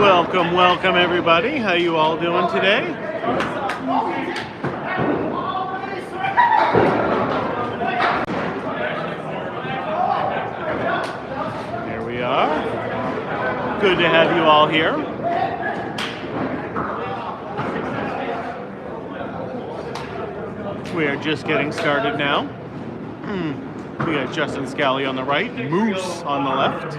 Welcome, welcome everybody. How you all doing today? Here we are. Good to have you all here. We are just getting started now. We got Justin Scally on the right, Moose on the left.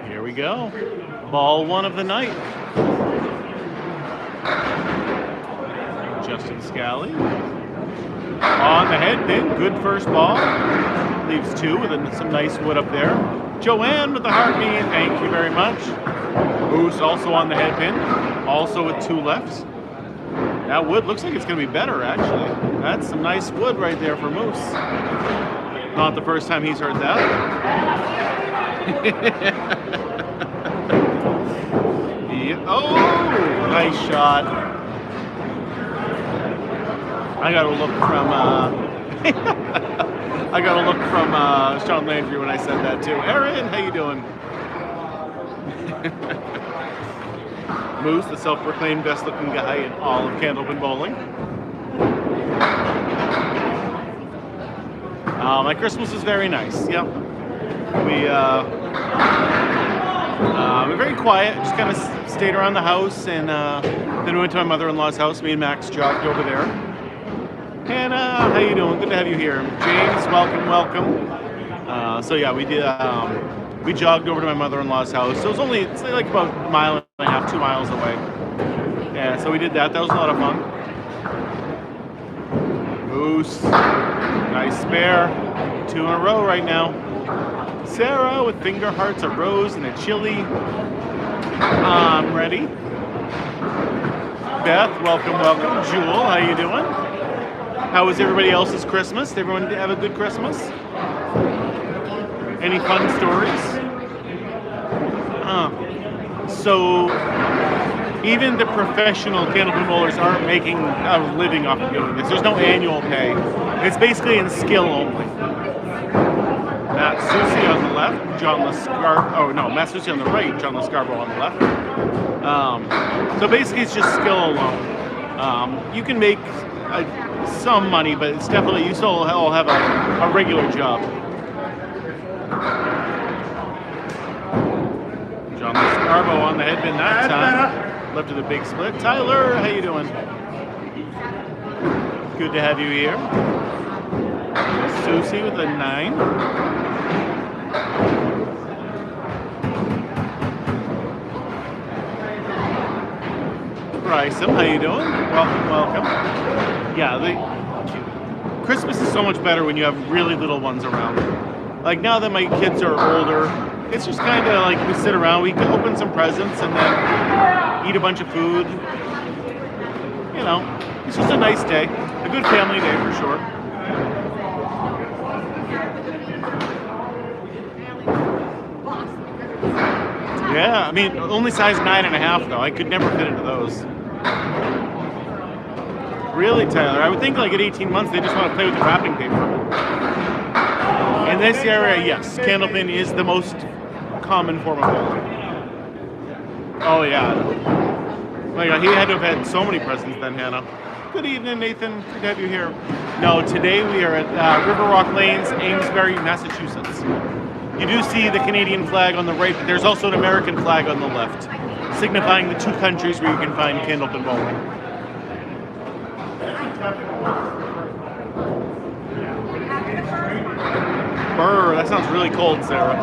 Here we go. Ball one of the night. Justin Scally on the head pin. Good first ball. Leaves two with some nice wood up there. Joanne with the heartbeat. Thank you very much. Moose also on the head pin. Also with two lefts. That wood looks like it's going to be better, actually. That's some nice wood right there for Moose. Not the first time he's heard that. Yeah. Oh, nice shot. I got a look from Sean Landry when I said that too. Aaron, how you doing? Moose, the self-proclaimed best-looking guy in all of Candlepin bowling. My Christmas was very nice. Yep. We're very quiet. Just kind of stayed around the house, and then we went to my mother-in-law's house. Me and Max jogged over there. Hannah, how you doing? Good to have you here. James, welcome. So yeah, we did. We jogged over to my mother-in-law's house. So it's like about a mile and a half, 2 miles away. Yeah, so we did that. That was a lot of fun. Moose, nice spare. 2 in a row right now. Sarah with finger hearts, a rose, and a chili. I'm ready. Beth, welcome. Jewel, how you doing? How was everybody else's Christmas? Did everyone have a good Christmas? Any fun stories? So even the professional Candlepin bowlers aren't making a living off of doing this. There's no annual pay. It's basically in skill only. Matt Susi on the left, Matt Susi on the right, John Lascarbo on the left. So basically it's just skill alone. You can make some money, but it's definitely, you still all have a regular job. John Lascarbo on the headpin that time. Left of the big split. Tyler, how you doing? Good to have you here. Susie with a 9. Bryson, how you doing? Welcome. Yeah, Christmas is so much better when you have really little ones around. Like now that my kids are older, it's just kind of like we sit around, we can open some presents and then eat a bunch of food. You know, it's just a nice day. A good family day for sure. Yeah, I mean, only size 9.5 though. I could never fit into those. Really, Tyler? I would think like at 18 months they just want to play with the wrapping paper. In this area, yes, Candlepin is the most common form of bowling. Oh yeah. Oh my God, he had to have had so many presents then, Hannah. Good evening, Nathan. Good to have you here. No, today we are at River Rock Lanes, Amesbury, Massachusetts. You do see the Canadian flag on the right, but there's also an American flag on the left, signifying the 2 countries where you can find Candlepin bowling. Brr, that sounds really cold, Sarah.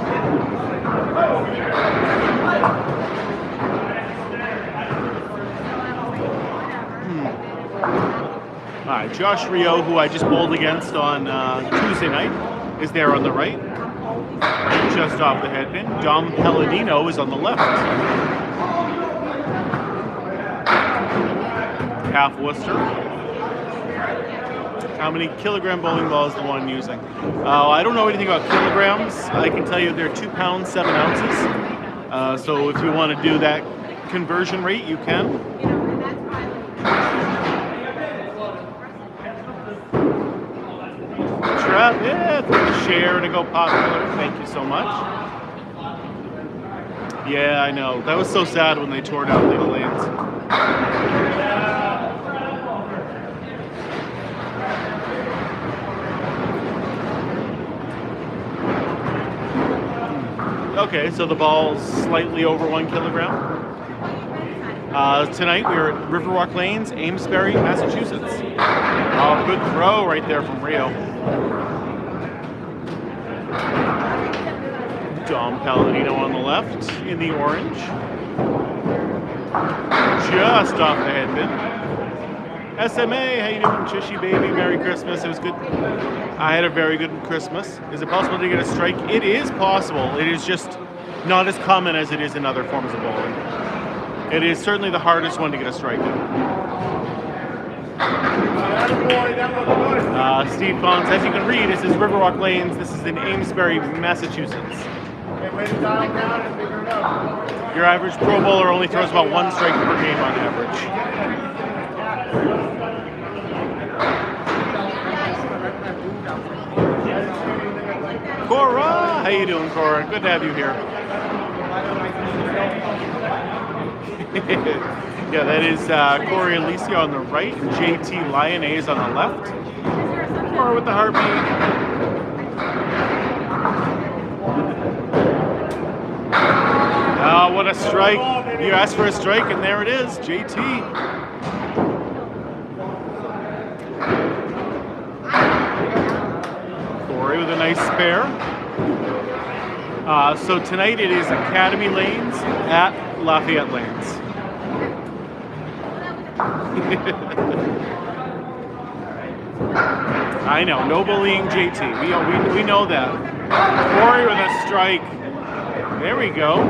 All right, Josh Rio, who I just bowled against on Tuesday night, is there on the right. Just off the headpin. Dom Palladino is on the left. Half Worcester. How many kilogram bowling balls is the one using? I don't know anything about kilograms. I can tell you they're 2 pounds, 7 ounces. So if you want to do that conversion rate, you can. Rep, yeah, share to go popular. Thank you so much. Yeah, I know. That was so sad when they tore down Legal Lanes. Okay, so the ball's slightly over 1 kilogram. Tonight we are at Riverwalk Lanes, Amesbury, Massachusetts. Oh, good throw right there from Rio. Dom Palladino on the left in the orange. Just off the headbin. SMA, how you doing, Chishy baby? Merry Christmas. It was good. I had a very good Christmas. Is it possible to get a strike? It is possible. It is just not as common as it is in other forms of bowling. It is certainly the hardest one to get a strike in. Steve Fons, as you can read, this is Riverwalk Lanes. This is in Amesbury, Massachusetts. Your average pro bowler only throws about 1 strike per game on average. Cora, how you doing, Cora? Good to have you here. Yeah, that is Corey Alicia on the right, and JT Lyonnaise on the left. Cora with the heartbeat. Oh, what a strike. You asked for a strike, and there it is, JT. Corey with a nice spare. So tonight it is Academy Lanes at Lafayette Lanes. I know, no bullying JT. We know that. Corey with a strike. There we go.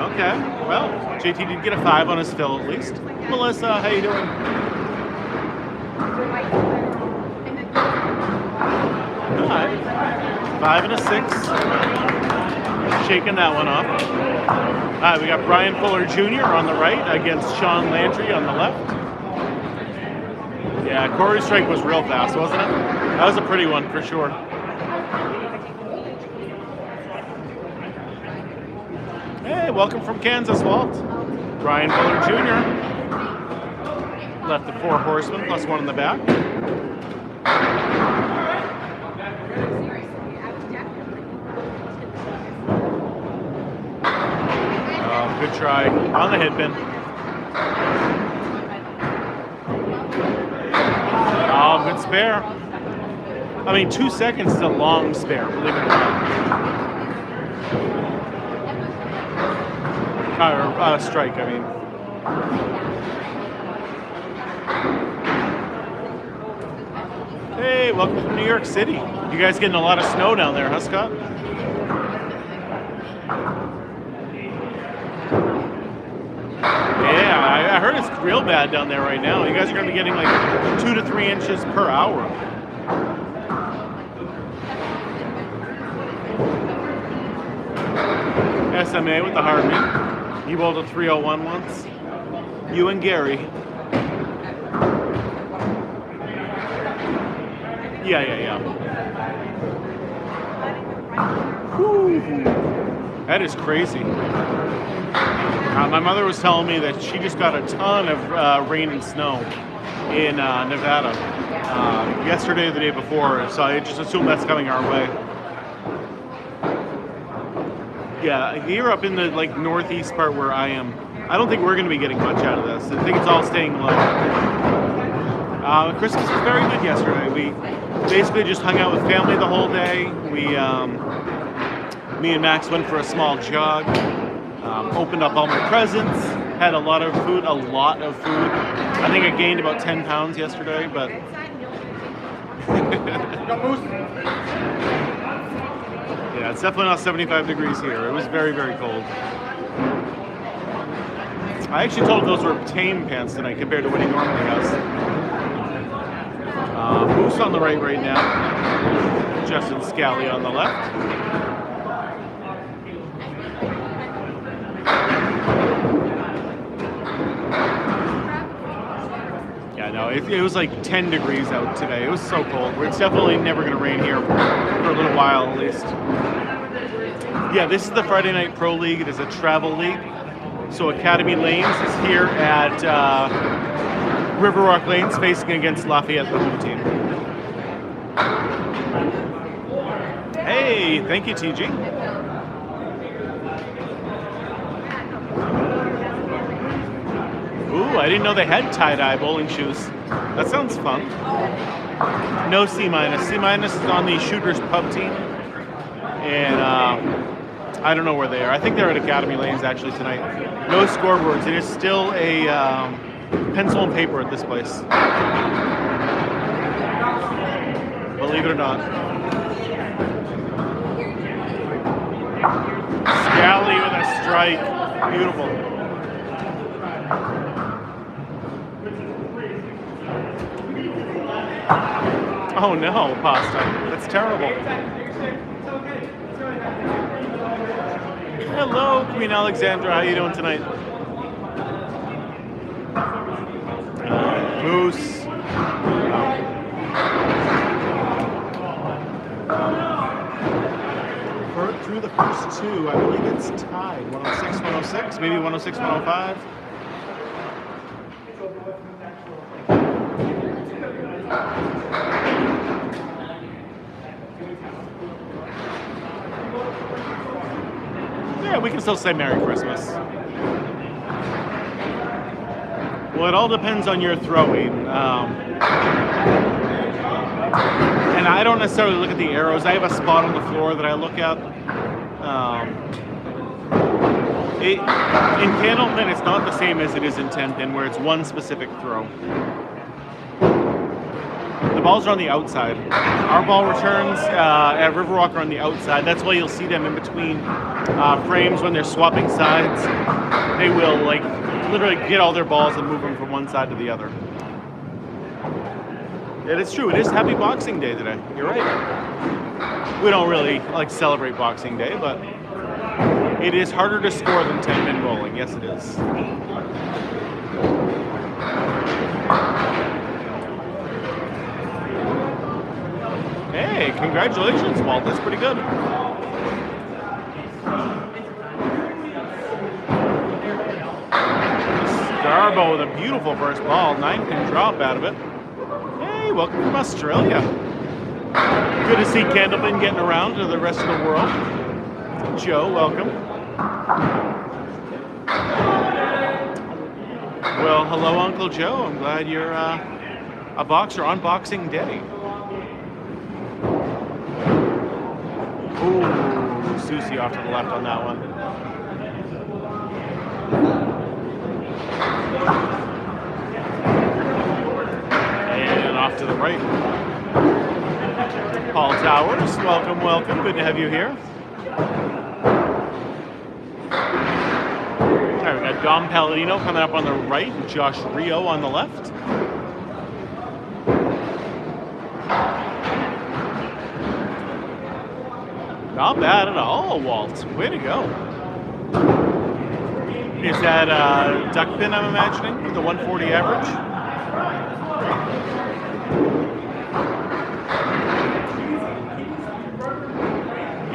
Okay, well, JT did get a 5 on his fill at least. Melissa, how you doing? Alright. 5 and a 6. Shaking that one off. We got Brian Fuller Jr. on the right against Sean Landry on the left. Yeah, Corey's strike was real fast, wasn't it? That was a pretty one for sure. Hey, welcome from Kansas, Walt. Brian Fuller Jr. Left the 4 horsemen plus 1 in the back. Good try on the headpin. Oh, good spare. I mean, 2 seconds is a long spare, believe it or not. Strike, I mean. Hey, welcome from New York City. You guys getting a lot of snow down there, huh, Scott? Yeah, I heard it's real bad down there right now. You guys are going to be getting like 2 to 3 inches per hour. SMA with the heartbeat. He bowled a 301 once. You and Gary. Yeah. Whew. That is crazy. My mother was telling me that she just got a ton of rain and snow in Nevada yesterday or the day before, so I just assume that's coming our way. Yeah, here up in the northeast part where I am, I don't think we're going to be getting much out of this. I think it's all staying low. Christmas was very good yesterday. We basically just hung out with family the whole day. Me and Max went for a small jog. Opened up all my presents, had a lot of food. I think I gained about 10 pounds yesterday, but yeah, it's definitely not 75 degrees here. It was very, very cold. I actually told those were tame pants tonight compared to what he normally has. Moose on the right now. Justin Scally on the left. Yeah, no, it was like 10 degrees out today. It was so cold. It's definitely never going to rain here for a little while at least. Yeah, this is the Friday Night Pro League. It is a travel league. So Academy Lanes is here at Riverwalk Lanes facing against Lafayette, the home team. Hey, thank you, TG. Ooh, I didn't know they had tie-dye bowling shoes. That sounds fun. No C-. C- is on the Shooters Pub team. And I don't know where they are. I think they're at Academy Lanes actually tonight. No scoreboards. It is still a pencil and paper at this place. Believe it or not. Scally with a strike. Beautiful. Oh no, pasta. That's terrible. Hello, Queen Alexandra. How you doing tonight? Moose. Through the first two, I believe it's tied. 106, 106, maybe 106, 105. Yeah, we can still say Merry Christmas. Well, it all depends on your throwing. And I don't necessarily look at the arrows. I have a spot on the floor that I look at. In Candlepin, it's not the same as it is in 10-pin, where it's one specific throw. The balls are on the outside. Our ball returns at Riverwalk are on the outside. That's why you'll see them in between frames when they're swapping sides. They will like literally get all their balls and move them from one side to the other. It is true. It is Happy Boxing Day today. You're right. We don't really like celebrate Boxing Day, but it is harder to score than 10-pin bowling. Yes, it is. Hey, congratulations, Walt. That's pretty good. Garbo with a beautiful first ball. 9-pin drop out of it. Hey, welcome from Australia. Good to see Candlepin getting around to the rest of the world. Joe, welcome. Well, hello, Uncle Joe. I'm glad you're a boxer on Boxing Day. Ooh, Susie off to the left on that one. And off to the right. Paul Towers, welcome, welcome. Good to have you here. All right, we got Dom Palladino coming up on the right and Josh Rio on the left. Not bad at all, Walt. Way to go. Is that duck pin, I'm imagining, with the 140 average?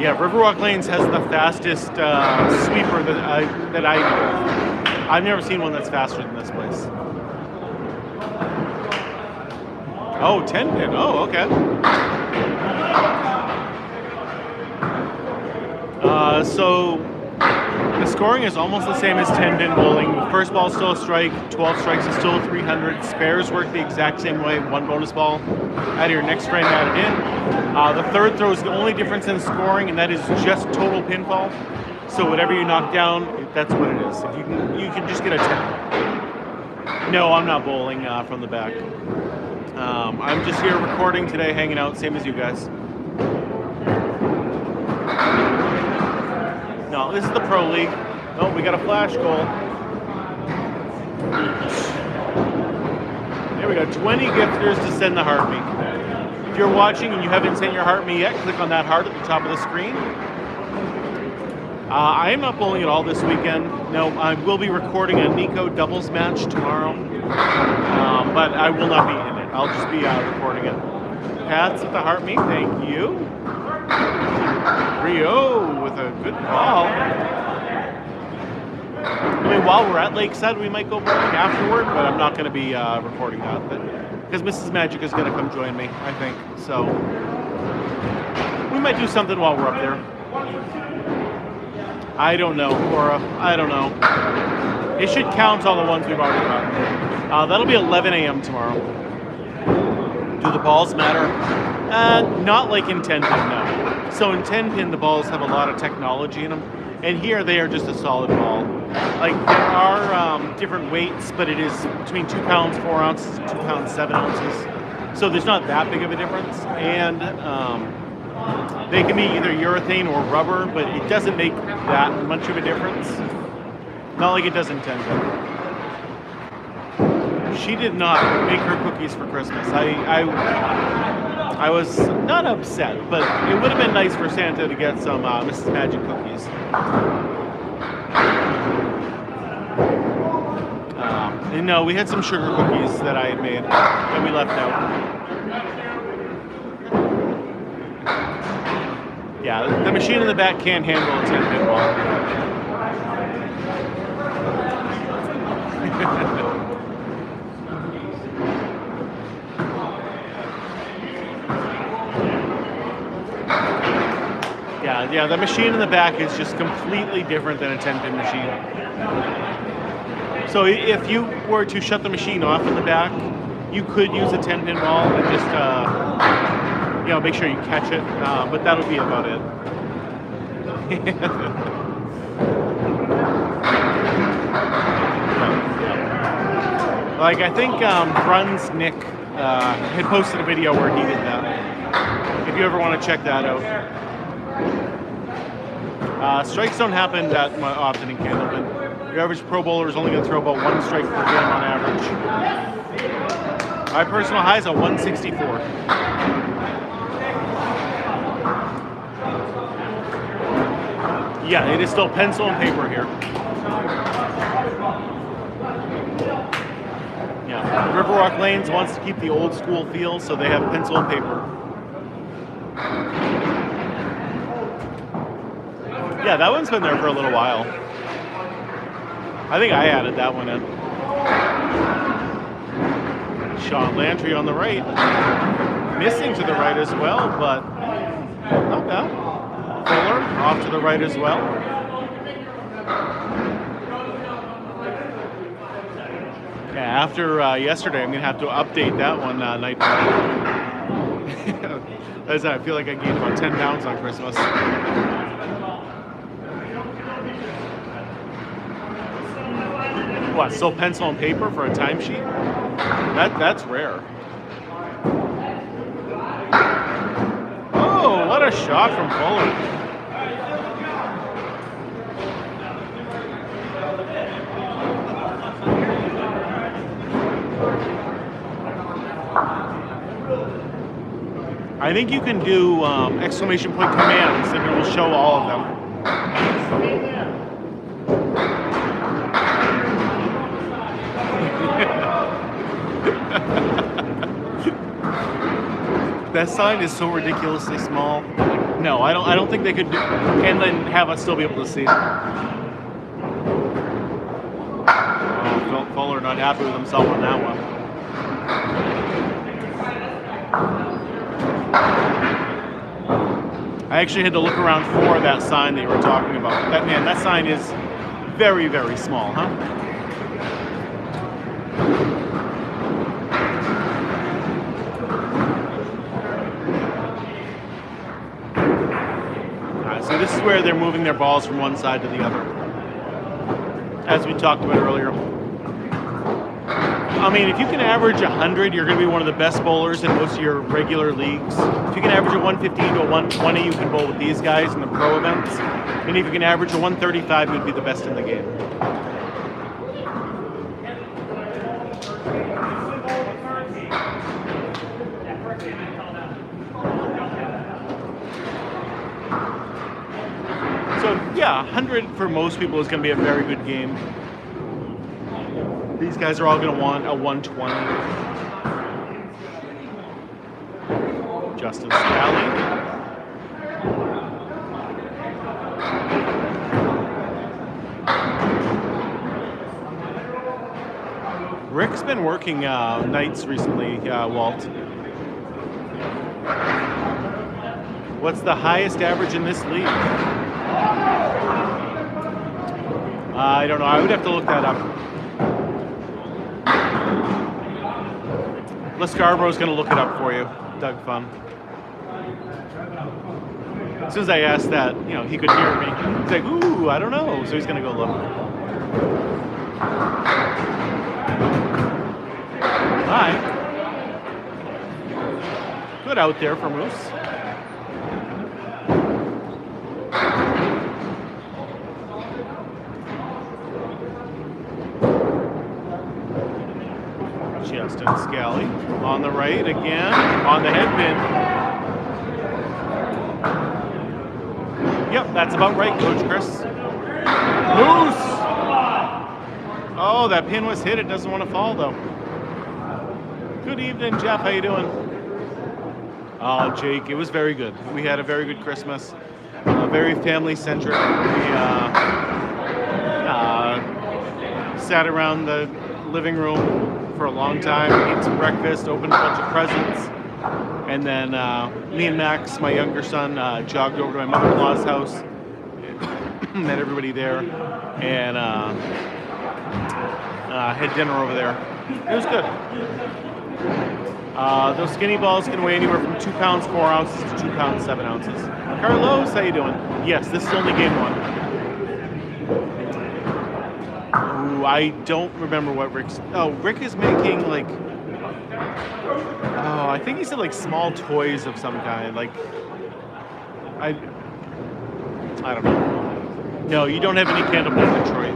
Yeah, Riverwalk Lanes has the fastest sweeper that I know. I've never seen one that's faster than this place. Oh, 10-pin. Oh, okay. So the scoring is almost the same as 10-pin bowling. First ball is still a strike, 12 strikes is still 300. Spares work the exact same way, one bonus ball out of your next frame added in. The third throw is the only difference in scoring, and that is just total pinfall. So whatever you knock down, that's what it is. If you can just get a 10. No, I'm not bowling from the back. I'm just here recording today, hanging out, same as you guys. No, this is the Pro League. Oh, we got a flash goal. There we go, 20 gifters to send the heart me. If you're watching and you haven't sent your heart me yet, click on that heart at the top of the screen. I am not bowling at all this weekend. No, I will be recording a Nico doubles match tomorrow. But I will not be in it. I'll just be recording it. Pats with the heart meat, thank you. Rio with a good ball. I mean, while we're at Lakeside, we might go bowling afterward, but I'm not going to be recording that. Because Mrs. Magic is going to come join me, I think. So we might do something while we're up there. I don't know, Cora. I don't know. It should count all the ones we've already gotten. That'll be 11 a.m. tomorrow. Do the balls matter? Not like in 10-pin, no. So in 10-pin, the balls have a lot of technology in them. And here, they are just a solid ball. Like, there are different weights, but it is between 2 pounds, 4 ounces, and 2 pounds, 7 ounces. So there's not that big of a difference. And they can be either urethane or rubber, but it doesn't make that much of a difference. Not like it does in 10-pin. She did not make her cookies for Christmas. I was not upset, but it would have been nice for Santa to get some Mrs. Magic cookies. And no, we had some sugar cookies that I had made that we left out. Yeah, the machine in the back can't handle a 10-pin ball. Yeah, the machine in the back is just completely different than a 10-pin machine. So if you were to shut the machine off in the back, you could use a 10-pin ball and just, make sure you catch it, but that'll be about it. Like, I think Bruns Nick had posted a video where he did that. If you ever want to check that out. Strikes don't happen that often in Candlepin. Your average pro bowler is only going to throw about 1 strike per game on average. My personal high is a 164. Yeah, it is still pencil and paper here. Yeah, Riverwalk Lanes wants to keep the old school feel, so they have pencil and paper. Yeah, that one's been there for a little while. I think I added that one in. Sean Landry on the right. Missing to the right as well, but not bad. Fuller off to the right as well. Yeah, after yesterday, I'm going to have to update that one night. As I feel like I gained about 10 pounds on Christmas. What, still pencil and paper for a timesheet? That's rare. Oh, what a shot from Fuller. I think you can do exclamation point commands and it will show all of them. That sign is so ridiculously small. No, I don't think they could do, and then have us still be able to see it. Oh, Fuller not happy with himself on that one. I actually had to look around for that sign that you were talking about. That sign is very, very small, huh? So this is where they're moving their balls from one side to the other, as we talked about earlier. I mean, if you can average 100, you're going to be one of the best bowlers in most of your regular leagues. If you can average a 115 to a 120, you can bowl with these guys in the pro events. And if you can average a 135, you'd be the best in the game. So yeah, 100 for most people is going to be a very good game. These These guys are all going to want a 120. Justin Scally. Rick's been working nights recently, Walt. What's the highest average in this league? I don't know. I would have to look that up. LaScarborough's going to look it up for you, Doug Fun. As soon as I asked that, he could hear me. He's like, ooh, I don't know. So he's going to go look. Hi. Good out there for Moose. Justin Scally on the right again, on the head pin. Yep, that's about right, Coach Chris. Moose! Oh, that pin was hit. It doesn't want to fall, though. Good evening, Jeff. How you doing? Oh, Jake, it was very good. We had a very good Christmas. Very family-centric. We sat around the living room for a long time, ate some breakfast, opened a bunch of presents, and then me and Max, my younger son, jogged over to my mother-in-law's house, met everybody there, and had dinner over there. It was good. Those skinny balls can weigh anywhere from 2 pounds 4 ounces to 2 pounds 7 ounces. Carlos, how you doing? Yes, this is only game 1. Ooh, I don't remember what Rick's. Oh, Rick is making like. Oh, I think he said like small toys of some kind. Like, I don't know. No, you don't have any Candlepin in Detroit.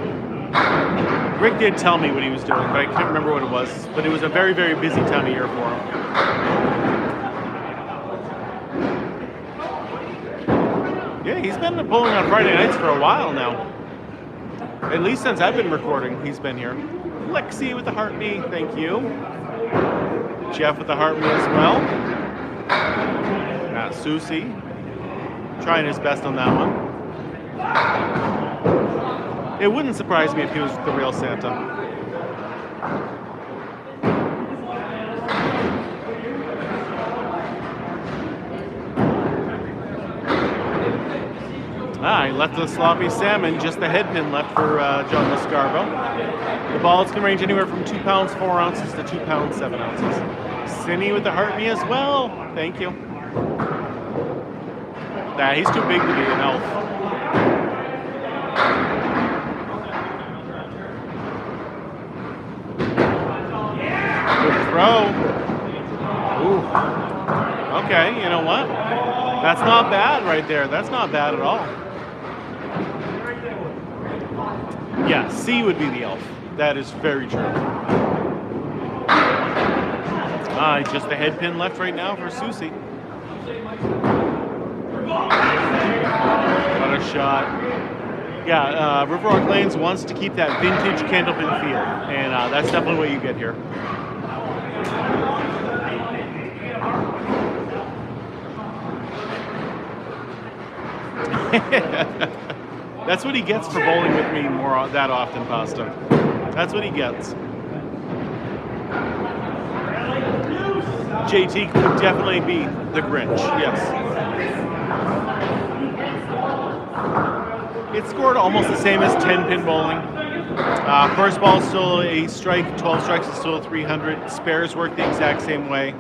Rick did tell me what he was doing, but I can't remember what it was. But it was a very, very busy time of year for him. Yeah, he's been bowling on Friday nights for a while now. At least since I've been recording, he's been here. Lexi with the heart me, thank you. Jeff with the heart me as well. Susie, trying his best on that one. It wouldn't surprise me if he was the real Santa. He left the sloppy salmon, just the head pin left for John LaScarbo. The balls can range anywhere from 2 pounds 4 ounces to 2 pounds 7 ounces. Cindy with the heart me as well. Thank you. Nah, he's too big to be an elf. Good throw. Ooh. Okay, you know what? That's not bad right there. That's not bad at all. Yeah, C would be the elf. That is very true. Just the head pin left right now for Susie. What a shot. Yeah, River Rock Lanes wants to keep that vintage Candlepin feel, and that's definitely what you get here. That's what he gets for bowling with me that often, Pasta. That's what he gets. JT could definitely be the Grinch, yes. It scored almost the same as 10-pin bowling. First ball is still a strike, 12 strikes is still a 300. Spares work the exact same way.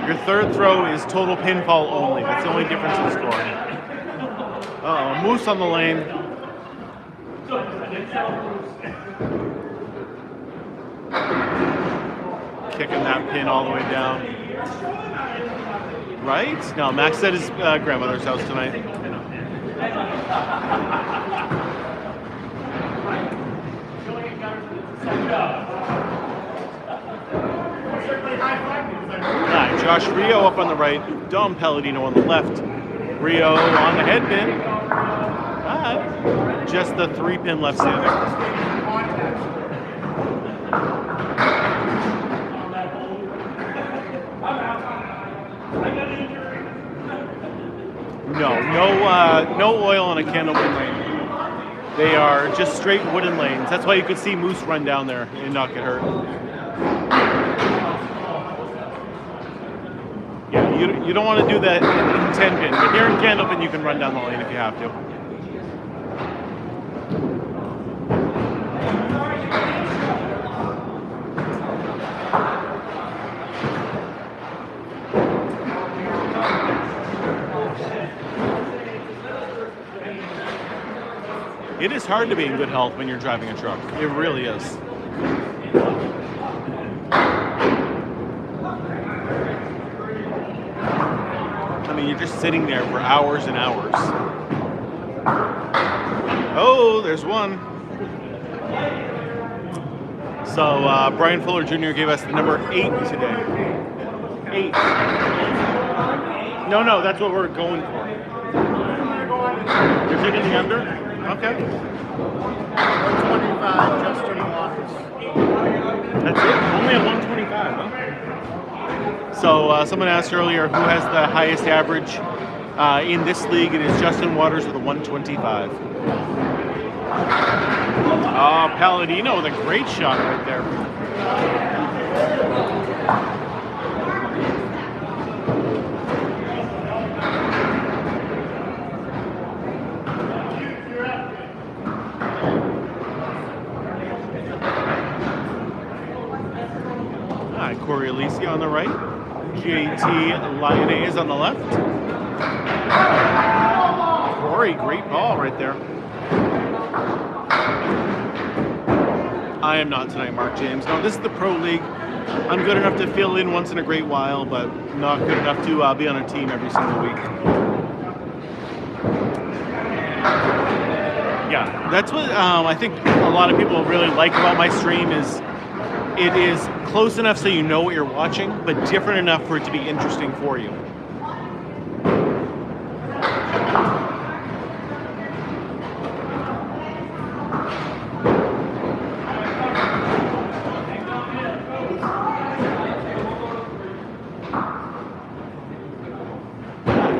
Your third throw is total pinfall only. That's the only difference in scoring. Uh-oh, Moose on the lane. Kicking that pin all the way down. Right? No, Max at his grandmother's house tonight. Josh Rio up on the right, Dom Palladino on the left. Rio on the head pin. Just the 3-pin left standing. No oil on a Candlepin lane. They are just straight wooden lanes. That's why you could see moose run down there and not get hurt. Yeah, you don't want to do that in 10 pin, but here in Candlepin you can run down the lane if you have to. It is hard to be in good health when you're driving a truck. It really is. I mean, you're just sitting there for hours and hours. Oh, there's one. So Brian Fuller Jr. gave us the number 8 today. 8. No, that's what we're going for. You're taking the under? Okay. 125, Justin Waters. That's it? Only at 125, huh? So someone asked earlier who has the highest average in this league. It is Justin Waters with a 125. Palladino with a great shot right there. Corey Alicia on the right. JT Lyonnais on the left. Corey, great ball right there. I am not tonight, Mark James. No, this is the Pro League. I'm good enough to fill in once in a great while, but not good enough to be on a team every single week. Yeah, that's what I think a lot of people really like about my stream is it is close enough so you know what you're watching, but different enough for it to be interesting for you.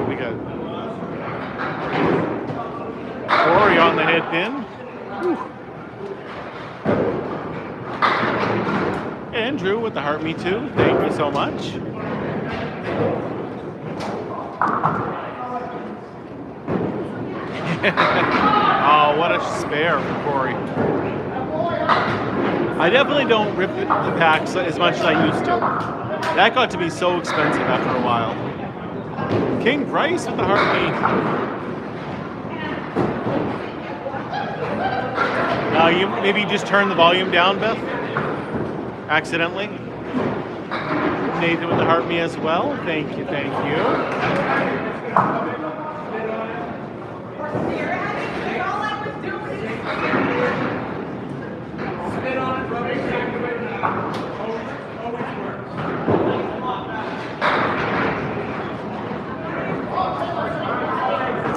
We got Corey on the head pin. Whew. Andrew with the Heart Me Too. Thank you so much. Oh, what a spare for Corey. I definitely don't rip the packs as much as I used to. That got to be so expensive after a while. King Bryce with the Heart Me. You maybe just turn the volume down, Beth? Accidentally. Nathan with the Heart Me as well. Thank you, thank you.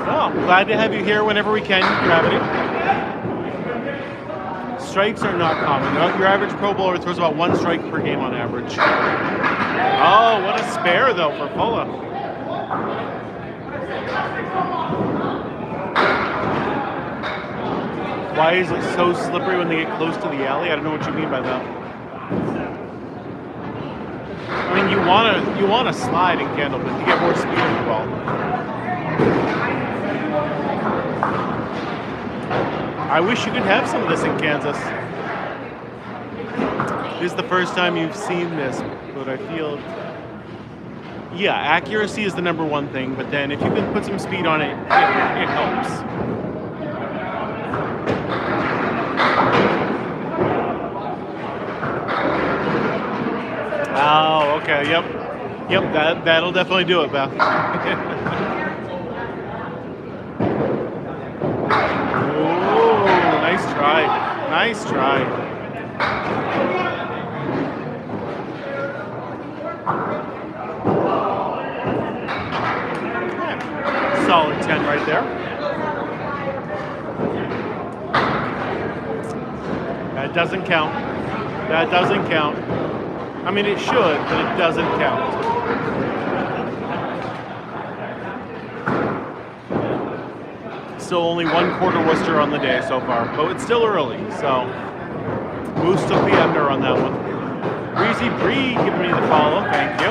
Oh, glad to have you here whenever we can, Gravity. Strikes are not common. Your average Pro Bowler throws about 1 strike per game on average. Oh, what a spare though for Fulla. Why is it so slippery when they get close to the alley? I don't know what you mean by that. I mean, you want to slide in Candlepin to get more speed on the ball. I wish you could have some of this in Kansas. This is the first time you've seen this, but I feel... Yeah, accuracy is the number one thing, but then if you can put some speed on it, it helps. Oh, okay, yep. Yep, that'll definitely do it, Beth. Nice try. Nice try. Yeah. Solid 10 right there. That doesn't count. That doesn't count. I mean, it should, but it doesn't count. still only 1/4 Worcester on the day so far, but it's still early, so Moose took the under on that one. Breezy Bree giving me the follow, thank you.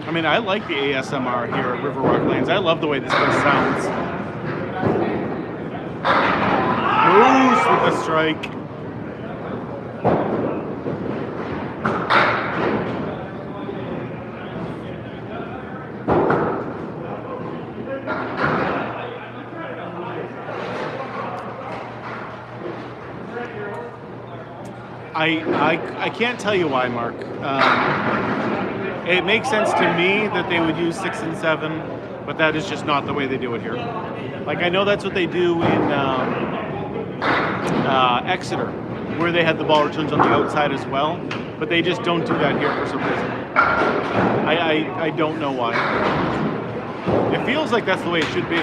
I mean, I like the ASMR here at River Rock Lanes. I love the way this place sounds. Moose with a strike. I can't tell you why, Mark. It makes sense to me that they would use 6 and 7, but that is just not the way they do it here. Like, I know that's what they do in Exeter, where they had the ball returns on the outside as well, but they just don't do that here for some reason. I don't know why. It feels like that's the way it should be.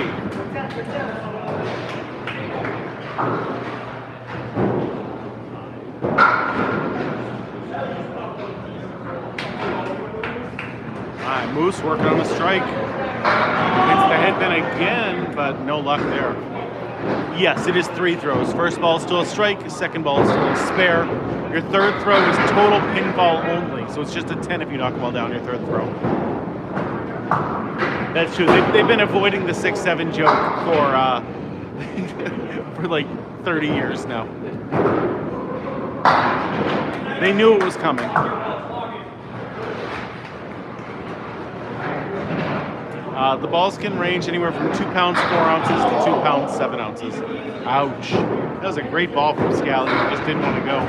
Moose working on the strike. Hits the headpin again, but no luck there. Yes, it is 3 throws. First ball is still a strike, second ball is still a spare. Your third throw is total pinfall only, so it's just a 10 if you knock the ball down your third throw. That's true. They've been avoiding the 6-7 joke for for like 30 years now. They knew it was coming. The balls can range anywhere from 2 pounds 4 ounces to 2 pounds 7 ounces. Ouch. That was a great ball from Scally. He just didn't want to go.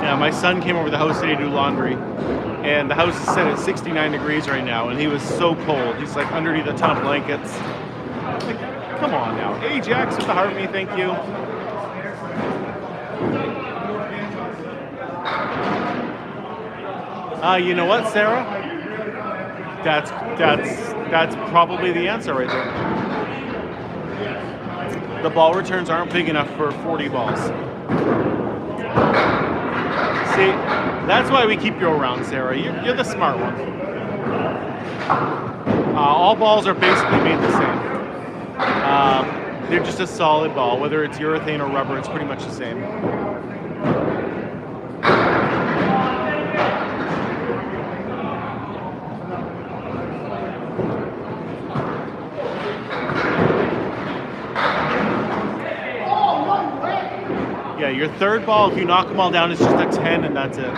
Yeah, my son came over to the house today to do laundry, and the house is set at 69 degrees right now, and he was so cold. He's like underneath a ton of blankets. Like, come on now. Ajax with the heart me, thank you. You know what, Sarah? That's probably the answer right there. The ball returns aren't big enough for 40 balls. See, that's why we keep you around, Sarah. You're the smart one. All balls are basically made the same. They're just a solid ball. Whether it's urethane or rubber, it's pretty much the same. Yeah, your third ball, if you knock them all down, it's just a 10 and that's it.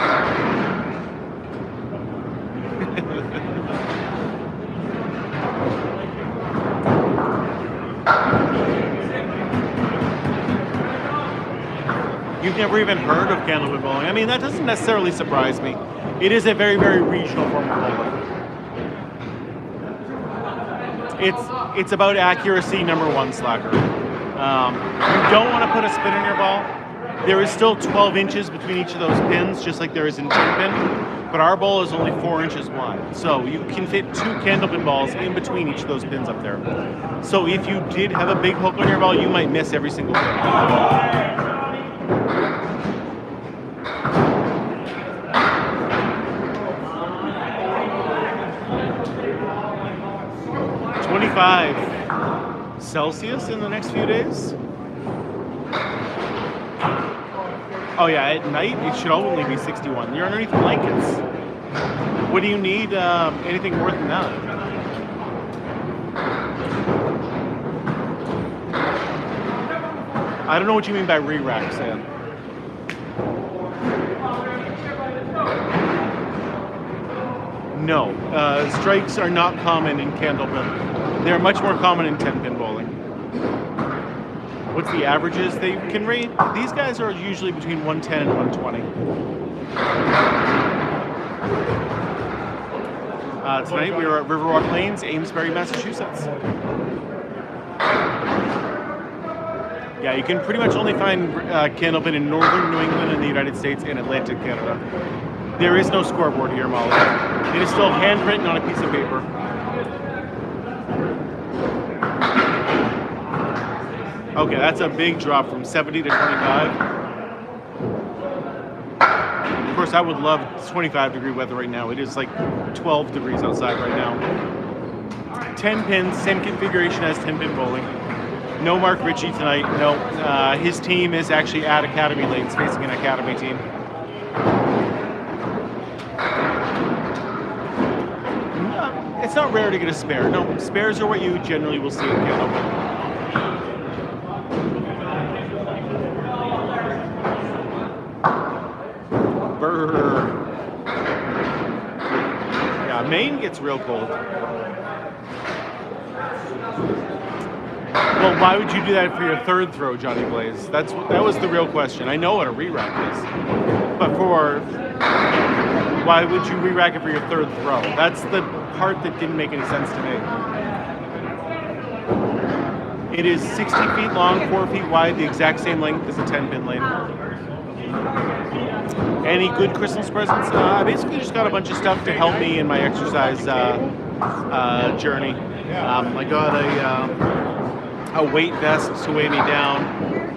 You've never even heard of Candlepin bowling. I mean, that doesn't necessarily surprise me. It is a very, very regional form of bowling. It's about accuracy, number one, Slacker. You don't want to put a spin in your ball. There is still 12 inches between each of those pins, just like there is in Candlepin, but our ball is only 4 inches wide. So you can fit 2 Candlepin balls in between each of those pins up there. So if you did have a big hook on your ball, you might miss every single pin. 25 Celsius in the next few days. Oh yeah, at night it should only be 61. You're underneath blankets. What do you need? Anything more than that? I don't know what you mean by re-rack, Sam. No, strikes are not common in Candlepin. They're much more common in 10-pin bowling. What's the averages they can rate? These guys are usually between 110 and 120. Tonight we are at Riverwalk Lanes, Amesbury, Massachusetts. Yeah, you can pretty much only find Candlepin in northern New England in the United States and Atlantic Canada. There is no scoreboard here, Molly. It is still handwritten on a piece of paper. Okay, that's a big drop from 70 to 25. Of course, I would love 25-degree weather right now. It is like 12 degrees outside right now. 10 pins, same configuration as 10-pin bowling. No Mark Ritchie tonight. No, his team is actually at Academy Lanes, facing an Academy team. It's not rare to get a spare. No, spares are what you generally will see in Candlepin. Yeah, Maine gets real cold. Well, why would you do that for your third throw, Johnny Blaze? That was the real question. I know what a re-rack is, but why would you re-rack it for your third throw? That's the part that didn't make any sense to me. It is 60 feet long, 4 feet wide, the exact same length as a 10-pin lane. Any good Christmas presents? I basically just got a bunch of stuff to help me in my exercise journey. I got a weight vest to weigh me down.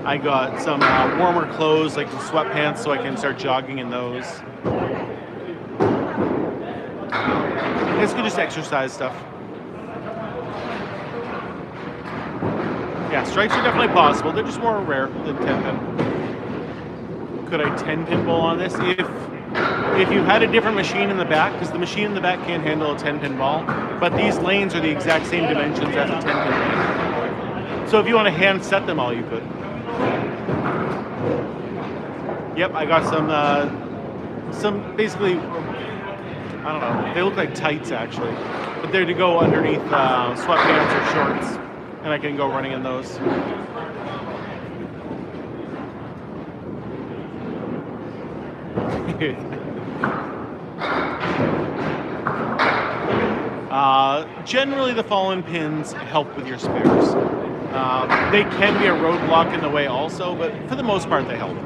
I got some warmer clothes, like the sweatpants, so I can start jogging in those. Basically just exercise stuff. Yeah, strikes are definitely possible. They're just more rare than 10-pin. Could I 10-pin bowl on this? If you had a different machine in the back, because the machine in the back can't handle a 10-pin ball, but these lanes are the exact same dimensions as a 10-pin lane. So if you want to hand set them all, you could. Yep, I got some basically, I don't know, they look like tights actually, but they're to go underneath sweatpants or shorts, and I can go running in those. Generally, the fallen pins help with your spares. They can be a roadblock in the way also, but for the most part, they help.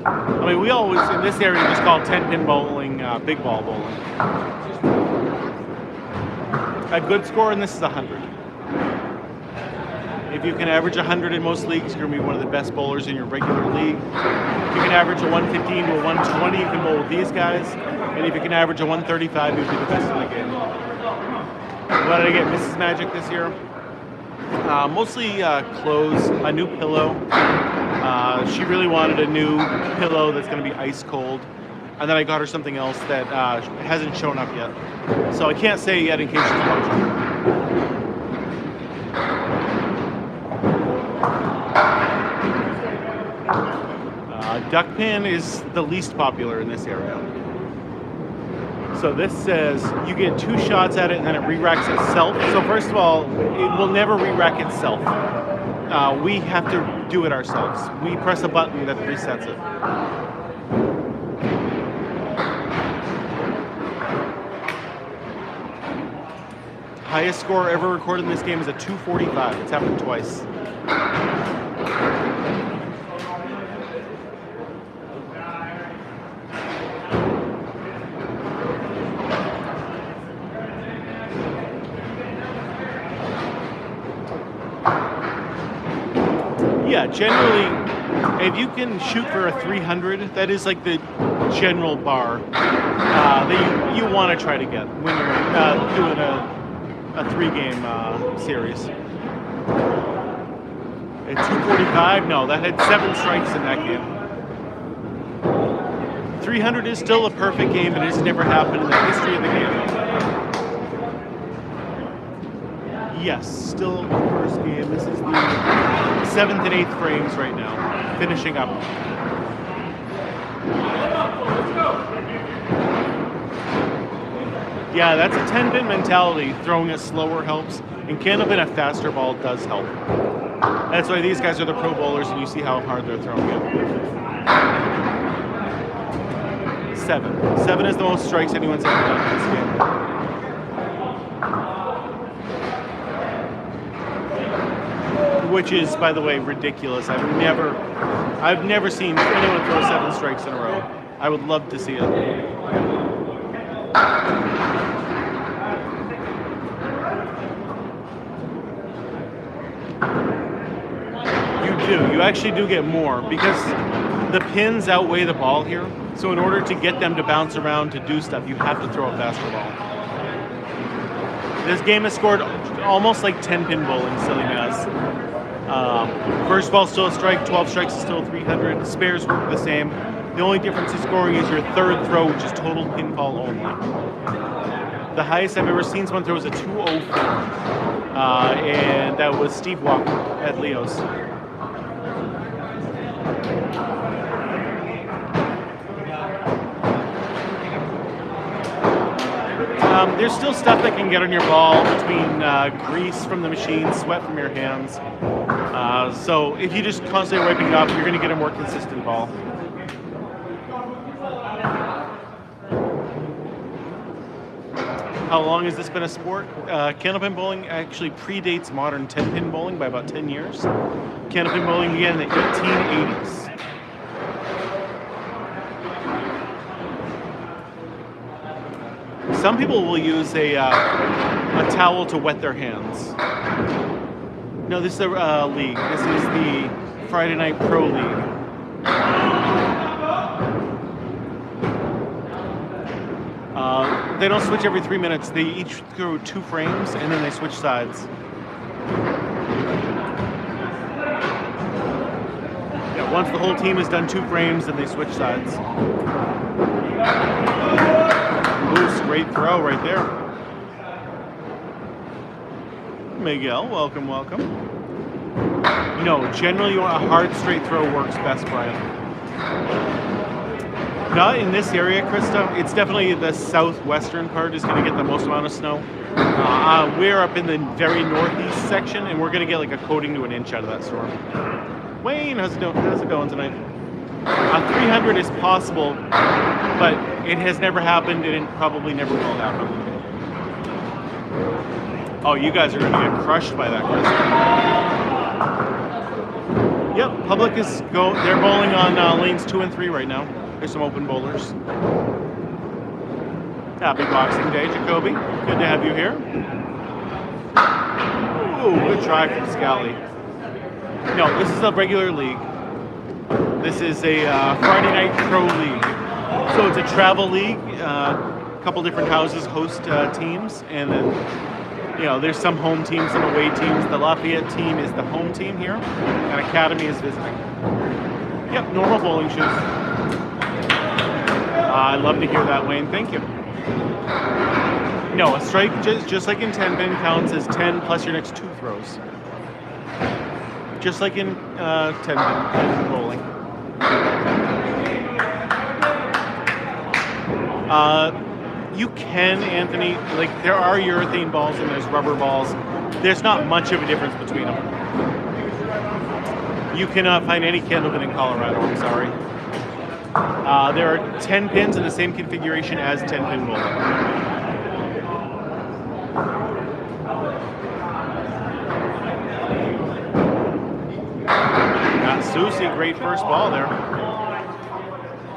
I mean, we always, in this area, just call 10-pin bowling big ball bowling. A good score in this is 100. If you can average 100 in most leagues, you're going to be one of the best bowlers in your regular league. If you can average a 115 to a 120, you can bowl with these guys. And if you can average a 135, you'll be the best in the game. What did I get Mrs. Magic this year? Mostly clothes, a new pillow. She really wanted a new pillow that's going to be ice cold. And then I got her something else that hasn't shown up yet. So I can't say yet in case she's watching. Duck pin is the least popular in this area. So this says you get 2 shots at it and then it re-racks itself. So first of all, it will never re-rack itself. We have to do it ourselves. We press a button that resets it. Highest score ever recorded in this game is a 245. It's happened twice. Yeah, generally, if you can shoot for a 300, that is like the general bar that you want to try to get when you're doing a 3-game series. At 245, no, that had 7 strikes in that game. 300 is still a perfect game, and it has never happened in the history of the game. Yes, still the first game. This is the 7th and 8th frames right now, finishing up. Yeah, that's a 10-pin mentality. Throwing it slower helps. In Candlepin, a faster ball does help. That's why these guys are the pro bowlers, and you see how hard they're throwing it. 7. 7 is the most strikes anyone's ever done in this game. Which is, by the way, ridiculous. I've never seen anyone throw 7 strikes in a row. I would love to see it. You actually do get more because the pins outweigh the ball here. So in order to get them to bounce around to do stuff, you have to throw a faster ball. This game has scored almost like 10-pin bowling, silly mess. First ball still a strike, 12 strikes is still 300. Spares work the same. The only difference in scoring is your third throw, which is total pinfall only. The highest I've ever seen someone throw is a 204. And that was Steve Walker at Leo's. There's still stuff that can get on your ball between grease from the machine, sweat from your hands. So if you just constantly wiping it off, you're going to get a more consistent ball. How long has this been a sport? Candlepin bowling actually predates modern 10-pin bowling by about 10 years. Candlepin bowling began in the 1880s. Some people will use a towel to wet their hands. No, this is a league. This is the Friday Night Pro League. They don't switch every 3 minutes. They each throw 2 frames and then they switch sides. Yeah, once the whole team has done 2 frames, then they switch sides. Loose, great throw right there. Miguel, welcome, welcome. No, generally a hard straight throw works best, Brian. Not in this area, Krista. It's definitely the southwestern part is going to get the most amount of snow. We're up in the very northeast section, and we're going to get like a coating to an inch out of that storm. Wayne, how's it going tonight? 300 is possible, but it has never happened, and it probably never will happen. Oh, you guys are going to get crushed by that, Chris. Yep, public is they're bowling on lanes 2 and 3 right now. There's some open bowlers. Happy Boxing Day, Jacoby. Good to have you here. Ooh, good try from Scally. No, this is a regular league. This is a Friday Night Pro League. So it's a travel league. A couple different houses host teams, and then there's some home teams and away teams. The Lafayette team is the home team here, and Academy is visiting. Yep, normal bowling shoes. I'd love to hear that, Wayne. Thank you. No, a strike, just like in 10-pin, counts as 10 plus your next 2 throws. Just like in 10-pin bowling. You can, Anthony, like there are urethane balls and there's rubber balls. There's not much of a difference between them. You cannot find any Candlepin in Colorado, I'm sorry. There are 10 pins in the same configuration as 10-pin bowling. Susi, great first ball there.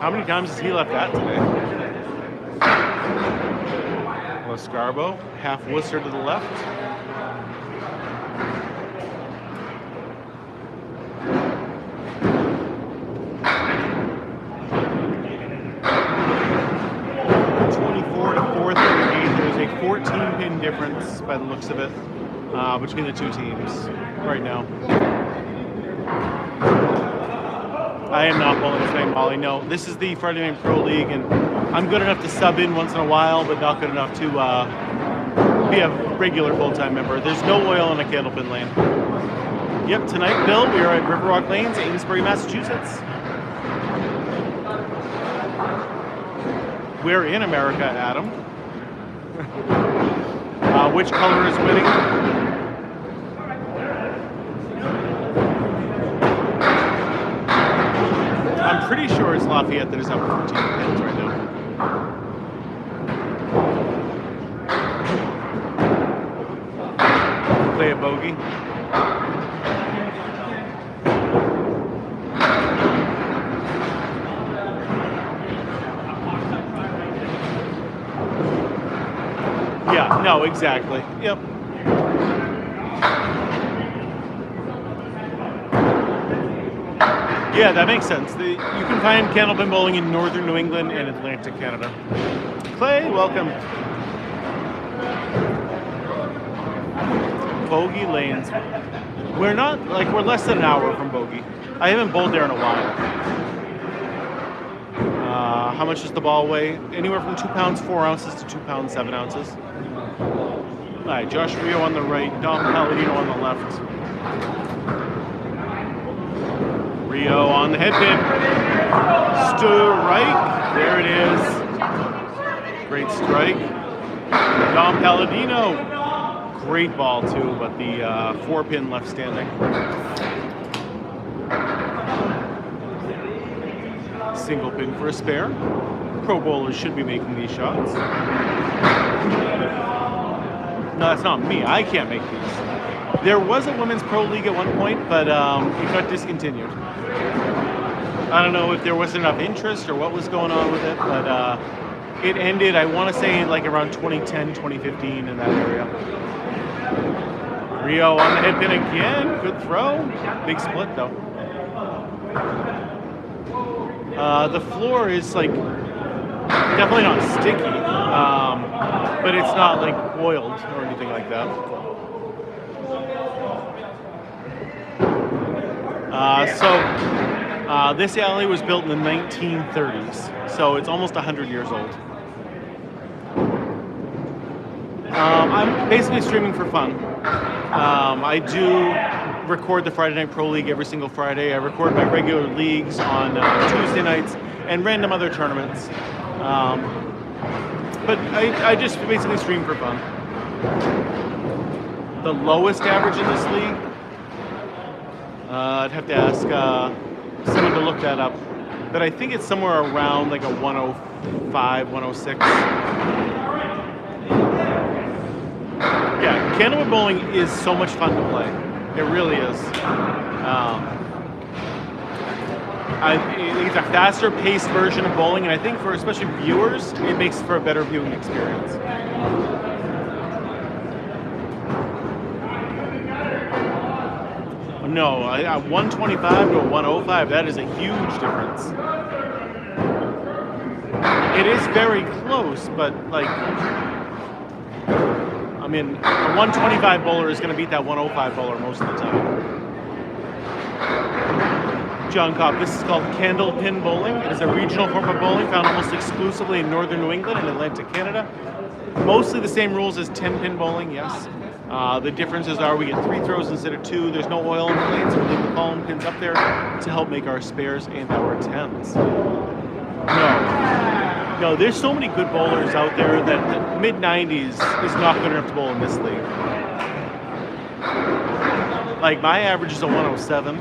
How many times has he left that today? Lascarbo, half Worcester to the left. There's a 14-pin difference by the looks of it between the 2 teams right now. I am not bowling tonight, Molly. No, this is the Friday Night Pro League, and I'm good enough to sub in once in a while, but not good enough to be a regular full-time member. There's no oil in a Candlepin lane. Yep, tonight, Bill, we are at Riverwalk Lanes, Amesbury, Massachusetts. We're in America, Adam. Which color is winning? Lafayette that is up 14 pins right now. Play a bogey. Yeah, no, exactly. Yep. Yeah, that makes sense. You can find Candlepin bowling in northern New England and Atlantic Canada. Clay, welcome. Bogey lanes. We're less than an hour from bogey. I haven't bowled there in a while. How much does the ball weigh? Anywhere from 2 pounds 4 ounces to 2 pounds 7 ounces. All right, Josh Rio on the right, Dom Palladino on the left. Rio on the head pin. Strike. There it is. Great strike. Dom Palladino. Great ball too, but the 4-pin left standing. Single pin for a spare. Pro bowlers should be making these shots. No, that's not me. I can't make these. There was a women's pro league at one point, but it got discontinued. I don't know if there wasn't enough interest or what was going on with it, but it ended, I want to say, like around 2010, 2015 in that area. Rio on the head pin again. Good throw. Big split, though. The floor is like definitely not sticky, but it's not like oiled or anything like that. This alley was built in the 1930s, so it's almost 100 years old. I'm basically streaming for fun. I do record the Friday Night Pro League every single Friday. I record my regular leagues on Tuesday nights and random other tournaments. But I just basically stream for fun. The lowest average in this league? I'd have to ask someone to look that up. But I think it's somewhere around like a 105, 106. Yeah, Candlepin bowling is so much fun to play. It really is. It's a faster paced version of bowling, and I think for especially viewers, it makes for a better viewing experience. No, 125 to 105, that is a huge difference. It is very close, but like, I mean, a 125 bowler is going to beat that 105 bowler most of the time. John Cobb, this is called Candlepin bowling. It is a regional form of bowling found almost exclusively in northern New England and Atlantic Canada. Mostly the same rules as 10-pin bowling, yes. The differences are we get 3 throws instead of 2. There's no oil in the lane, so we leave the fallen pins up there to help make our spares and our 10s. No, there's so many good bowlers out there that the mid-90s is not good enough to bowl in this league. Like, my average is a 107,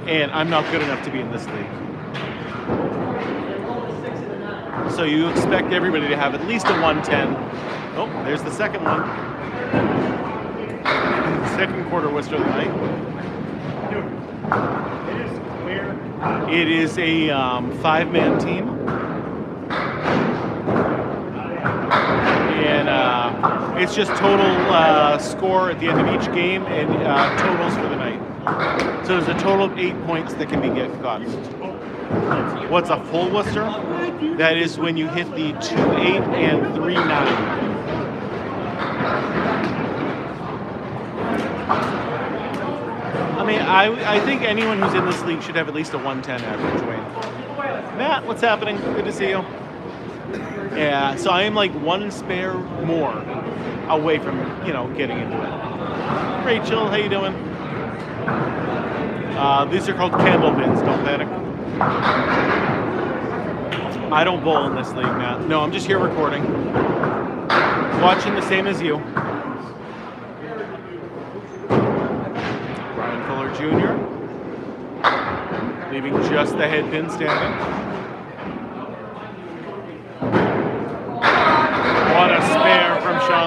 and I'm not good enough to be in this league. So you expect everybody to have at least a 110. Oh, there's the second one. Second quarter Worcester of the night. It is a 5-man team. And it's just total score at the end of each game and totals for the night. So there's a total of 8 points that can be gotten. What's a full Worcester? That is when you hit the 2-8 and 3-9. I mean, I think anyone who's in this league should have at least a 110 average, Wayne. Matt, what's happening? Good to see you. Yeah, so I am like 1 spare more away from, getting into it. Rachel, how you doing? These are called Candlepins, don't panic. I don't bowl in this league, Matt. No, I'm just here recording. Watching the same as you. Jr. Leaving just the head pin standing.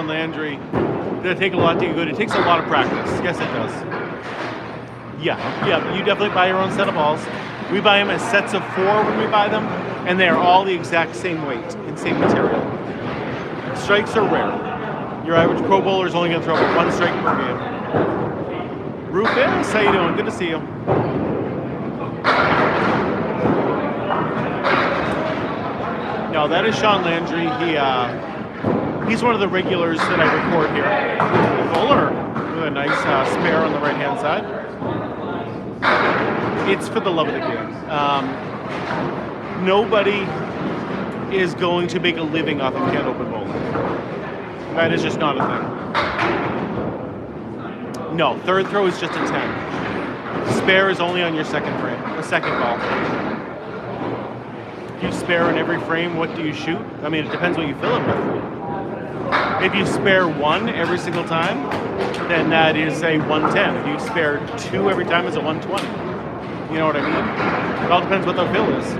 Landry, did it take a lot to get good? It takes a lot of practice. Yes, it does. Yeah. You definitely buy your own set of balls. We buy them as sets of 4 when we buy them, and they are all the exact same weight and same material. Strikes are rare. Your average Pro Bowler is only going to throw 1 strike per game. Rufus, how you doing? Good to see you. No, that is Sean Landry. He's one of the regulars that I record here. Bowler with a nice spare on the right-hand side. It's for the love of the game. Nobody is going to make a living off of Candlepin bowling. That is just not a thing. No, third throw is just a 10. Spare is only on your second frame, a second ball. If you spare in every frame, what do you shoot? I mean, it depends what you fill it with. If you spare 1 every single time, then that is a 110. If you spare 2 every time, it's a 120. You know what I mean? It all depends what the fill is.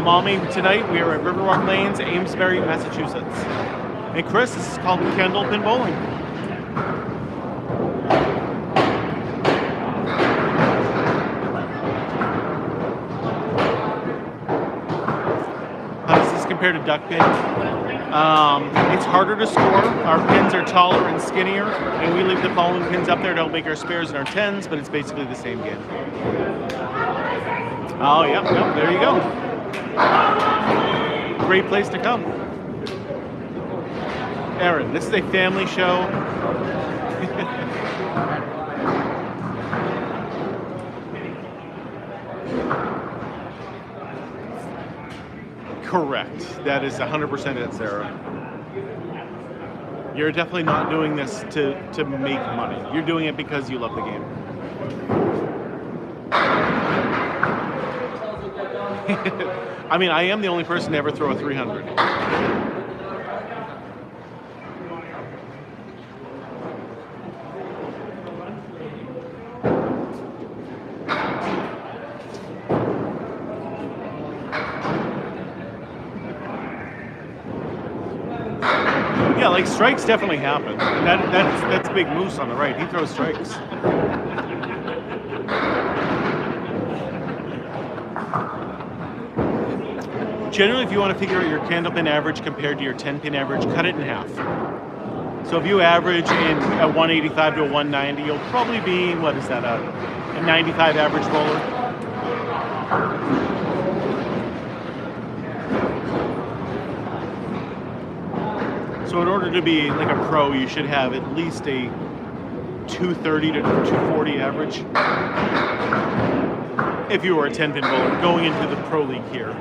Mommy, tonight we are at Riverwalk Lanes, Amesbury, Massachusetts. And Chris, this is called Candlepin Bowling. How does this compare to duck pin? It's harder to score. Our pins are taller and skinnier, and we leave the following pins up there to help make our spares and our 10s, but it's basically the same game. Oh, yep, there you go. Great place to come. Aaron, this is a family show. Correct. That is 100% it, Sarah. You're definitely not doing this to make money. You're doing it because you love the game. I mean, I am the only person to ever throw a 300. Yeah, like strikes definitely happen. That's Big Moose on the right. He throws strikes. Generally, if you want to figure out your Candlepin average compared to your 10-pin average, cut it in half. So if you average in a 185 to a 190, you'll probably be, what is that, a 95 average bowler? So in order to be like a pro, you should have at least a 230 to 240 average. If you were a 10-pin bowler going into the pro league here.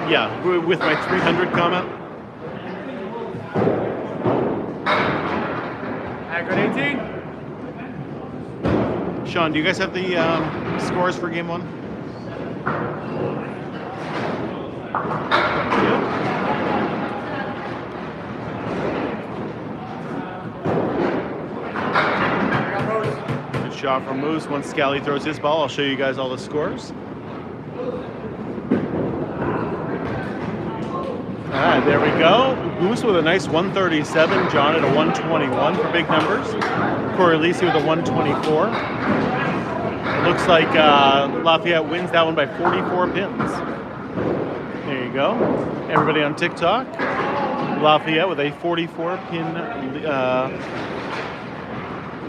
Yeah, with my 300 comment. Accurate 18. Sean, do you guys have the scores for game 1? Good shot from Moose. Once Scally throws his ball, I'll show you guys all the scores. Ah, there we go. Moose with a nice 137. John at a 121 for big numbers. Corey Lisi with a 124. It looks like Lafayette wins that one by 44 pins. There you go. Everybody on TikTok. Lafayette with a 44-pin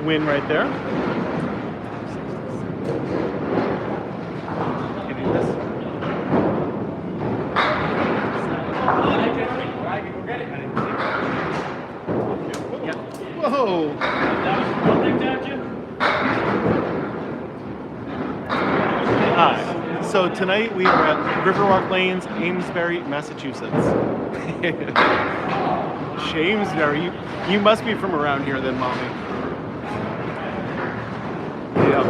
win right there. Whoa! Hi. So tonight we are at Riverwalk Lanes, Amesbury, Massachusetts. Shamesbury. You must be from around here then, Mommy. Yeah.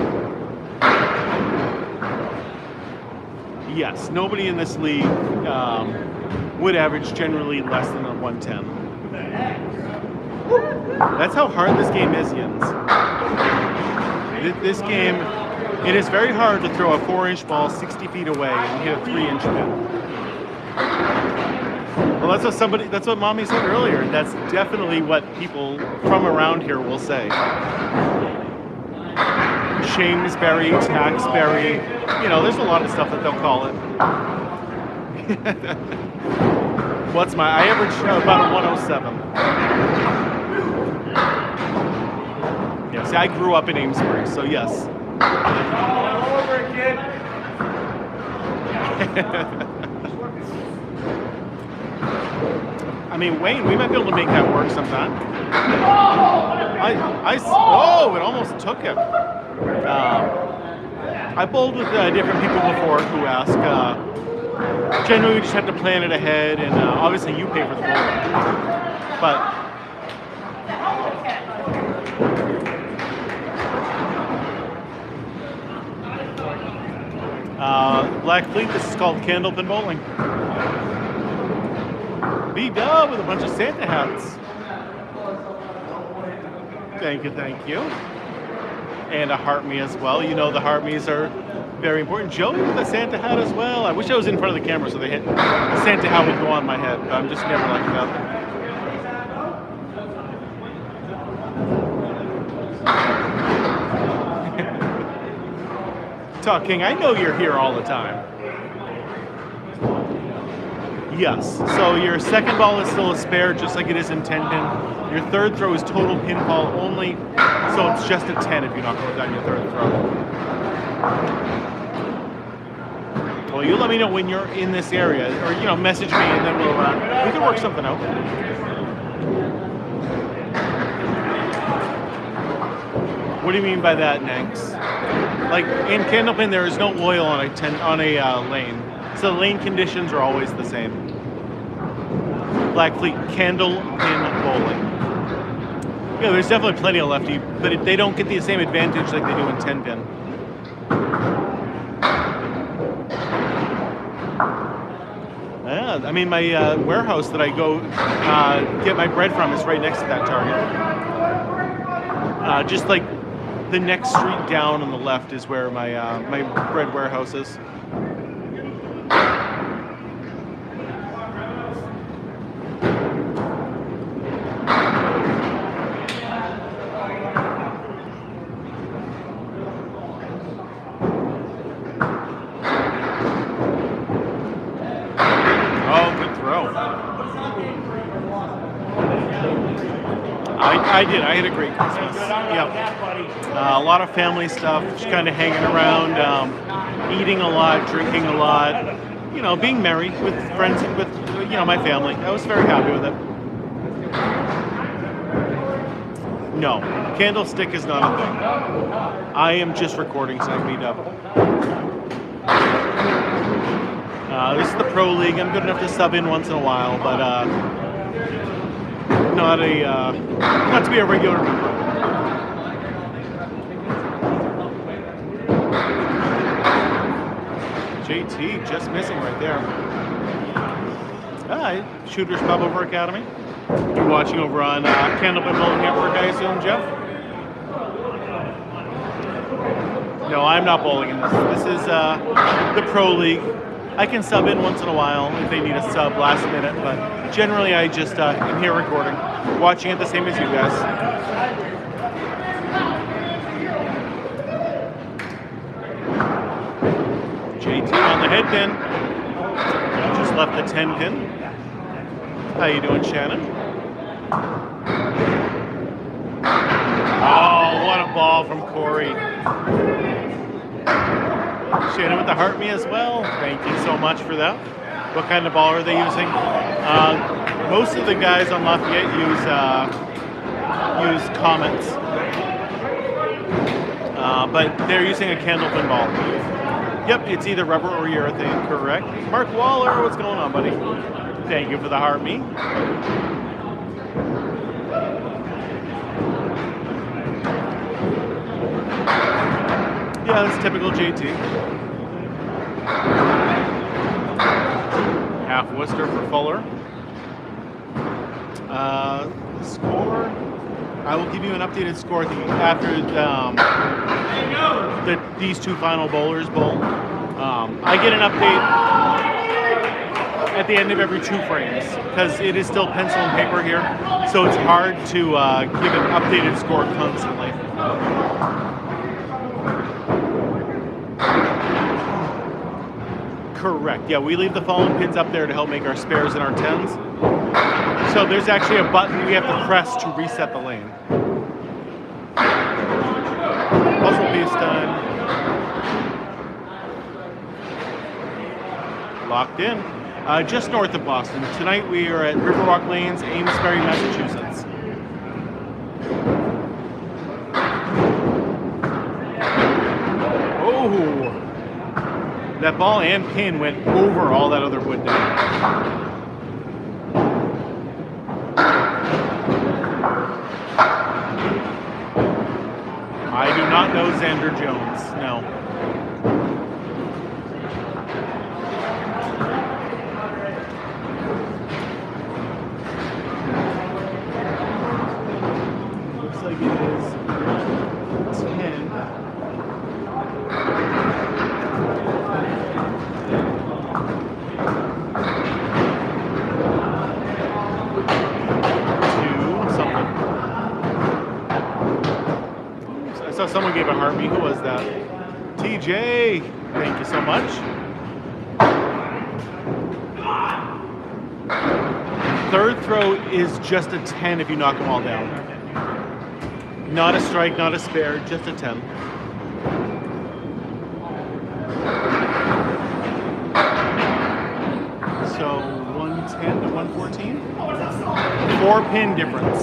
Yes, nobody in this league would average generally less than a 110. That's how hard this game is, Jens. This game It is very hard to throw a 4-inch ball 60 feet away and hit a 3-inch pin. Well, that's what Mommy said earlier. That's definitely what people from around here will say. Shamesbury, Taxbury, there's a lot of stuff that they'll call it. I average about a 107. Yeah, see, I grew up in Amesbury, so yes. All over it, kid. I mean, Wayne, we might be able to make that work sometime. Oh, it almost took him. I bowled with different people before who ask. Generally, we just have to plan it ahead, and obviously you pay for the bowling. But Black Fleet, this is called Candlepin bowling. B-Dub with a bunch of Santa hats. Thank you. And a Heart-Me as well. The Heart-Me's are very important. Joey with a Santa hat as well. I wish I was in front of the camera so the Santa hat would go on my head, but I'm just never like that. Talking, I know you're here all the time. Yes, so your second ball is still a spare, just like it is in 10-pin. Your third throw is total pinball only, so it's just a 10 if you're not going down your third throw. Well, you let me know when you're in this area, or message me, and then we can work something out. What do you mean by that, Nanks? Like in Candlepin, there is no oil on a lane, so the lane conditions are always the same. Black Fleet, Candlepin bowling. There's definitely plenty of lefty, but they don't get the same advantage like they do in 10-pin. Yeah, I mean, my warehouse that I go get my bread from is right next to that target. Just like the next street down on the left is where my bread warehouse is. I did. I had a great Christmas. Yep. A lot of family stuff, just kind of hanging around, eating a lot, drinking a lot, being merry with friends, with, my family. I was very happy with it. No, candlestick is not a thing. I am just recording tonight, B-Dub. This is the Pro League. I'm good enough to sub in once in a while, but not to be a regular member. JT just missing right there. Hi, Shooter's Pub Over Academy. You're watching over on Candlepin Bowling Network, I assume, Jeff? No, I'm not bowling in this. This is the Pro League. I can sub in once in a while if they need a sub last minute, but generally I just am here recording, watching it the same as you guys. JT on the head pin. Just left the 10 pin. How you doing, Shannon? Oh, what a ball from Corey. Shannon with the Heart-Me as well. Thank you so much for that. What kind of ball are they using? Most of the guys on Lafayette use Comets, but they're using a Candlepin ball. Yep, it's either rubber or urethane, correct. Mark Waller, what's going on, buddy? Thank you for the Heart-Me. Yeah, that's typical JT. Half Worcester for Fuller. The score I will give you an updated score after these two final bowlers bowl. I get an update at the end of every 2 frames because it is still pencil and paper here, so it's hard to give an updated score constantly. Correct. Yeah, we leave the fallen pins up there to help make our spares and our 10s. So there's actually a button we have to press to reset the lane. Puzzle piece time. Locked in. Just north of Boston. Tonight we are at Riverwalk Lanes, Amesbury, Massachusetts. Oh! That ball and pin went over all that other wood down. I do not know Xander Jones, no. Looks like it is 10. Someone gave a heart me. Who was that? TJ. Thank you so much. Third throw is just a 10 if you knock them all down. Not a strike, not a spare, just a 10. So 110 to 114. 4 pin difference.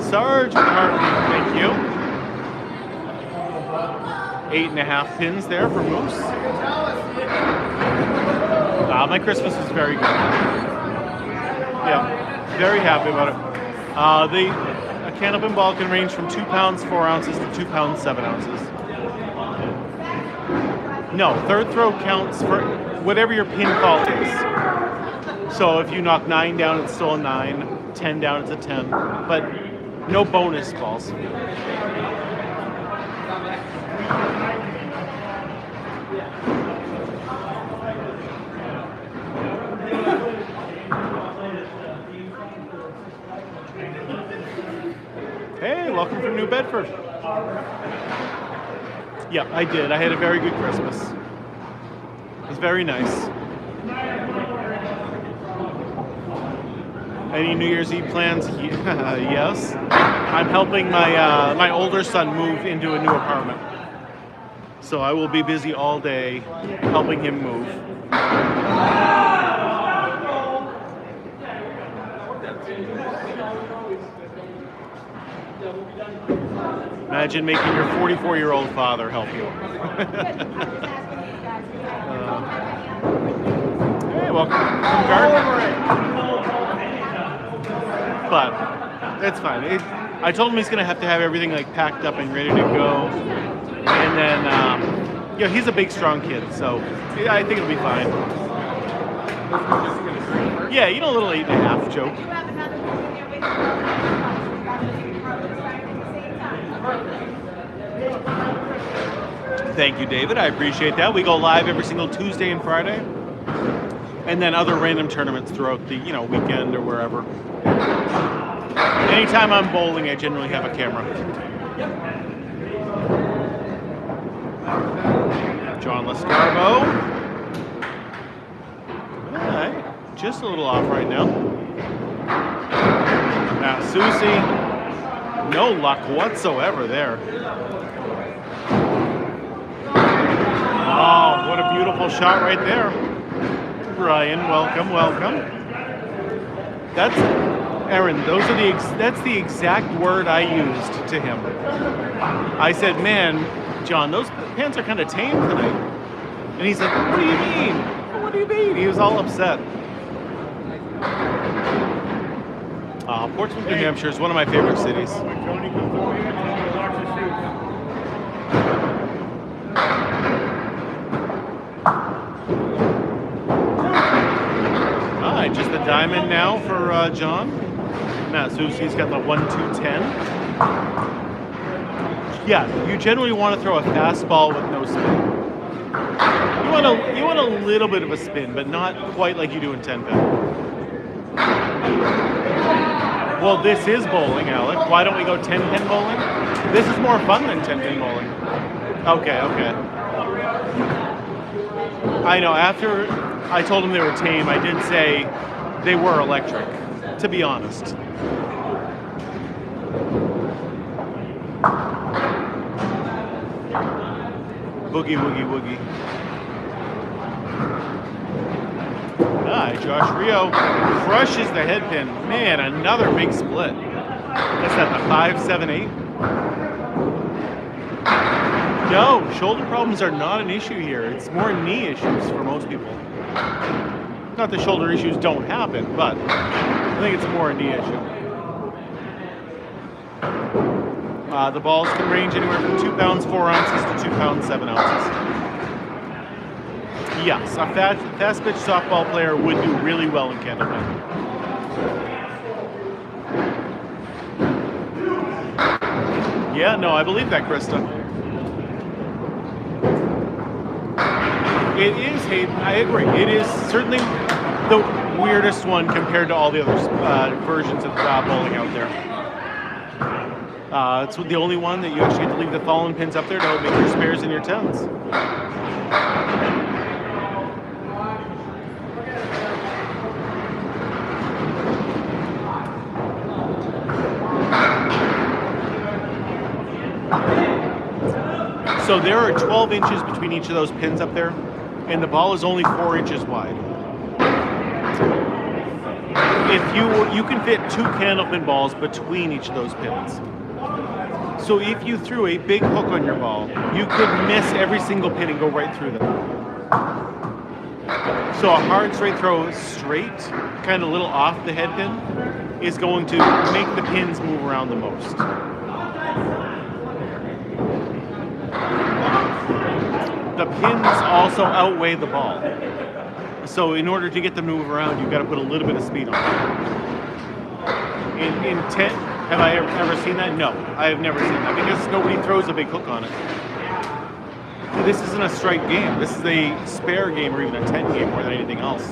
Sergeant Hartley, thank you. 8.5 pins there for Moose. My Christmas was very good. Yeah, very happy about it. A Candlepin ball can range from 2 pounds 4 ounces to 2 pounds 7 ounces. No, third throw counts for whatever your pin call is. So if you knock 9 down, it's still a 9. 10 down, it's a 10. But no bonus balls. Hey, welcome from New Bedford. Yeah, I did. I had a very good Christmas. It was very nice. Any New Year's Eve plans? Yes. I'm helping my older son move into a new apartment. So I will be busy all day helping him move. Imagine making your 44-year-old father help you. Hey, welcome from Gardner. But it's fine. I told him he's going to have everything like packed up and ready to go. And then, he's a big, strong kid, so I think it'll be fine. Yeah, a little 8.5 joke. Thank you, David. I appreciate that. We go live every single Tuesday and Friday, and then other random tournaments throughout the weekend or wherever. Anytime I'm bowling, I generally have a camera. John Lescarbo. All right, just a little off right now. Now Susie, no luck whatsoever there. Oh, what a beautiful shot right there. Ryan, welcome. That's Aaron. That's the exact word I used to him. I said, "Man, John, those pants are kind of tame tonight." And he's like, "What do you mean? What do you mean?" He was all upset. Portsmouth, New Hampshire is one of my favorite cities. Just the diamond now for John. Matt Susie's got the 1-2-10. Yeah, you generally want to throw a fastball with no spin. You want a little bit of a spin, but not quite like you do in 10-pin. Well, this is bowling, Alec. Why don't we go 10-pin bowling? This is more fun than 10-pin bowling. Okay. I know, after I told them they were tame, I did say they were electric, to be honest. Boogie, woogie, woogie. Josh Rio crushes the head pin. Man, another big split. What's that, the 5-7-8? No, shoulder problems are not an issue here. It's more knee issues for most people. Not that shoulder issues don't happen, but I think it's more a knee issue. The balls can range anywhere from 2 pounds 4 ounces to 2 pounds 7 ounces. Yes, a fast pitch softball player would do really well in Candlepin. Yeah, no, I believe that, Krista. It is, Hayden, I agree. It is certainly the weirdest one compared to all the other versions of bowling out there. It's the only one that you actually get to leave the fallen pins up there to make your spares and your tens. So there are 12 inches between each of those pins up there, and the ball is only 4 inches wide. If you can fit 2 Candlepin balls between each of those pins. So if you threw a big hook on your ball, you could miss every single pin and go right through them. So a hard straight throw straight, kind of a little off the head pin, is going to make the pins move around the most. The pins also outweigh the ball. So in order to get them to move around, you've got to put a little bit of speed on it. In 10, have I ever seen that? No, I have never seen that because nobody throws a big hook on it. This isn't a strike game. This is a spare game or even a 10 game more than anything else.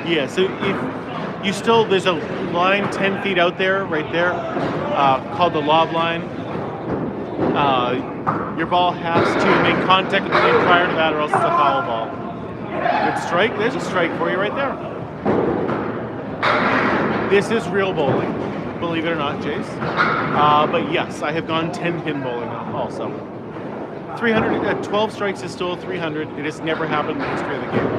Yeah, so if you still, there's a line 10 feet out there, right there, called the lob line. Your ball has to make contact with the pin prior to that or else it's a foul ball. Good strike. There's a strike for you right there. This is real bowling, believe it or not, Jace. But yes, I have gone 10-pin bowling also. 300, 12 strikes is still 300. It has never happened in the history of the game.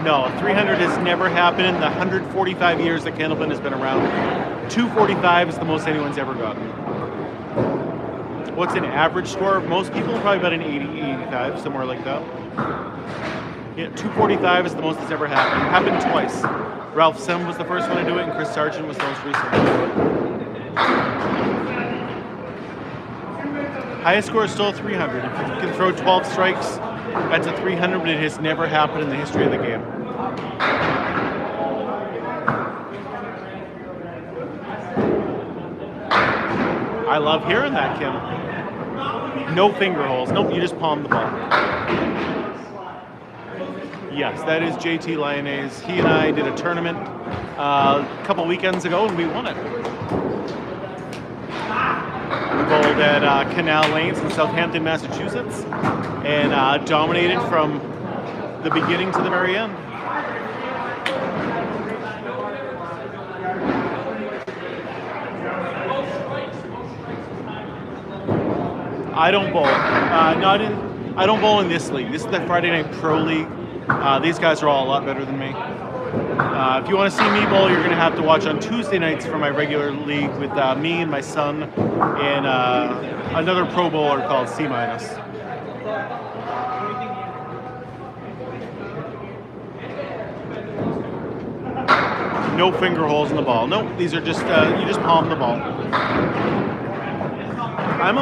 No, 300 has never happened in the 145 years that Candlepin has been around. 245 is the most anyone's ever gotten. What's an average score of most people? Probably about an 80, 85, somewhere like that. Yeah, 245 is the most that's ever happened. It happened twice. Ralph Sim was the first one to do it, and Chris Sargent was the most recent one to do it. Highest score is still 300. If you can throw 12 strikes, that's a 300, but it has never happened in the history of the game. I love hearing that, Kim. No finger holes. Nope, you just palm the ball. Yes, that is JT Lyonnais. He and I did a tournament a couple weekends ago, and we won it. We bowled at Canal Lanes in Southampton, Massachusetts, and dominated from the beginning to the very end. I don't bowl. I don't bowl in this league. This is the Friday Night Pro League. These guys are all a lot better than me. If you want to see me bowl, you're going to have to watch on Tuesday nights for my regular league with me and my son and another pro bowler called C-. No finger holes in the ball. No, these are just, you just palm the ball. I'm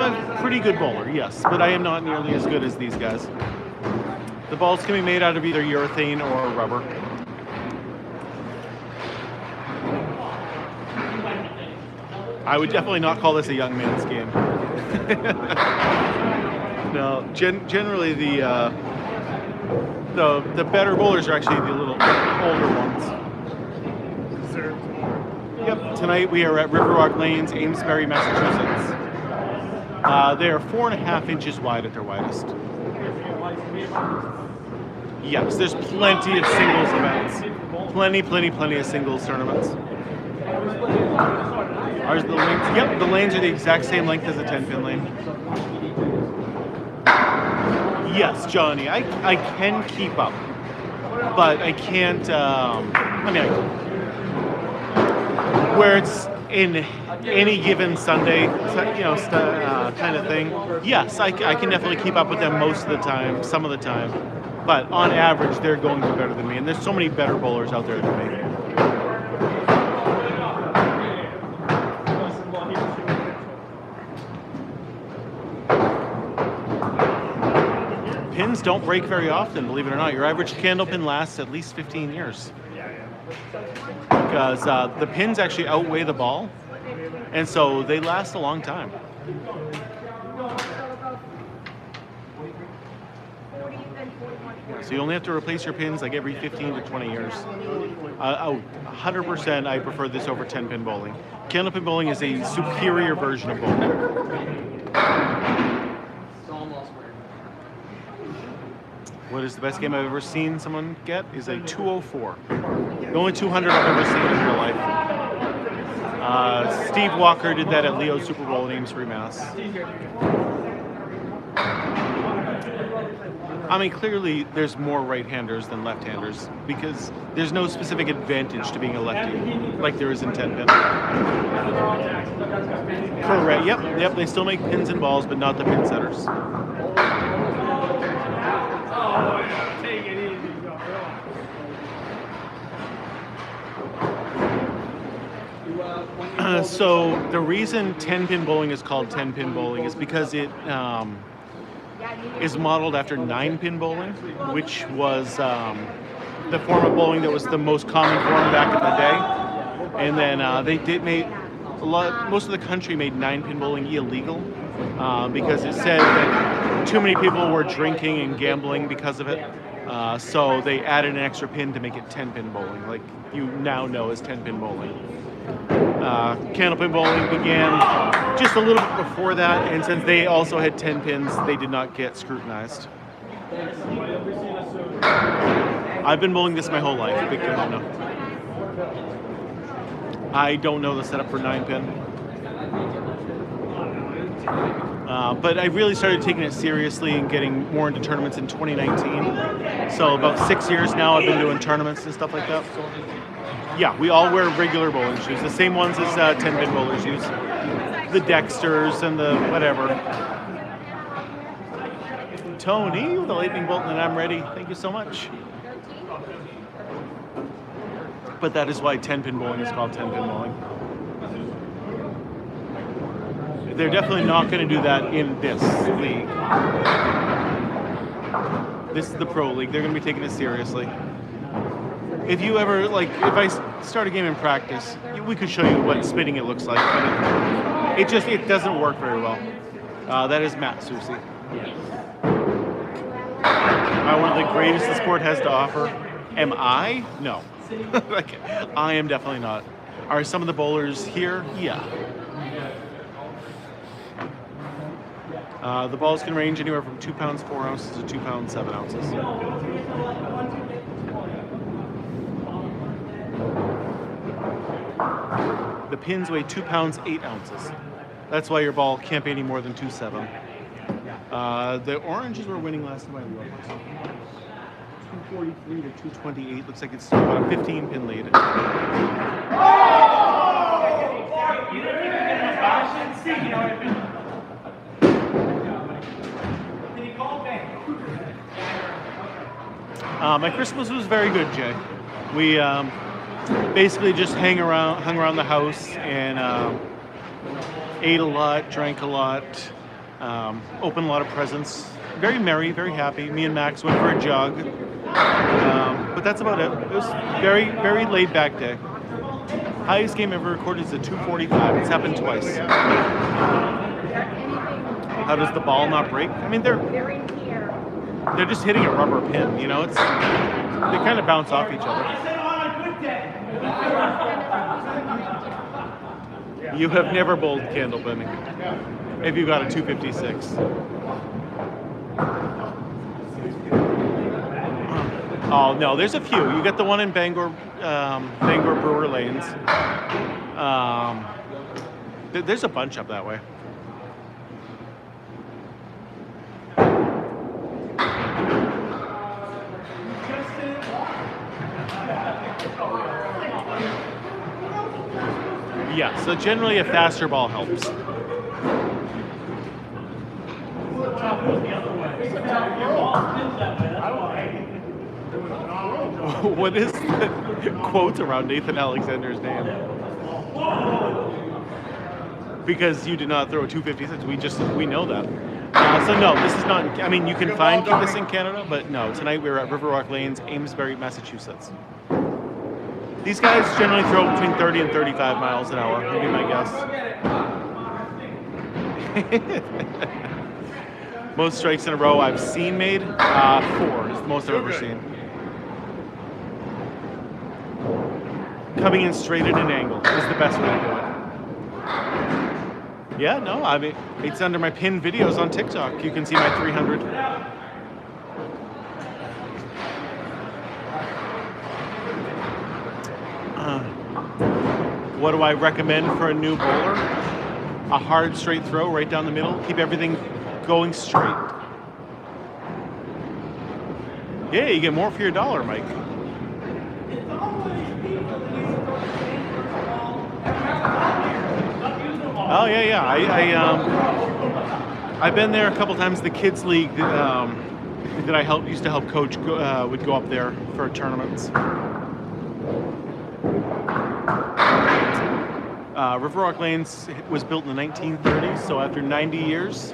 a pretty good bowler, yes, but I am not nearly as good as these guys. The balls can be made out of either urethane or rubber. I would definitely not call this a young man's game. No, generally the better bowlers are actually the little older ones. Yep. Tonight we are at Riverwalk Lanes, Amesbury, Massachusetts. They are 4.5 inches wide at their widest. Yes, there's plenty of singles events. Plenty of singles tournaments. Ours, the lanes, yep, the lanes are the exact same length as a 10-pin lane. Yes, Johnny, I can keep up, but I can't, where it's in any given Sunday, kind of thing. Yes, I can definitely keep up with them most of the time, some of the time. But on average, they're going to be better than me. And there's so many better bowlers out there than me. Pins don't break very often, believe it or not. Your average Candlepin lasts at least 15 years. Because the pins actually outweigh the ball. And so they last a long time. So you only have to replace your pins like every 15 to 20 years. 100% I prefer this over 10-pin bowling. Candlepin bowling is a superior version of bowling. What is the best game I've ever seen someone get is a 204. The only 200 I've ever seen in real life. Steve Walker did that at Leo's Super Bowl in Amesbury, Mass. I mean, clearly there's more right-handers than left-handers because there's no specific advantage to being a lefty like there is in 10-pin. Correct. Yep. They still make pins and balls, but not the pin setters. Take it easy, So the reason 10-pin bowling is called 10-pin bowling is because it is modeled after 9-pin bowling, which was the form of bowling that was the most common form back in the day. And then most of the country made 9-pin bowling illegal because it said that too many people were drinking and gambling because of it. So they added an extra pin to make it 10-pin bowling, like you now know as 10-pin bowling. Candlepin bowling began just a little bit before that, and since they also had 10 pins, they did not get scrutinized. I've been bowling this my whole life, big kimono. I don't know the setup for 9-pin. But I really started taking it seriously and getting more into tournaments in 2019. So about 6 years now I've been doing tournaments and stuff like that. Yeah, we all wear regular bowling shoes, the same ones as 10-pin bowlers use. The Dexters and the whatever. Tony with the lightning bolt, and I'm ready. Thank you so much. But that is why 10-pin bowling is called 10-pin bowling. They're definitely not going to do that in this league. This is the pro league. They're going to be taking it seriously. If you ever, if I start a game in practice, we could show you what spinning it looks like, but it doesn't work very well. That is Matt Susi. One of the greatest the sport has to offer. Am I? No. I am definitely not. Are some of the bowlers here? Yeah. The balls can range anywhere from 2 pounds 4 ounces to 2 pounds 7 ounces. The pins weigh 2 pounds 8 ounces. That's why your ball can't be any more than 2.7. The oranges were winning last time I looked. 243 to 228. Looks like it's still about a 15-pin lead. My Christmas was very good, Jay. We basically just hung around the house and ate a lot, drank a lot, Open a lot of presents. Very merry, very happy. Me and Max went for a jog. But that's about it. It was very, very laid back day. Highest game ever recorded is a 245. It's happened twice. How does the ball not break? I mean, they're just hitting a rubber pin. You know, they kind of bounce off each other. You have never bowled Candlepin if you got a 256. Oh no, there's a few. You get the one in Bangor Brewer Lanes. There's a bunch up that way. Yeah, so generally a faster ball helps. What is the quote around Nathan Alexander's name? Because you did not throw a 256. We know that. So no, this is not. I mean, you can find this in Canada, but no. Tonight we were at Riverwalk Lanes, Amesbury, Massachusetts. These guys generally throw between 30 and 35 miles an hour, would be my guess. Most strikes in a row I've seen made, 4 is the most I've ever seen. Coming in straight at an angle is the best way to do it. Yeah, no, I mean, it's under my pinned videos on TikTok. You can see my 300. What do I recommend for a new bowler? A hard straight throw right down the middle. Keep everything going straight. Yeah, you get more for your dollar, Mike. Oh yeah. I've been there a couple times. The kids league that I used to help coach would go up there for tournaments. Riverwalk Lanes was built in the 1930s, so after 90 years,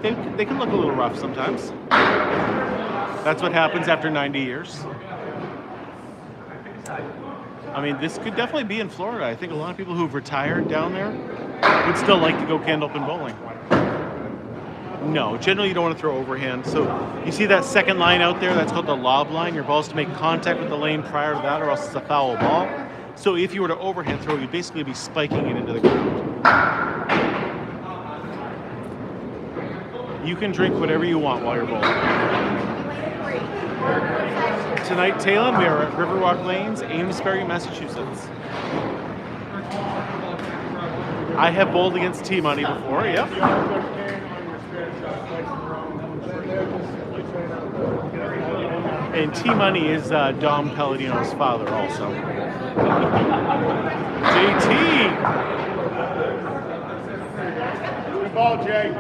they can look a little rough sometimes. That's what happens after 90 years. I mean, this could definitely be in Florida. I think a lot of people who've retired down there would still like to go Candlepin bowling. No, generally you don't want to throw overhand. So you see that second line out there? That's called the lob line. Your ball's to make contact with the lane prior to that, or else it's a foul ball. So if you were to overhand throw, you'd basically be spiking it into the ground. You can drink whatever you want while you're bowling. Tonight, Talon, we are at Riverwalk Lanes, Amesbury, Massachusetts. I have bowled against T-Money before, yep. And T-Money is Dom Palladino's father also. JT! Good ball, Jay.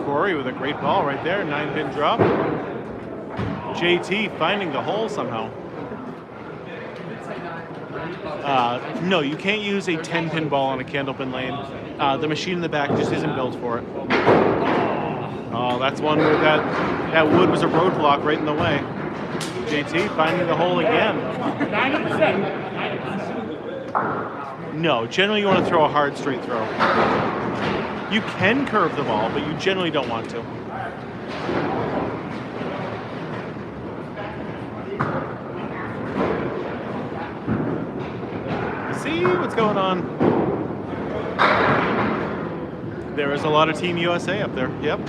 Corey with a great ball right there, 9-pin drop. JT finding the hole somehow. No, you can't use a 10-pin ball on a Candlepin lane. The machine in the back just isn't built for it. Oh, that's one where that wood was a roadblock right in the way. JT finding the hole again. 90%. No, generally you want to throw a hard straight throw. You can curve the ball, but you generally don't want to. See what's going on? There is a lot of Team USA up there. Yep.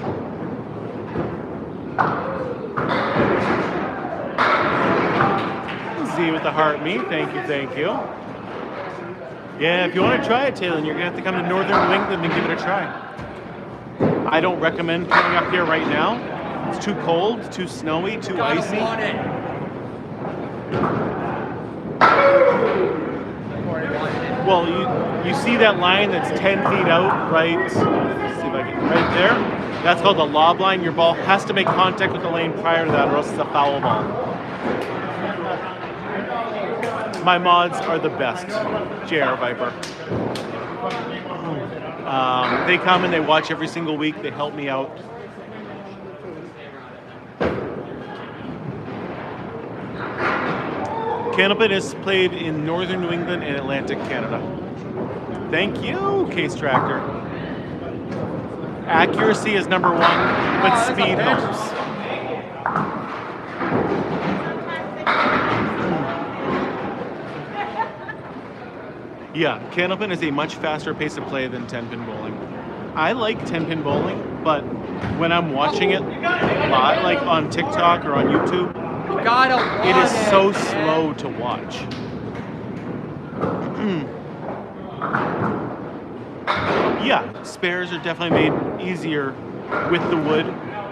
Z with the heart me. Thank you, thank you. Yeah, if you want to try it, Taylor, you're going to have to come to northern New England and give it a try. I don't recommend coming up here right now. It's too cold, too snowy, too icy. Well, you see that line that's 10 feet out, right? Let's see if I can, right there. That's called the lob line. Your ball has to make contact with the lane prior to that, or else it's a foul ball. My mods are the best. JR Viper. They come and they watch every single week. They help me out. Candlepin is played in northern New England and Atlantic Canada. Thank you, Case Tractor. Accuracy is number one, but speed helps. Yeah, Candlepin is a much faster pace of play than 10-pin bowling. I like 10-pin bowling, but when I'm watching it live, like on TikTok or on YouTube, it is so slow to watch. Yeah, spares are definitely made easier with the wood,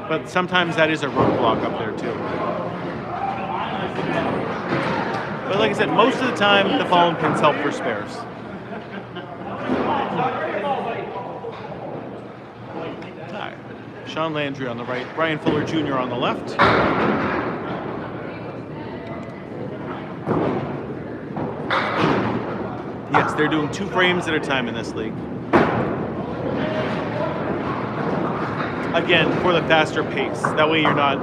but sometimes that is a roadblock up there too. But like I said, most of the time the fallen pins help for spares. Alright, Sean Landry on the right, Brian Fuller Jr. on the left. Yes, they're doing 2 frames at a time in this league. Again, for the faster pace. That way you're not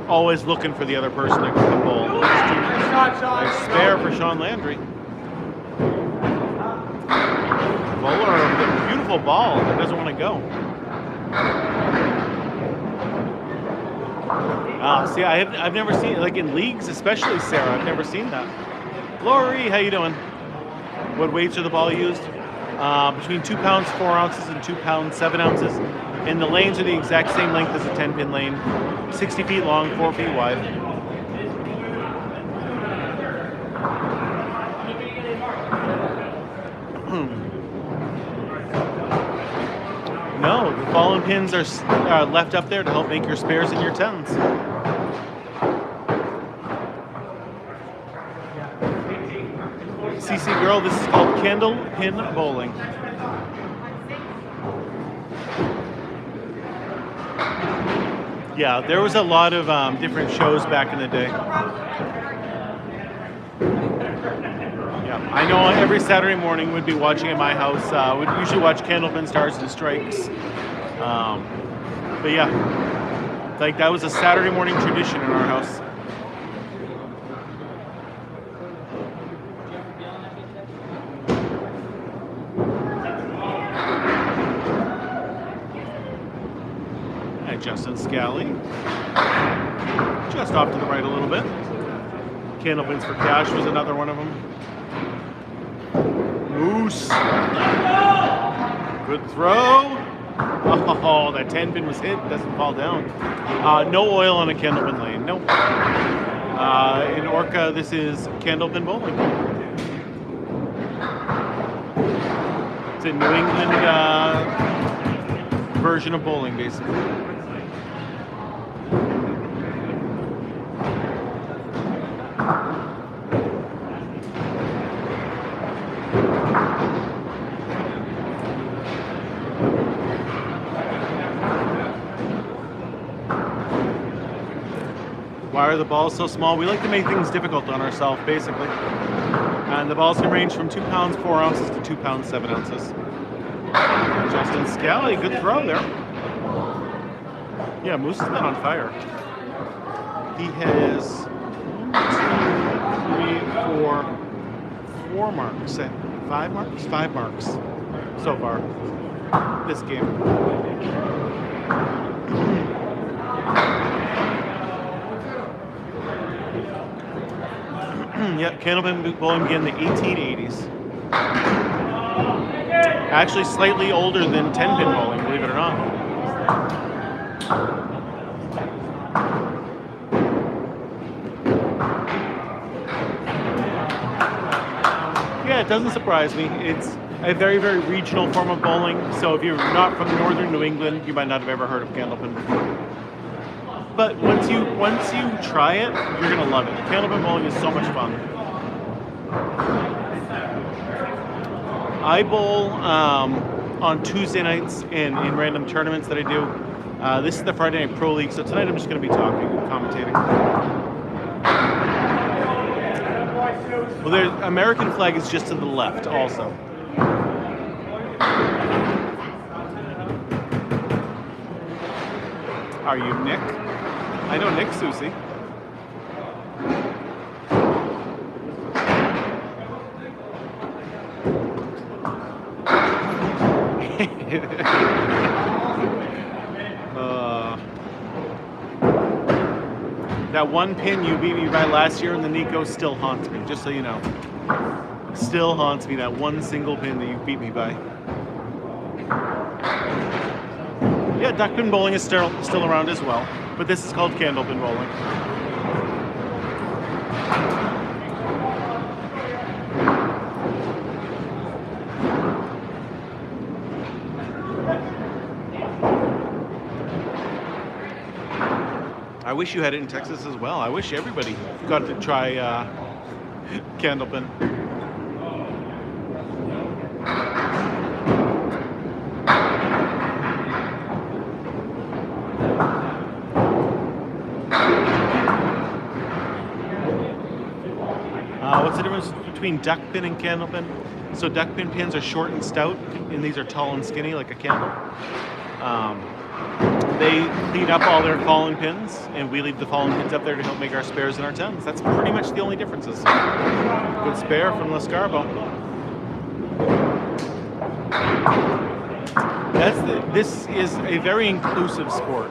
always looking for the other person to bowl. Nice spare for Sean Landry. Bowler with a beautiful ball that doesn't want to go. See, I've never seen, like in leagues, especially Sarah, I've never seen that. Lori, how you doing? What weights are the ball used? Between 2 pounds 4 ounces and 2 pounds 7 ounces. And the lanes are the exact same length as a 10-pin lane. 60 feet long, 4 feet wide. No, the fallen pins are left up there to help make your spares and your 10s. CC Girl, this is called Candlepin Bowling. Yeah, there was a lot of different shows back in the day. Yeah, I know every Saturday morning we'd be watching at my house. We'd usually watch Candlepin Stars and Strikes. But yeah, like that was a Saturday morning tradition in our house. Justin Scally. Just off to the right a little bit. Candlepins for Cash was another one of them. Moose. Good throw. Oh, that 10-pin was hit. Doesn't fall down. No oil on a Candlepin lane. Nope. In Orca, this is Candlepin bowling. It's a New England version of bowling, basically. Why are the balls so small? We like to make things difficult on ourselves, basically. And the balls can range from 2 pounds 4 ounces to 2 pounds 7 ounces. Justin Scally, good throw there. Yeah, Moose has been on fire. He has 4 marks. 5 marks? 5 marks so far this game. Yep, Candlepin bowling began in the 1880s. Actually slightly older than 10-pin bowling, believe it or not. Yeah, it doesn't surprise me. It's a very, very regional form of bowling, so if you're not from northern New England, you might not have ever heard of Candlepin before. But once you try it, you're gonna love it. Candlepin bowling is so much fun. I bowl on Tuesday nights in random tournaments that I do. This is the Friday Night Pro League, so tonight I'm just gonna be talking and commentating. Well, the American flag is just to the left also. Are you Nick? I know Nick, Susie. That one pin you beat me by last year in the Nico still haunts me, just so you know. Still haunts me, that one single pin that you beat me by. Yeah, duckpin bowling is still around as well, but this is called candlepin bowling. I wish you had it in Texas as well. I wish everybody got to try candlepin. What's the difference between duckpin and candlepin? So duckpin pins are short and stout, and these are tall and skinny like a candle. They clean up all their fallen pins, and we leave the fallen pins up there to help make our spares and our tens. That's pretty much the only differences. Good spare from Lascarbo. This is a very inclusive sport.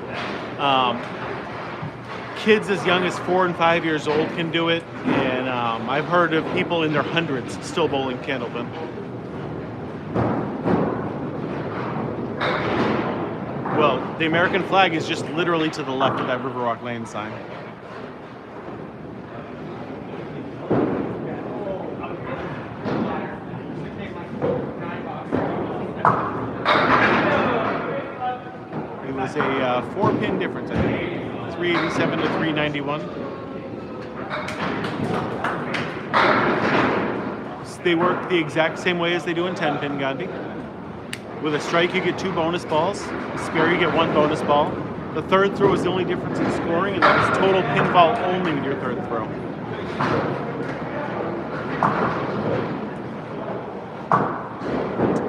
Kids as young as 4 and 5 years old can do it, and I've heard of people in their hundreds still bowling candlepin. Well, the American flag is just literally to the left of that Riverwalk Lane sign. It was a 4-pin difference, I think. 387 to 391. They work the exact same way as they do in 10-pin Gandhi. With a strike, you get 2 bonus balls. A spare, you get 1 bonus ball. The third throw is the only difference in scoring, and that is total pinfall only with your third throw.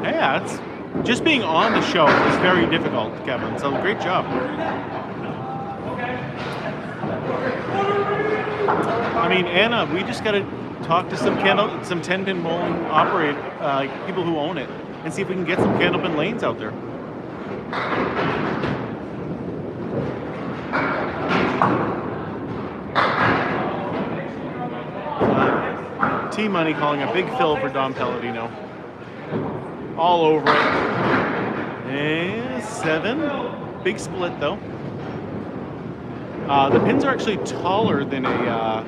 Yeah, it's just being on the show is very difficult, Kevin. So great job. I mean, Anna, we just got to talk to some 10-pin bowling people who own it, and see if we can get some candlepin lanes out there. T-Money calling a big fill for Dom Palladino. All over it. And 7. Big split, though. The pins are actually taller than a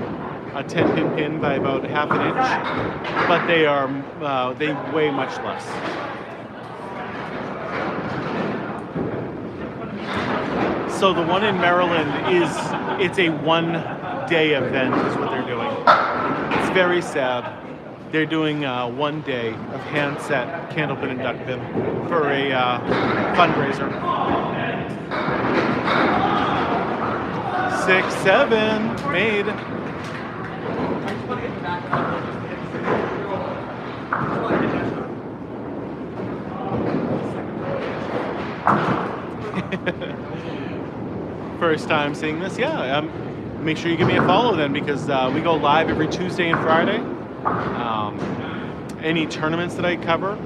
10-pin pin by about half an inch, but they weigh much less. So the one in Maryland it's a 1-day event is what they're doing. It's very sad. They're doing 1 day of hand-set candlepin and duckpin for a fundraiser. 6, 7, made. First time seeing this, yeah. Make sure you give me a follow then, because we go live every Tuesday and Friday. Any tournaments that I cover.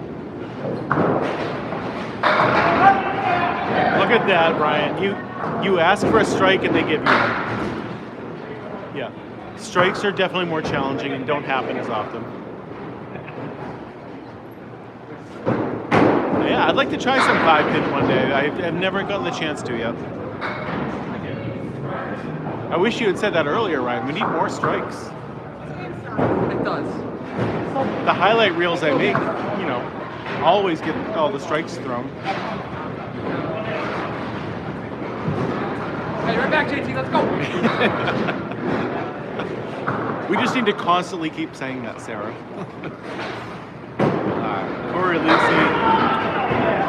Look at that, Ryan. You ask for a strike and they give you one. Yeah. Strikes are definitely more challenging and don't happen as often. Yeah, I'd like to try some 5-pin one day. I've never gotten the chance to yet. I wish you had said that earlier, Ryan. We need more strikes. It does. The highlight reels I make, always get all the strikes thrown. Hey, right back, JT. Let's go. We just need to constantly keep saying that, Sarah. Corey Lucy.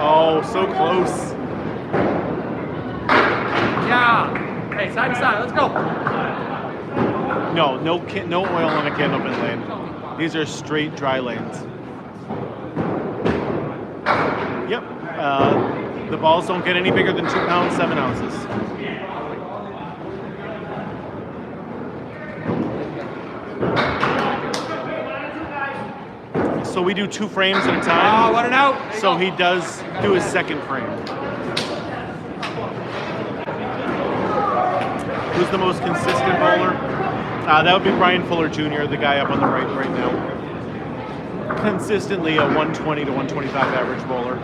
Oh, so close. Yeah. Hey, side to side. Let's go. No oil on a candlepin lane. These are straight dry lanes. Yep. The balls don't get any bigger than 2 pounds, 7 ounces. So we do 2 frames at a time. Oh, let it out. So he does do his second frame. Who's the most consistent bowler? That would be Brian Fuller Jr., the guy up on the right now. Consistently a 120 to 125 average bowler.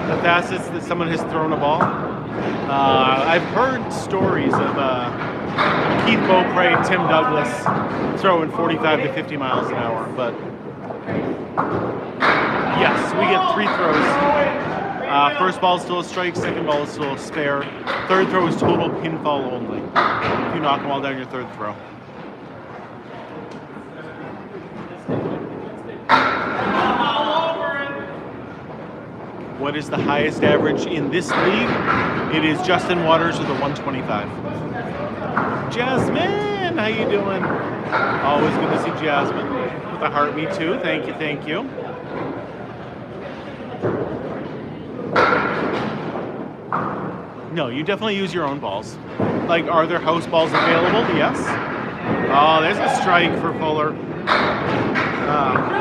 The fastest that someone has thrown a ball. I've heard stories of Keith Beaupre, Tim Douglas throwing 45 to 50 miles an hour, but yes, we get 3 throws. First ball is still a strike, second ball is still a spare. Third throw is total pinfall only. If you knock them all down your third throw. What is the highest average in this league? It is Justin Waters with a 125. Jasmine, how you doing? Always good to see Jasmine. With a heart, me too. Thank you, thank you. No, you definitely use your own balls. Like, are there house balls available? Yes. Oh, there's a strike for Fuller.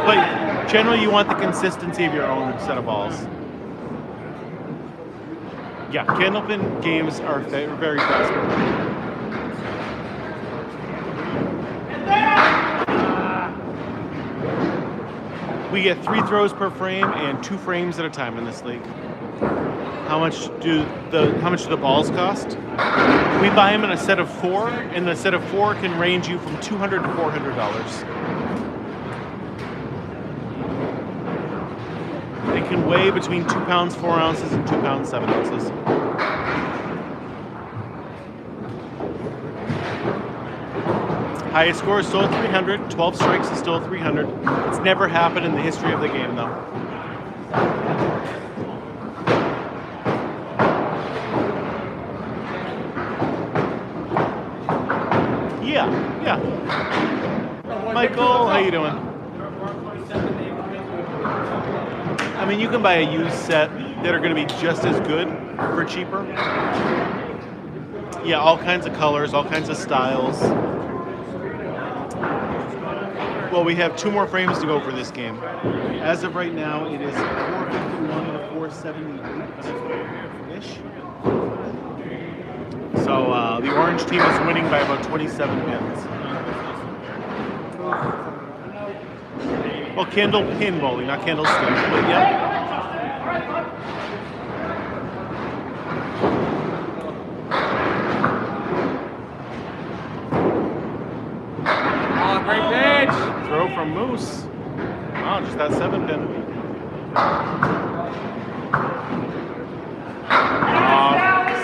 But generally, you want the consistency of your own set of balls. Yeah, Candlepin games are very fast. We get 3 throws per frame and 2 frames at a time in this league. How much do the balls cost? We buy them in a set of 4, and the set of 4 can range you from $200 to $400. They can weigh between 2 pounds 4 ounces and 2 pounds 7 ounces. Highest score is still 300. 12 strikes is still 300. It's never happened in the history of the game, though. Yeah. Michael, how you doing? I mean, you can buy a used set that are going to be just as good for cheaper. Yeah, all kinds of colors, all kinds of styles. Well, we have 2 more frames to go for this game. As of right now, it is 451 to 478-ish. So the orange team is winning by about 27 pins. Well, Candlepin bowling, not candlestick, but yeah. Oh, great pitch. Throw from Moose. Oh, just that 7-pin.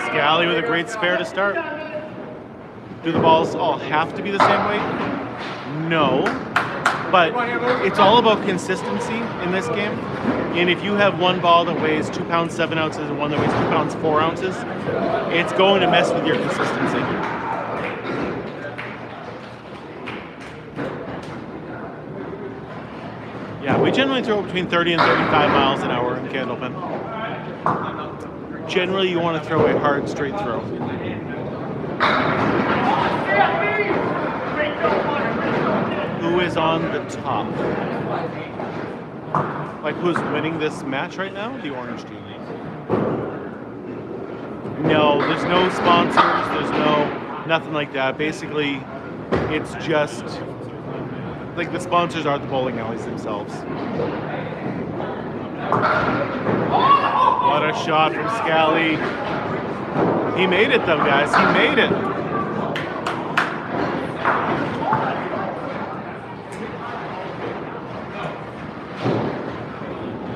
Scally with a great spare to start. Do the balls all have to be the same weight? No. But it's all about consistency in this game. And if you have one ball that weighs 2 pounds 7 ounces and one that weighs 2 pounds 4 ounces, it's going to mess with your consistency. Yeah, we generally throw between 30 and 35 miles an hour in Candlepin. Generally, you want to throw a hard, straight throw. Who is on the top? Like, who's winning this match right now? The orange team. No, there's no sponsors. There's nothing like that. Basically, it's just like the sponsors are the bowling alleys themselves. What a shot from Scally. He made it though, guys. He made it.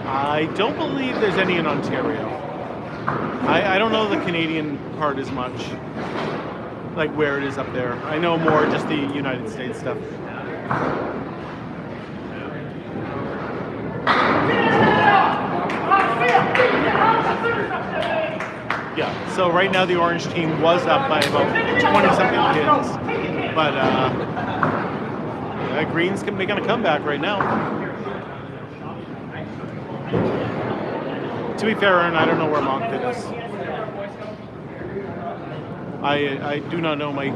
I don't believe there's any in Ontario. I don't know the Canadian part as much, like where it is up there. I know more just the United States stuff. Yeah, so right now the orange team was up by about 20-something pins, but Green's making a comeback right now. To be fair, Aaron, I don't know where Moncton is. I do not know my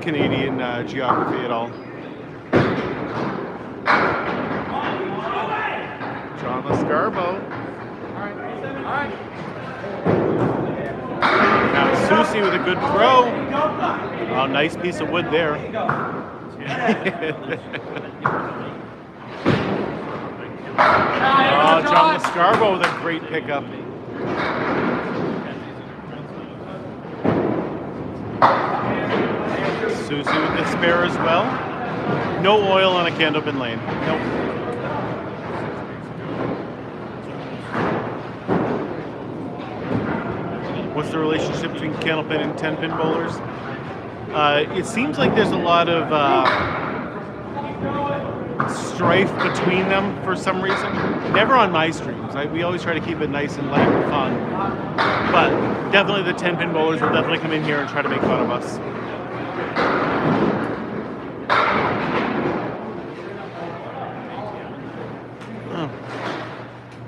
Canadian geography at all. John Lescarbo. All right. Now Susie with a good throw. Oh, nice piece of wood there. Oh, John Lescarbo with a great pickup. Susie with the spare as well. No oil on a Candlepin lane. Nope. What's the relationship between Candlepin and 10-pin bowlers? It seems like there's a lot of strife between them for some reason. Never on my streams. We always try to keep it nice and light and fun. But definitely the 10-pin bowlers will definitely come in here and try to make fun of us.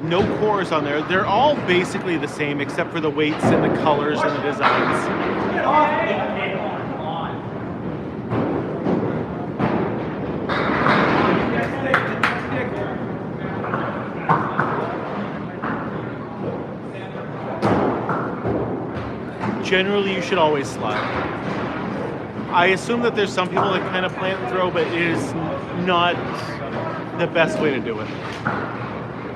No cores on there. They're all basically the same except for the weights and the colors and the designs. Generally, you should always slide. I assume that there's some people that kind of plant and throw, but it is not the best way to do it.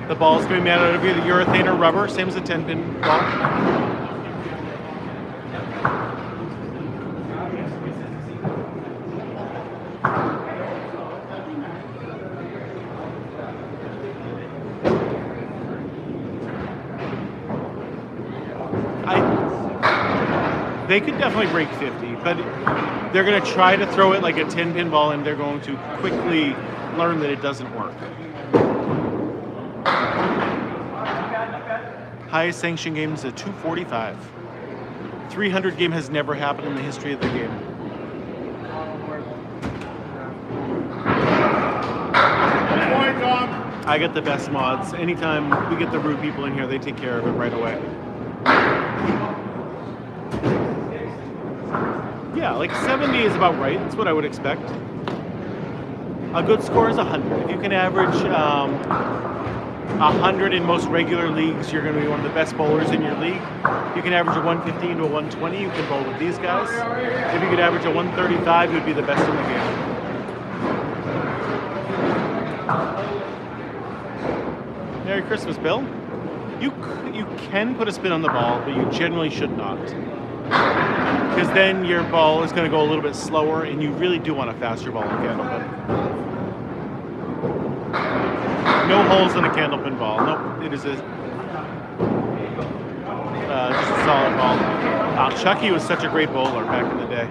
The ball is going to be made out of either urethane or rubber, same as a 10-pin ball. They could definitely break 50, but they're going to try to throw it like a 10-pin ball, and they're going to quickly learn that it doesn't work. Highest sanction game is a 245. 300 game has never happened in the history of the game. Point, Dom. I get the best mods. Anytime we get the rude people in here, they take care of it right away. Yeah, like 70 is about right. That's what I would expect. A good score is 100. If you can average 100 in most regular leagues, you're going to be one of the best bowlers in your league. If you can average a 115 to a 120, you can bowl with these guys. If you could average a 135, you'd be the best in the game. Merry Christmas, Bill. You can put a spin on the ball, but you generally should not. Because then your ball is going to go a little bit slower, and you really do want a faster ball in Candlepin. No holes in a Candlepin ball. Nope, it is just a solid ball. Chucky was such a great bowler back in the day.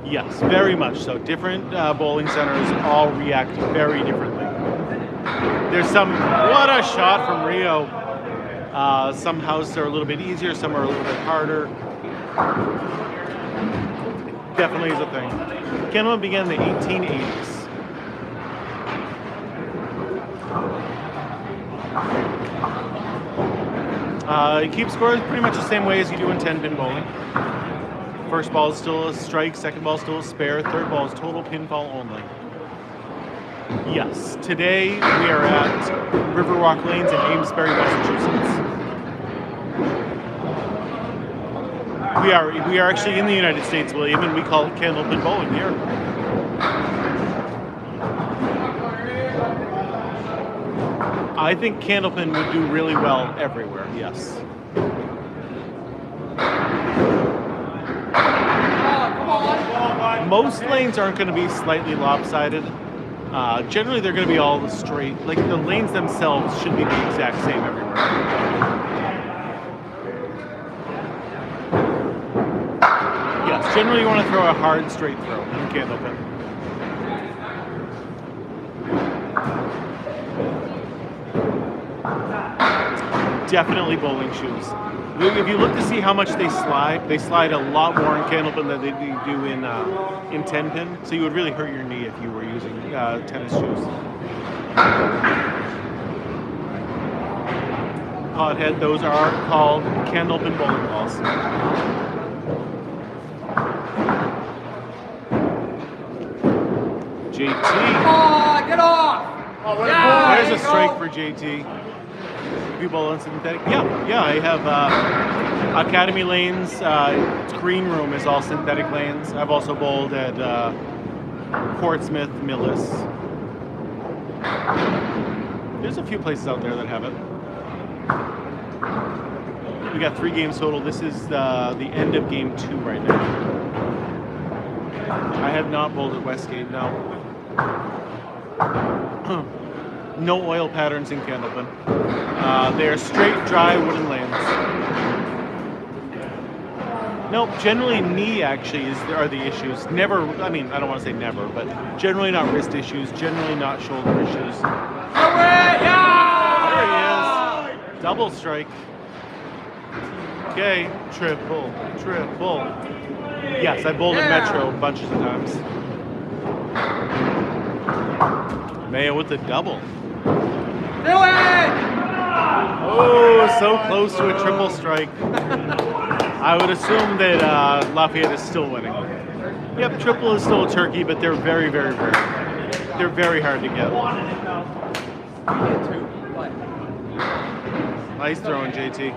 Yes, very much so. Different bowling centers all react very differently. There's some, what a shot from Rio. Some houses are a little bit easier, some are a little bit harder. Definitely is a thing. Candlepin began in the 1880s. You keep scores pretty much the same way as you do in 10-pin bowling. First ball is still a strike, second ball is still a spare, third ball is total pinfall only. Yes, today we are at Riverwalk Lanes in Amesbury, Massachusetts. We are actually in the United States, William, and we call it Candlepin bowling here. I think Candlepin would do really well everywhere, yes. Most lanes aren't going to be slightly lopsided. Generally, they're going to be all straight. Like, the lanes themselves should be the exact same everywhere. Yes, generally you want to throw a hard, straight throw in Candlepin. Definitely bowling shoes. If you look to see how much they slide a lot more in Candlepin than they do in 10-pin. So you would really hurt your knee if you were using tennis shoes. Pothead, those are called Candlepin bowling balls. JT. Oh, get off! Oh, Yeah, There's there a you strike go. for JT. You bowl on synthetic? Yeah. I have Academy lanes. Green room is all synthetic lanes. I've also bowled at Portsmouth, Millis. There's a few places out there that have it. We got 3 games total. This is the end of game 2 right now. I have not bowled at Westgate, no. No oil patterns in Candlepin. They are straight, dry wooden lanes. Nope, generally knee actually are the issues. Never, I mean, I don't want to say never, but generally not wrist issues, generally not shoulder issues. There he is. Double strike. Okay, triple. Yes, I bowled at Metro bunches of times. Mayo with the double. Do it! Oh, so close to a triple strike. I would assume that Lafayette is still winning. Yep, triple is still a turkey, but they're very, very rare. They're very hard to get. Nice throwing, JT.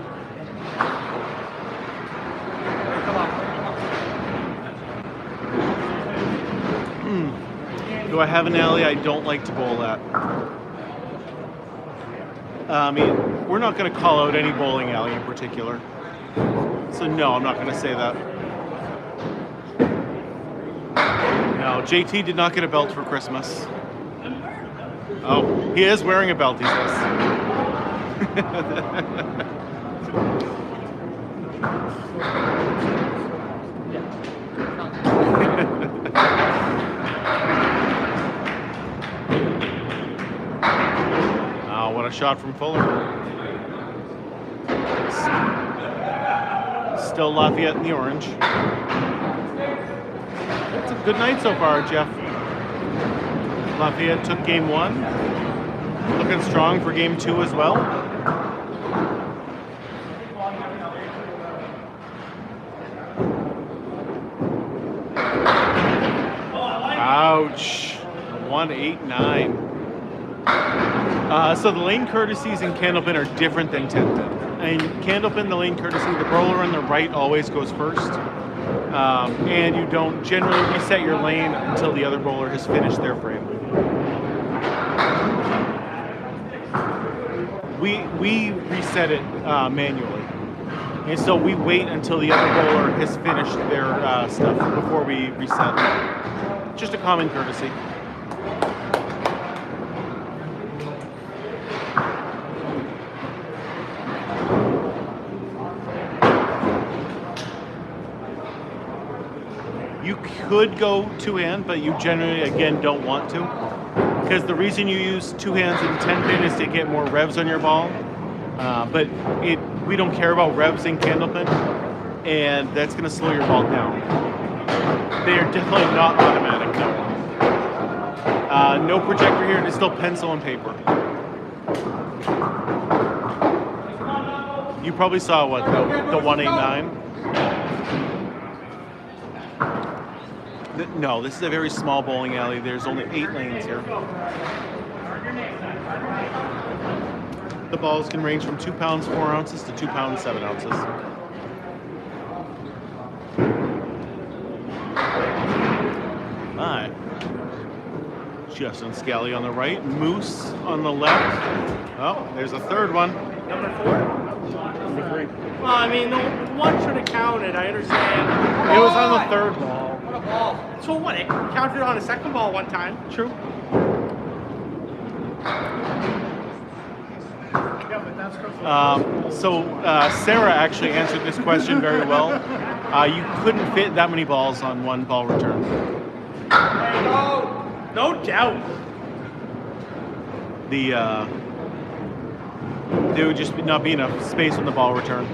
Do I have an alley I don't like to bowl at? I mean, we're not going to call out any bowling alley in particular. So no, I'm not going to say that. No, JT did not get a belt for Christmas. Oh, he is wearing a belt, he says. Oh, what a shot from Fuller. Still Lafayette in the orange. It's a good night so far, Jeff. Lafayette took game 1. Looking strong for game 2 as well. Ouch. 1-8-9. So the lane courtesies in Candlepin are different than 10-pin. In Candlepin, the lane courtesy, the bowler on the right always goes first. And you don't generally reset your lane until the other bowler has finished their frame. We reset it manually. And so we wait until the other bowler has finished their stuff before we reset. Just a common courtesy. You could go 2-hand, but you generally, again, don't want to. Because the reason you use 2 hands in 10-pin is to get more revs on your ball. But we don't care about revs in Candlepin, and that's going to slow your ball down. They are definitely not automatic, no. No projector here, it's still pencil and paper. You probably saw what, the 189? No, this is a very small bowling alley. There's only 8 lanes here. The balls can range from 2 pounds 4 ounces to 2 pounds 7 ounces. Hi. Justin Scally on the right, Moose on the left. Oh, there's a third one. Number 4? Number 3. Well, I mean, the one should have counted, I understand. It was on the third ball. What a ball. So what, it counted on a second ball one time? True. Sarah actually answered this question very well. You couldn't fit that many balls on one ball return. No doubt. There would just not be enough space on the ball return.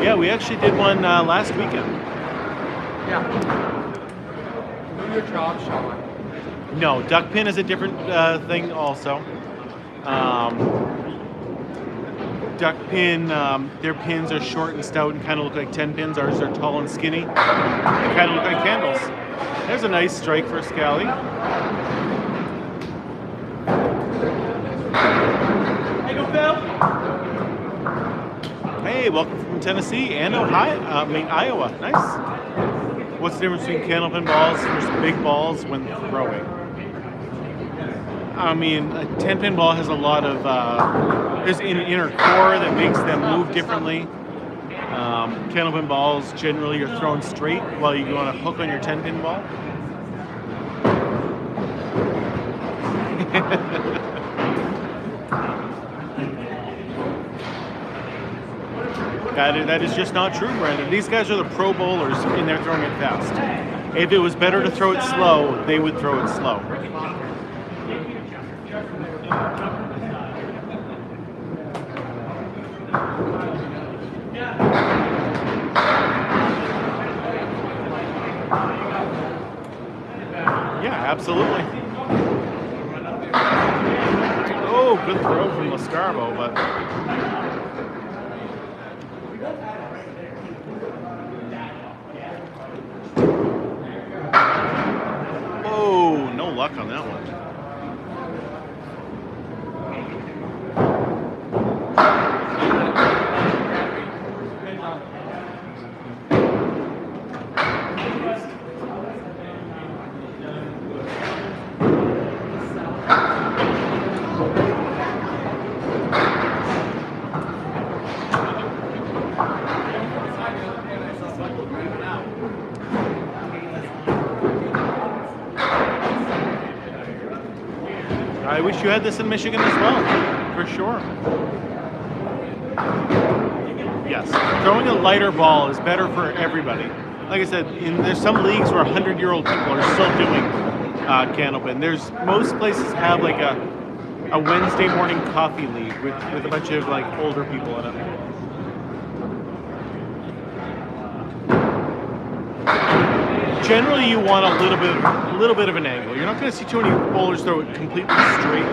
Yeah, we actually did one last weekend. Yeah. Do your job, Sean. No, duck pin is a different thing also. Duck pin, their pins are short and stout and kind of look like 10 pins. Ours are tall and skinny. They kind of look like candles. There's a nice strike for Scally. Hey, go, Phil. Hey, welcome from Tennessee and Iowa. Nice. What's the difference between candlepin balls versus big balls when throwing? I mean, a 10-pin ball has a lot of, there's an inner core that makes them move differently. Candlepin balls, generally you're thrown straight while you go on a hook on your 10-pin ball. That is just not true, Brandon. These guys are the pro bowlers and they're throwing it fast. If it was better to throw it slow, they would throw it slow. Yeah, absolutely. Oh, good throw from Lascarbo, but oh, no luck on that one. I wish you had this in Michigan as well, for sure. Yes, throwing a lighter ball is better for everybody. Like I said, there's some leagues where 100-year-old people are still doing Candlepin. Most places have like a Wednesday morning coffee league with a bunch of like older people in it. Generally, you want a little bit of an angle. You're not going to see too many bowlers throw it completely straight,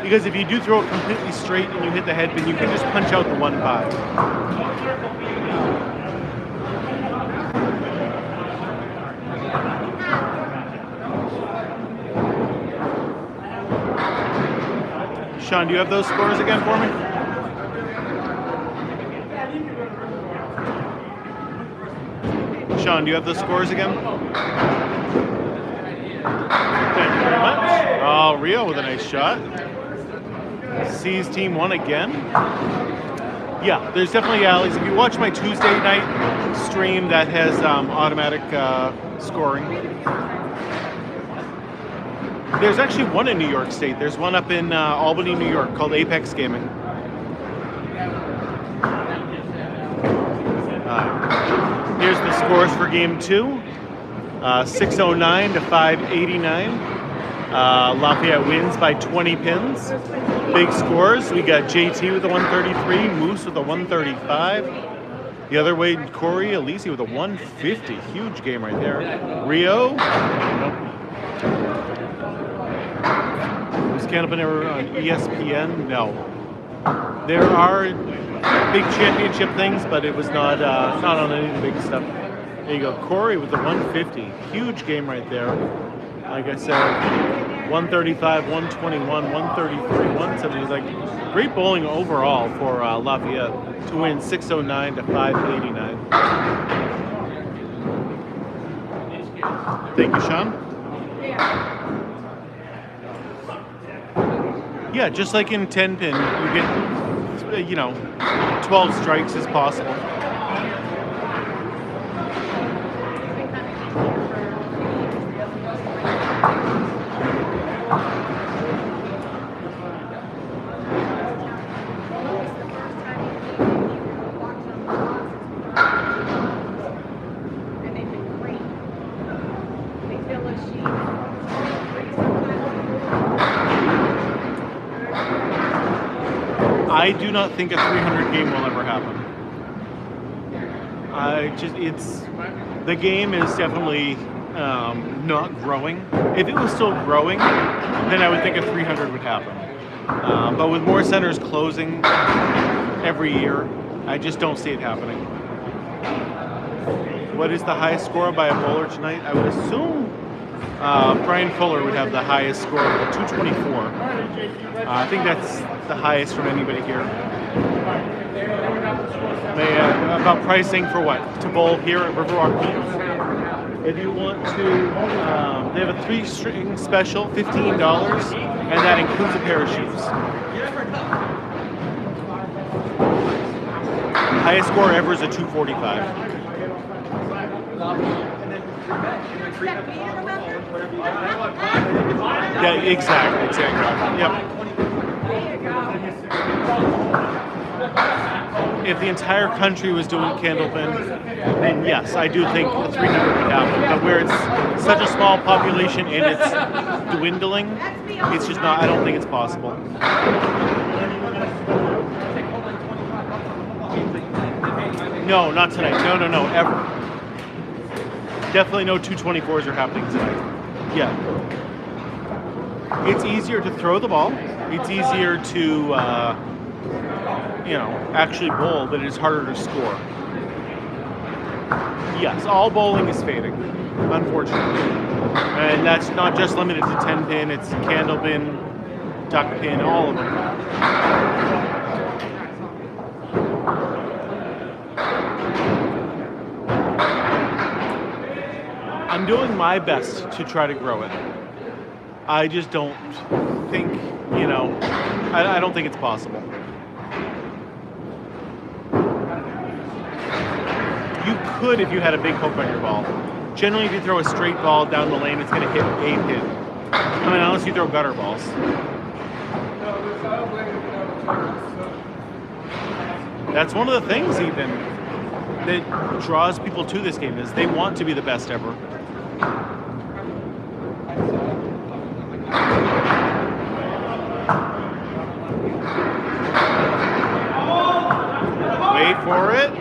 because if you do throw it completely straight and you hit the head pin, you can just punch out the 1-5. Sean, do you have those scores again for me? Sean, do you have the scores again? Thank you very much. Oh, Rio with a nice shot. C's team won again. Yeah, there's definitely alleys. If you watch my Tuesday night stream, that has automatic scoring. There's actually one in New York State. There's one up in Albany, New York, called Apex Gaming. Here's the scores for game 2. 609 to 589. Lafayette wins by 20 pins. Big scores. We got JT with a 133, Moose with a 135. The other way, Corey Elise with a 150. Huge game right there. Rio. Nope. Was Candlepin ever on ESPN? No. There are big championship things, but it was not on any of the big stuff. There you go, Corey with the 150. Huge game right there. Like I said, 135, 121, 133, 170. Like great bowling overall for Lafayette to win 609 to 589. Thank you, Sean. Yeah, just like in 10-pin, you get 12 strikes as possible. I do not think a 300 game will ever happen. The game is definitely not growing. If it was still growing, then I would think a 300 would happen. But with more centers closing every year, I just don't see it happening. What is the highest score by a bowler tonight? I would assume Brian Fuller would have the highest score of 224. I think that's the highest from anybody here. About pricing for what? To bowl here at Riverwalk Beach. If you want to, they have a 3-string special, $15, and that includes a pair of shoes. Highest score ever is a 245. Yeah, exactly. Yep. If the entire country was doing Candlepin, then yes, I do think 300 would happen. But where it's such a small population and it's dwindling, it's just not. I don't think it's possible. No, not tonight. No, ever. Definitely no 224s are happening tonight. Yeah. It's easier to throw the ball. It's easier to, actually bowl, but it's harder to score. Yes, all bowling is fading, unfortunately. And that's not just limited to 10 pin, it's Candlepin, duck pin, all of them. I'm doing my best to try to grow it. I just don't think, I don't think it's possible. You could if you had a big hook on your ball. Generally, if you throw a straight ball down the lane, it's going to hit a pin. Unless you throw gutter balls. That's one of the things even that draws people to this game is they want to be the best ever. Wait for it.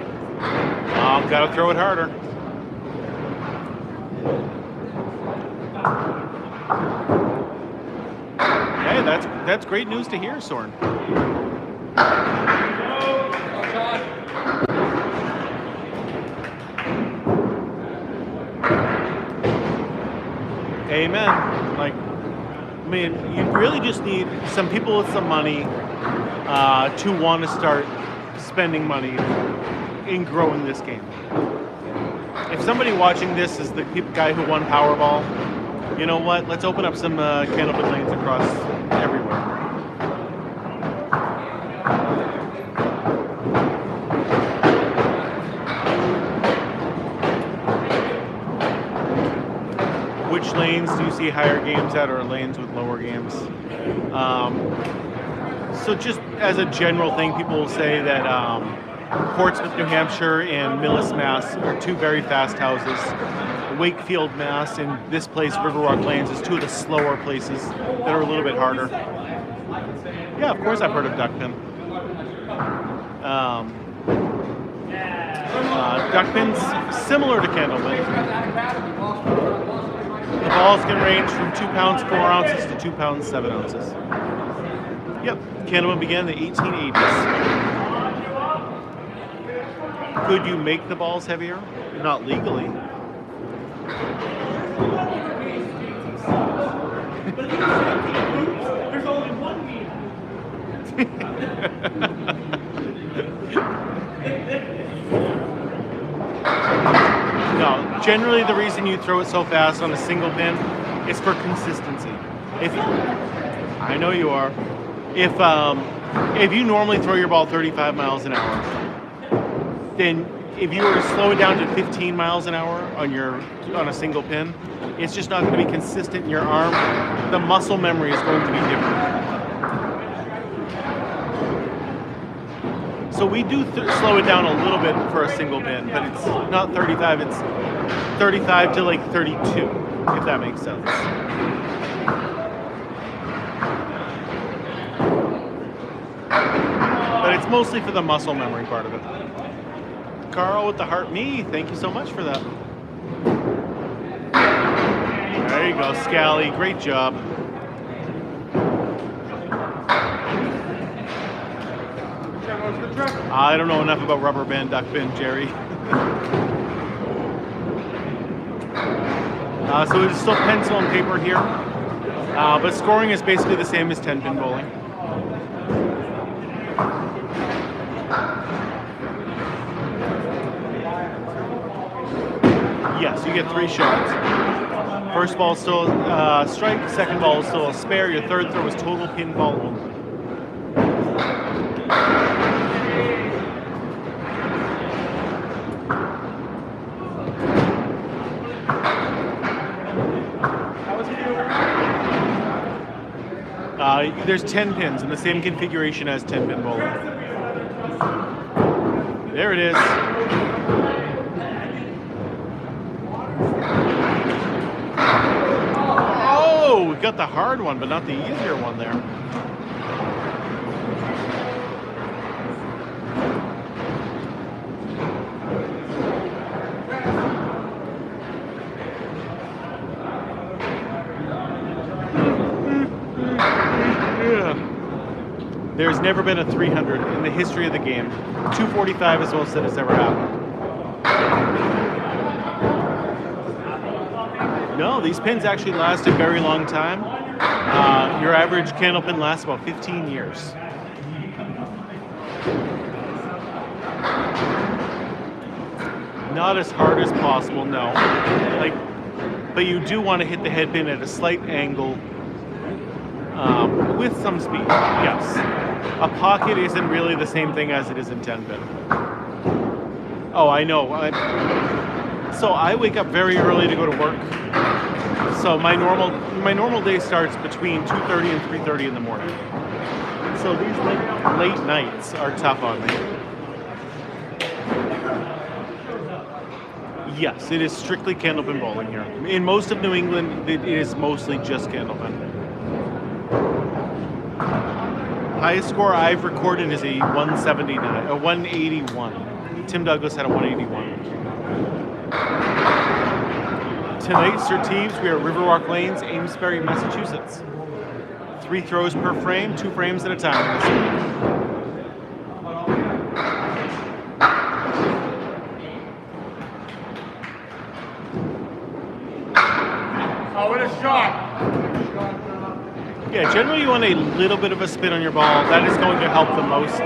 Gotta throw it harder. Hey, that's great news to hear, Soren. Amen. You really just need some people with some money to want to start spending money in growing this game. If somebody watching this is the guy who won Powerball, you know what? Let's open up some Candlepin lanes across everywhere. Which lanes do you see higher games at, or lanes with lower games? So just as a general thing, people will say that Portsmouth, New Hampshire, and Millis, Mass. are two very fast houses. Wakefield, Mass. and this place, Riverwalk Lanes, is two of the slower places that are a little bit harder. Yeah, of course I've heard of duckpin. Duckpin's similar to Candlepin. The balls can range from 2 pounds 4 ounces to 2 pounds 7 ounces. Yep, Candlepin began in the 1880s. Could you make the balls heavier? Not legally. There's only one game. No, generally the reason you throw it so fast on a single pin is for consistency. I know you are. If you normally throw your ball 35 miles an hour, then if you were to slow it down to 15 miles an hour on a single pin, it's just not going to be consistent in your arm. The muscle memory is going to be different. So we do slow it down a little bit for a single pin, but it's not 35, it's 35 to like 32, if that makes sense. but it's mostly for the muscle memory part of it. Carl with the heart me, thank you so much for that. There you go, Scally, great job. I don't know enough about rubber band duck bin, Jerry. So it's still pencil and paper here, but scoring is basically the same as 10-pin bowling. Yes, you get 3 shots. First ball is still a strike, second ball is still a spare, your third throw is total pin ball only. There's 10 pins in the same configuration as 10-pin bowling. There it is. Oh, we got the hard one, but not the easier one there. There's never been a 300 in the history of the game. 245 is the most that has ever happened. No, these pins actually last a very long time. Your average Candlepin lasts about 15 years. Not as hard as possible, no. But you do want to hit the head pin at a slight angle with some speed, yes. A pocket isn't really the same thing as it is in 10-pin. Oh, I know. So I wake up very early to go to work. So my normal day starts between 2:30 and 3:30 in the morning. So these late nights are tough on me. Yes, it is strictly Candlepin bowling here. In most of New England, it is mostly just Candlepin. Highest score I've recorded is a 179, a 181. Tim Douglas had a 181. Tonight, Sir Teves, we are at Riverwalk Lanes, Amesbury, Massachusetts. 3 throws per frame, 2 frames at a time. Oh, what a shot! Yeah, generally you want a little bit of a spin on your ball. That is going to help the most.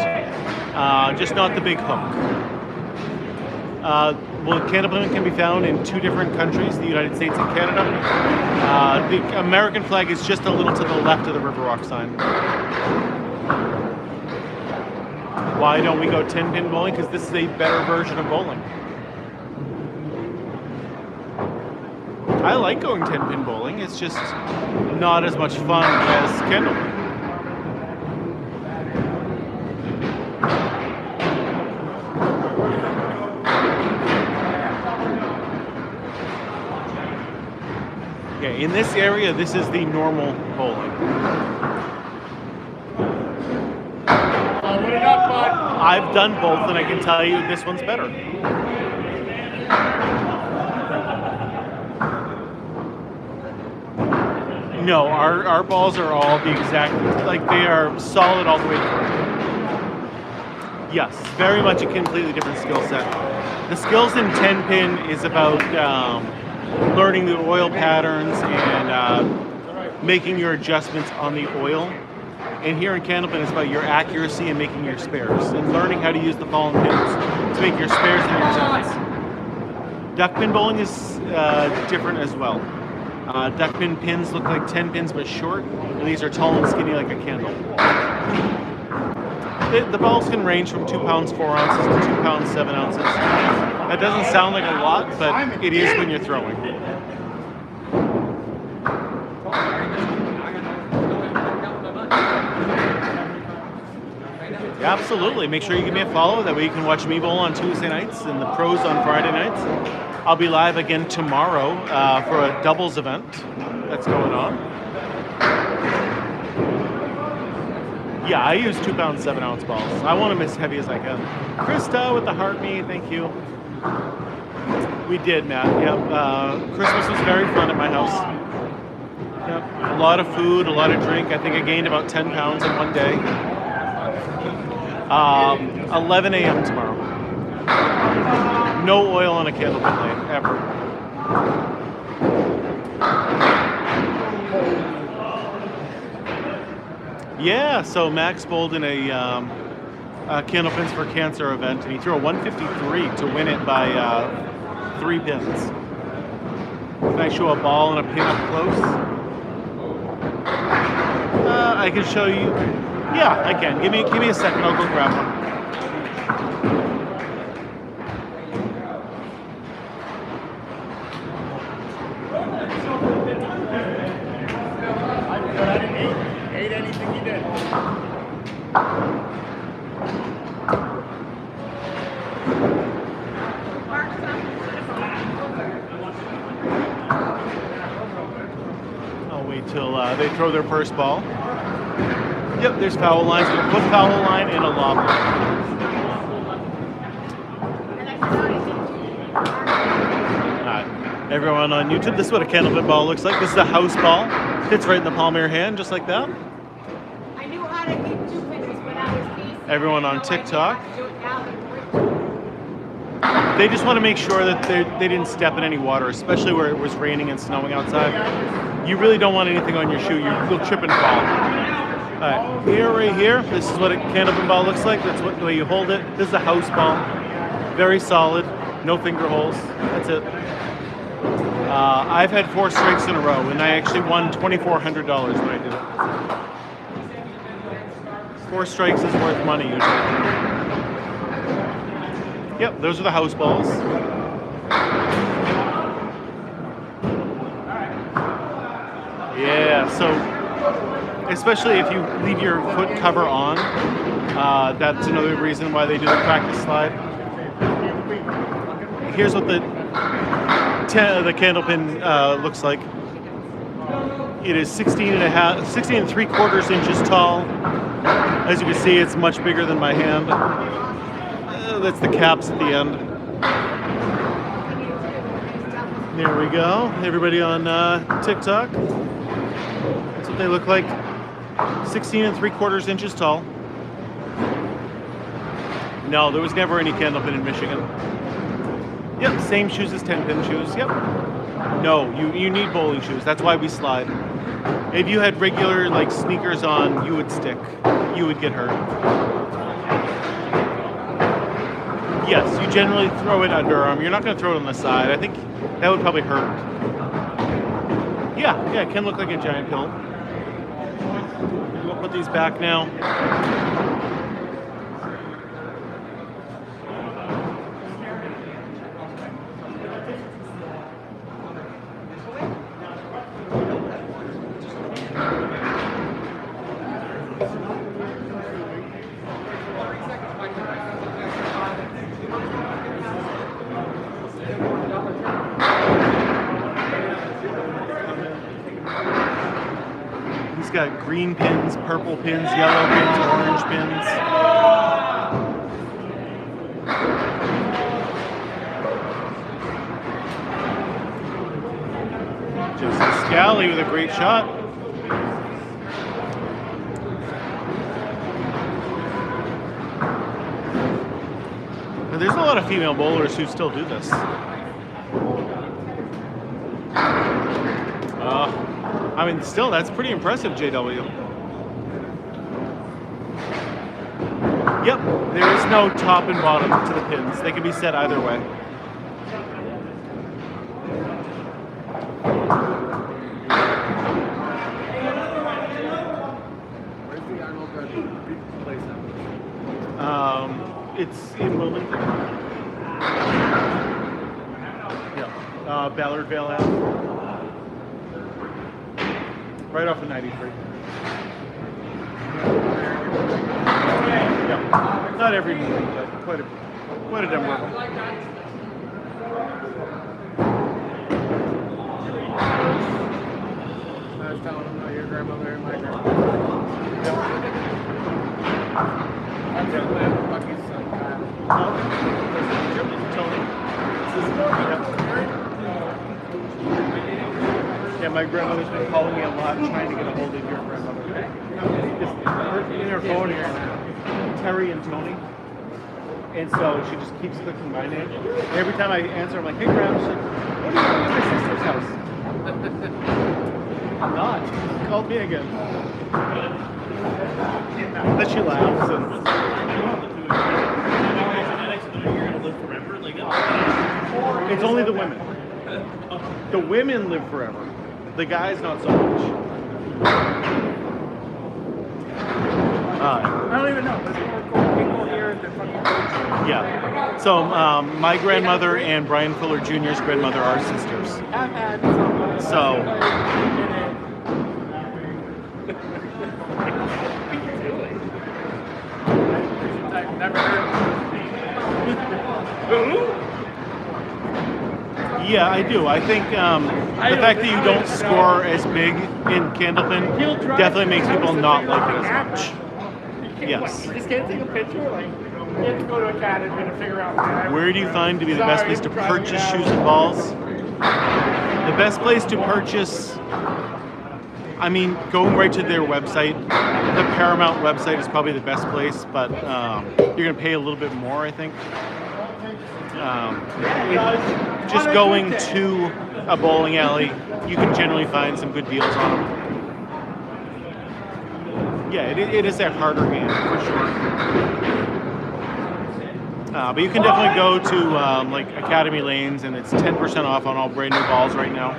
Just not the big hook. Well, Candlepin can be found in 2 different countries, the United States and Canada. The American flag is just a little to the left of the Riverwalk sign. Why don't we go 10-pin bowling? Because this is a better version of bowling. I like going 10-pin bowling. It's just not as much fun as Candlepin. Okay, in this area, this is the normal bowling. What it up, bud? I've done both, and I can tell you this one's better. No, our balls are all the exact, like they are solid all the way through. Yes, very much a completely different skill set. The skills in 10-pin is about learning the oil patterns and making your adjustments on the oil. And here in Candlepin, it's about your accuracy and making your spares and learning how to use the fallen pins to make your spares and your turns. Duckpin bowling is different as well. Duckpin pins look like 10 pins but short, and these are tall and skinny like a candle. The balls can range from 2 pounds 4 ounces to 2 pounds 7 ounces. That doesn't sound like a lot, but it is when you're throwing. Yeah, absolutely. Make sure you give me a follow. That way you can watch me bowl on Tuesday nights and the pros on Friday nights. I'll be live again tomorrow for a doubles event that's going on. Yeah, I use 2 pound 7-ounce balls. I want them as heavy as I can. Krista with the heart me, thank you. We did, Matt. Yep. Christmas was very fun at my house. Yep. A lot of food, a lot of drink. I think I gained about 10 pounds in one day. 11 a.m. tomorrow. No oil on a Candlepin night, ever. Yeah, so Max bowled in a Candlepins for Cancer event, and he threw a 153 to win it by 3 pins. Can I show a ball and a pin up close? I can show you. Yeah, I can. Give me a second. I'll go grab one. I didn't hate anything he did. I'll wait till they throw their first ball. Yep, there's foul lines. There's a foot foul line and a lob line. Everyone on YouTube, this is what a Candlepin ball looks like. This is a house ball. Fits right in the palm of your hand, just like that. I knew how to keep 2 fingers when I was casing. Everyone on I know I TikTok. didn't do it now. They just want to make sure that they didn't step in any water, especially where it was raining and snowing outside. You really don't want anything on your shoe. You'll trip and fall. All right, right here, this is what a Candlepin ball looks like. That's the way you hold it. This is a house ball. Very solid. No finger holes. That's it. I've had 4 strikes in a row, and I actually won $2,400 when I did it. 4 strikes is worth money usually. Yep, those are the house balls. Yeah, so especially if you leave your foot cover on, that's another reason why they do the practice slide. Here's what the Candlepin looks like. It is 16 and 3/4 inches tall. As you can see, it's much bigger than my hand. That's the caps at the end. There we go. Everybody on TikTok. That's what they look like. 16 and 3/4 inches tall. No, there was never any Candlepin in Michigan. Yep, same shoes as 10-pin shoes. Yep. No, you need bowling shoes. That's why we slide. If you had regular like sneakers on, you would stick. You would get hurt. Yes, you generally throw it underarm. You're not going to throw it on the side. I think that would probably hurt. Yeah, it can look like a giant pill. We'll put these back now. Got green pins, purple pins, yellow pins, orange pins. Just Scally with a great shot. But there's a lot of female bowlers who still do this. I mean, still, that's pretty impressive, JW. Yep, there is no top and bottom to the pins. They can be set either way. Where's the Arnold place at? It's in Wilmington. Yeah, Ballard Vale Ave. Right off of 93. Yeah. Not every meeting, but quite a number of them. was telling him about your grandmother and my grandmother. I'm just laughing. Bucky's son, Kyle. Tony. Yeah, my grandmother's been calling me a lot, trying to get a hold of your grandmother. Just in her phone here, Terry and Tony. And so she just keeps clicking my name. And every time I answer, I'm like, hey, Grandma, she's like, what are you doing at my sister's house? I'm not. She called me again. Then she laughs. And it's only the women. The women live forever. The guys, not so much. I don't even know. There's more cool people here at the fucking coach. Yeah. So my grandmother and Brian Fuller Jr.'s grandmother are sisters. I've had some. So I've never heard yeah, I do. I think the fact that you don't score as big in Candlepin definitely makes people not like it as much. Yes. You just can't take a picture? Like, you have to go to a Candlepin to figure out Where do you find to be the best place to purchase shoes and balls? The best place to purchase, I mean, going right to their website. The Paramount website is probably the best place, but you're going to pay a little bit more, I think. Just going to a bowling alley, you can generally find some good deals on them. Yeah, it is that harder game for sure. But you can definitely go to like Academy Lanes, and it's 10% off on all brand new balls right now.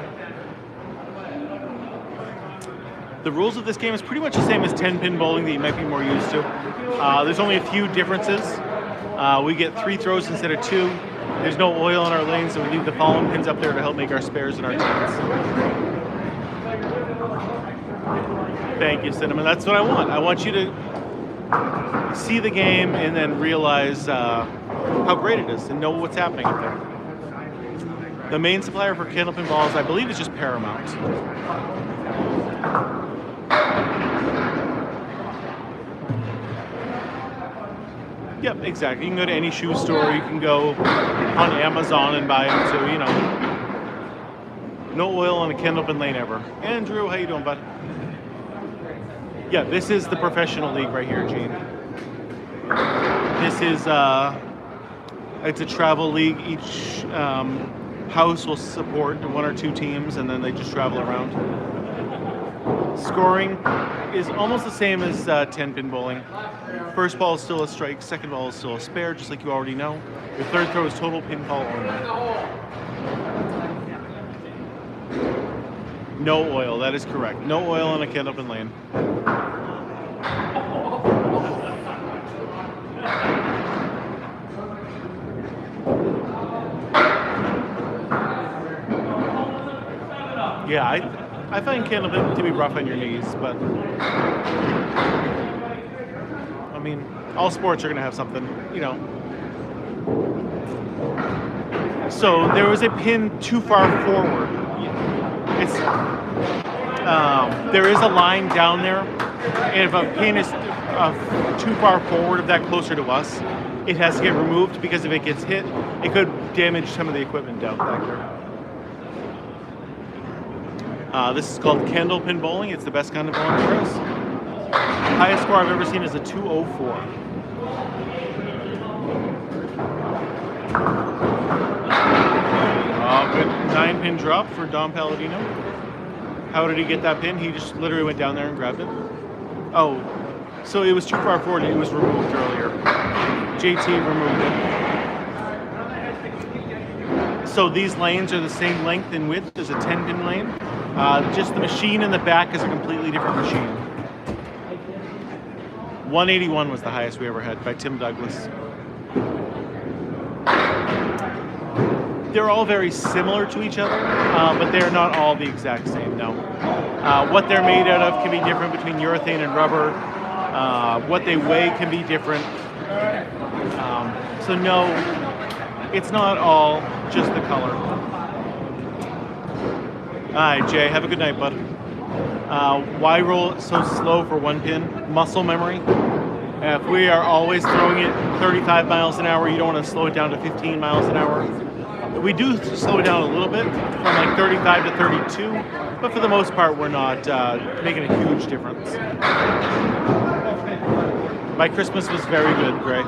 The rules of this game is pretty much the same as 10-pin bowling that you might be more used to. There's only a few differences. We get 3 throws instead of 2. There's no oil in our lane, so we leave the fallen pins up there to help make our spares and our tens. Thank you, Cinnamon. That's what I want. I want you to see the game and then realize how great it is and know what's happening up there. The main supplier for Candlepin balls, I believe, is just Paramount. Yep, exactly. You can go to any shoe store. You can go on Amazon and buy them. So, you know, no oil on a Candlepin lane ever. Andrew, how you doing, bud? Yeah, this is the professional league right here, Gene. This is, it's a travel league. Each house will support 1 or 2 teams, and then they just travel around. Scoring is almost the same as 10-pin bowling. First ball is still a strike, second ball is still a spare, just like you already know. Your third throw is total pin call only. No oil, that is correct. No oil on a Candlepin lane. Yeah, I find Candlepin to be rough on your knees, but I mean, all sports are going to have something, you know. So there was a pin too far forward. There is a line down there, and if a pin is too far forward of that, closer to us, it has to get removed, because if it gets hit, it could damage some of the equipment down back there. This is called Candlepin bowling. It's the best kind of bowling there is. Highest score I've ever seen is a 204. Good 9-pin drop for Dom Palladino. How did he get that pin? He just literally went down there and grabbed it. Oh, so it was too far forward. It was removed earlier. JT removed it. So these lanes are the same length and width as a 10-pin lane. Just the machine in the back is a completely different machine. 181 was the highest we ever had by Tim Douglas. They're all very similar to each other, but they're not all the exact same, no. What they're made out of can be different between urethane and rubber. What they weigh can be different. So no, it's not all just the color. All right, Jay, have a good night, bud. Why roll it so slow for one pin? Muscle memory. If we are always throwing it 35 miles an hour, you don't want to slow it down to 15 miles an hour. We do slow it down a little bit from like 35 to 32, but for the most part, we're not making a huge difference. My Christmas was very good, Gray.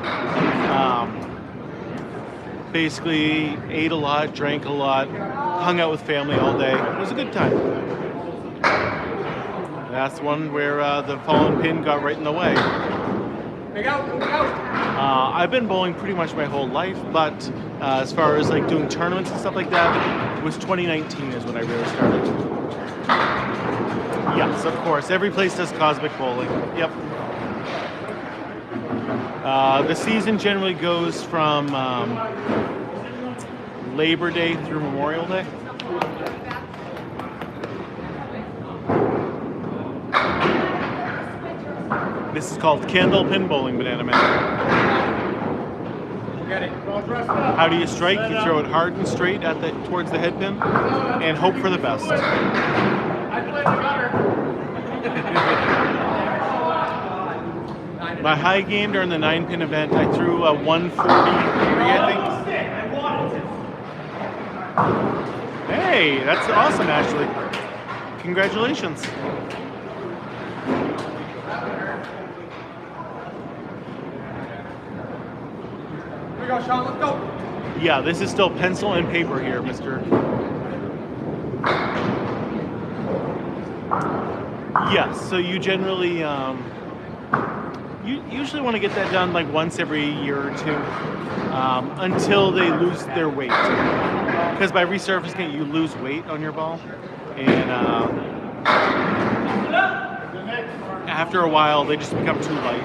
Basically, ate a lot, drank a lot, hung out with family all day. It was a good time. That's one where the fallen pin got right in the way. I've been bowling pretty much my whole life, but as far as like doing tournaments and stuff like that, it was 2019 is when I really started. Yes, of course. Every place does cosmic bowling. Yep. The season generally goes from Labor Day through Memorial Day. This is called Candlepin bowling, Banana Man. Get it. How do you strike? You throw it hard and straight at towards the head pin, and hope for the best. I played the gutter. My high game during the 9-pin event, I threw a 143, I think. Hey, that's awesome, Ashley. Congratulations. Here we go, Sean. Let's go. Yeah, this is still pencil and paper here, mister. Yes, so you generally, you usually want to get that done like once every year or two until they lose their weight. Because by resurfacing it, you lose weight on your ball. And after a while, they just become too light.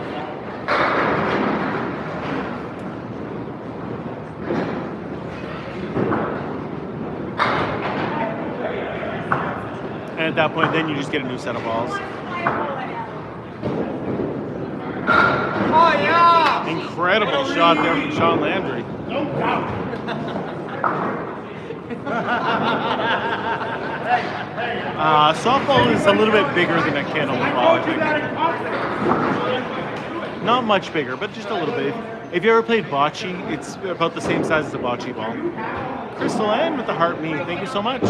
And at that point, then you just get a new set of balls. Oh, yeah! Incredible shot there from Sean Landry. No doubt. Softball is a little bit bigger than a Candlepin ball, I think. Not much bigger, but just a little bit. If you ever played bocce, it's about the same size as a bocce ball. Crystal Ann with the heart me, thank you so much.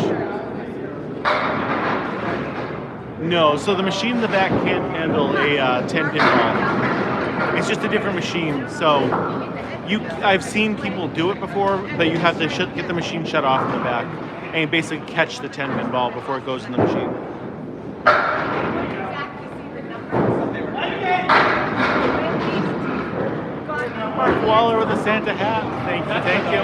No, so the machine in the back can't handle a 10-pin ball. It's just a different machine. So I've seen people do it before, but you have to get the machine shut off in the back and basically catch the 10-pin ball before it goes in the machine. Mark Waller with a Santa hat. Thank you, thank you.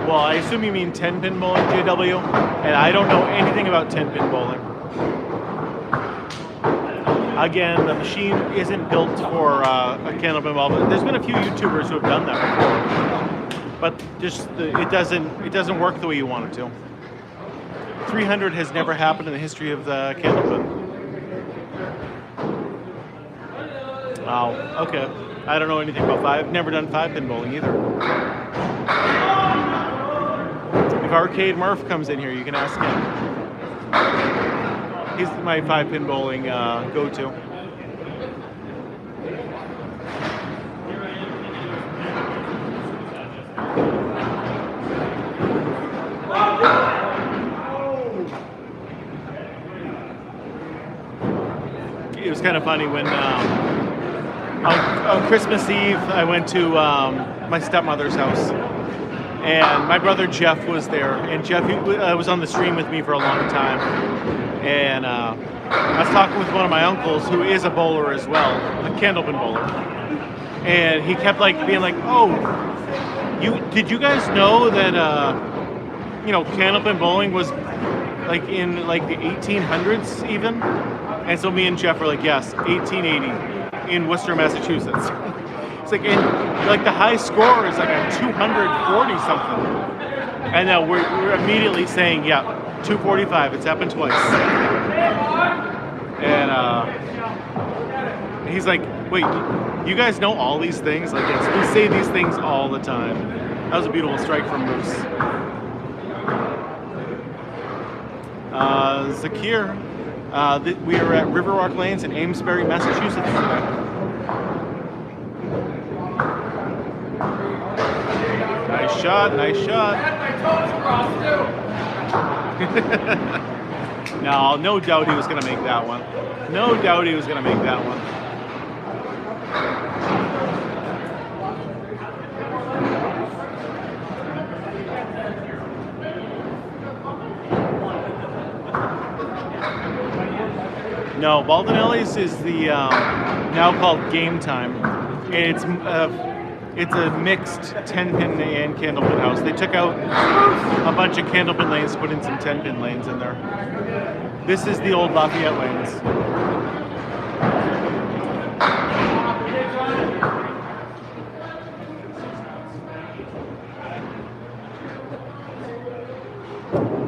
Well, I assume you mean 10-pin bowling, JW, and I don't know anything about 10-pin bowling. Again, the machine isn't built for a Candlepin ball, but there's been a few YouTubers who have done that before. But just it doesn't work the way you want it to. 300 has never happened in the history of the Candlepin. Wow. Okay. I don't know anything about I've never done 5-pin bowling either. If Arcade Murph comes in here, you can ask him. He's my 5-pin bowling go-to. It was kind of funny when on Christmas Eve I went to my stepmother's house. And my brother Jeff was there, and Jeff was on the stream with me for a long time. And I was talking with one of my uncles, who is a bowler as well, a Candlepin bowler. And he kept being like, "Oh, did you guys know that Candlepin bowling was in the 1800s even?" And so me and Jeff were like, "Yes, 1880 in Worcester, Massachusetts." It's the high score is a 240 something, and we're immediately saying, yeah, 245. It's happened twice. And he's like, wait, you guys know all these things? Like, yes, we say these things all the time. That was a beautiful strike from Moose. Zakir, we are at Riverwalk Lanes in Amesbury, Massachusetts today. Nice shot, nice shot. No doubt he was going to make that one. No doubt he was going to make that one. No, Baldinelli's is the now called Game Time. And it's a mixed 10-pin and Candlepin house. They took out a bunch of Candlepin lanes, put in some 10-pin lanes in there. This is the old Lafayette lanes.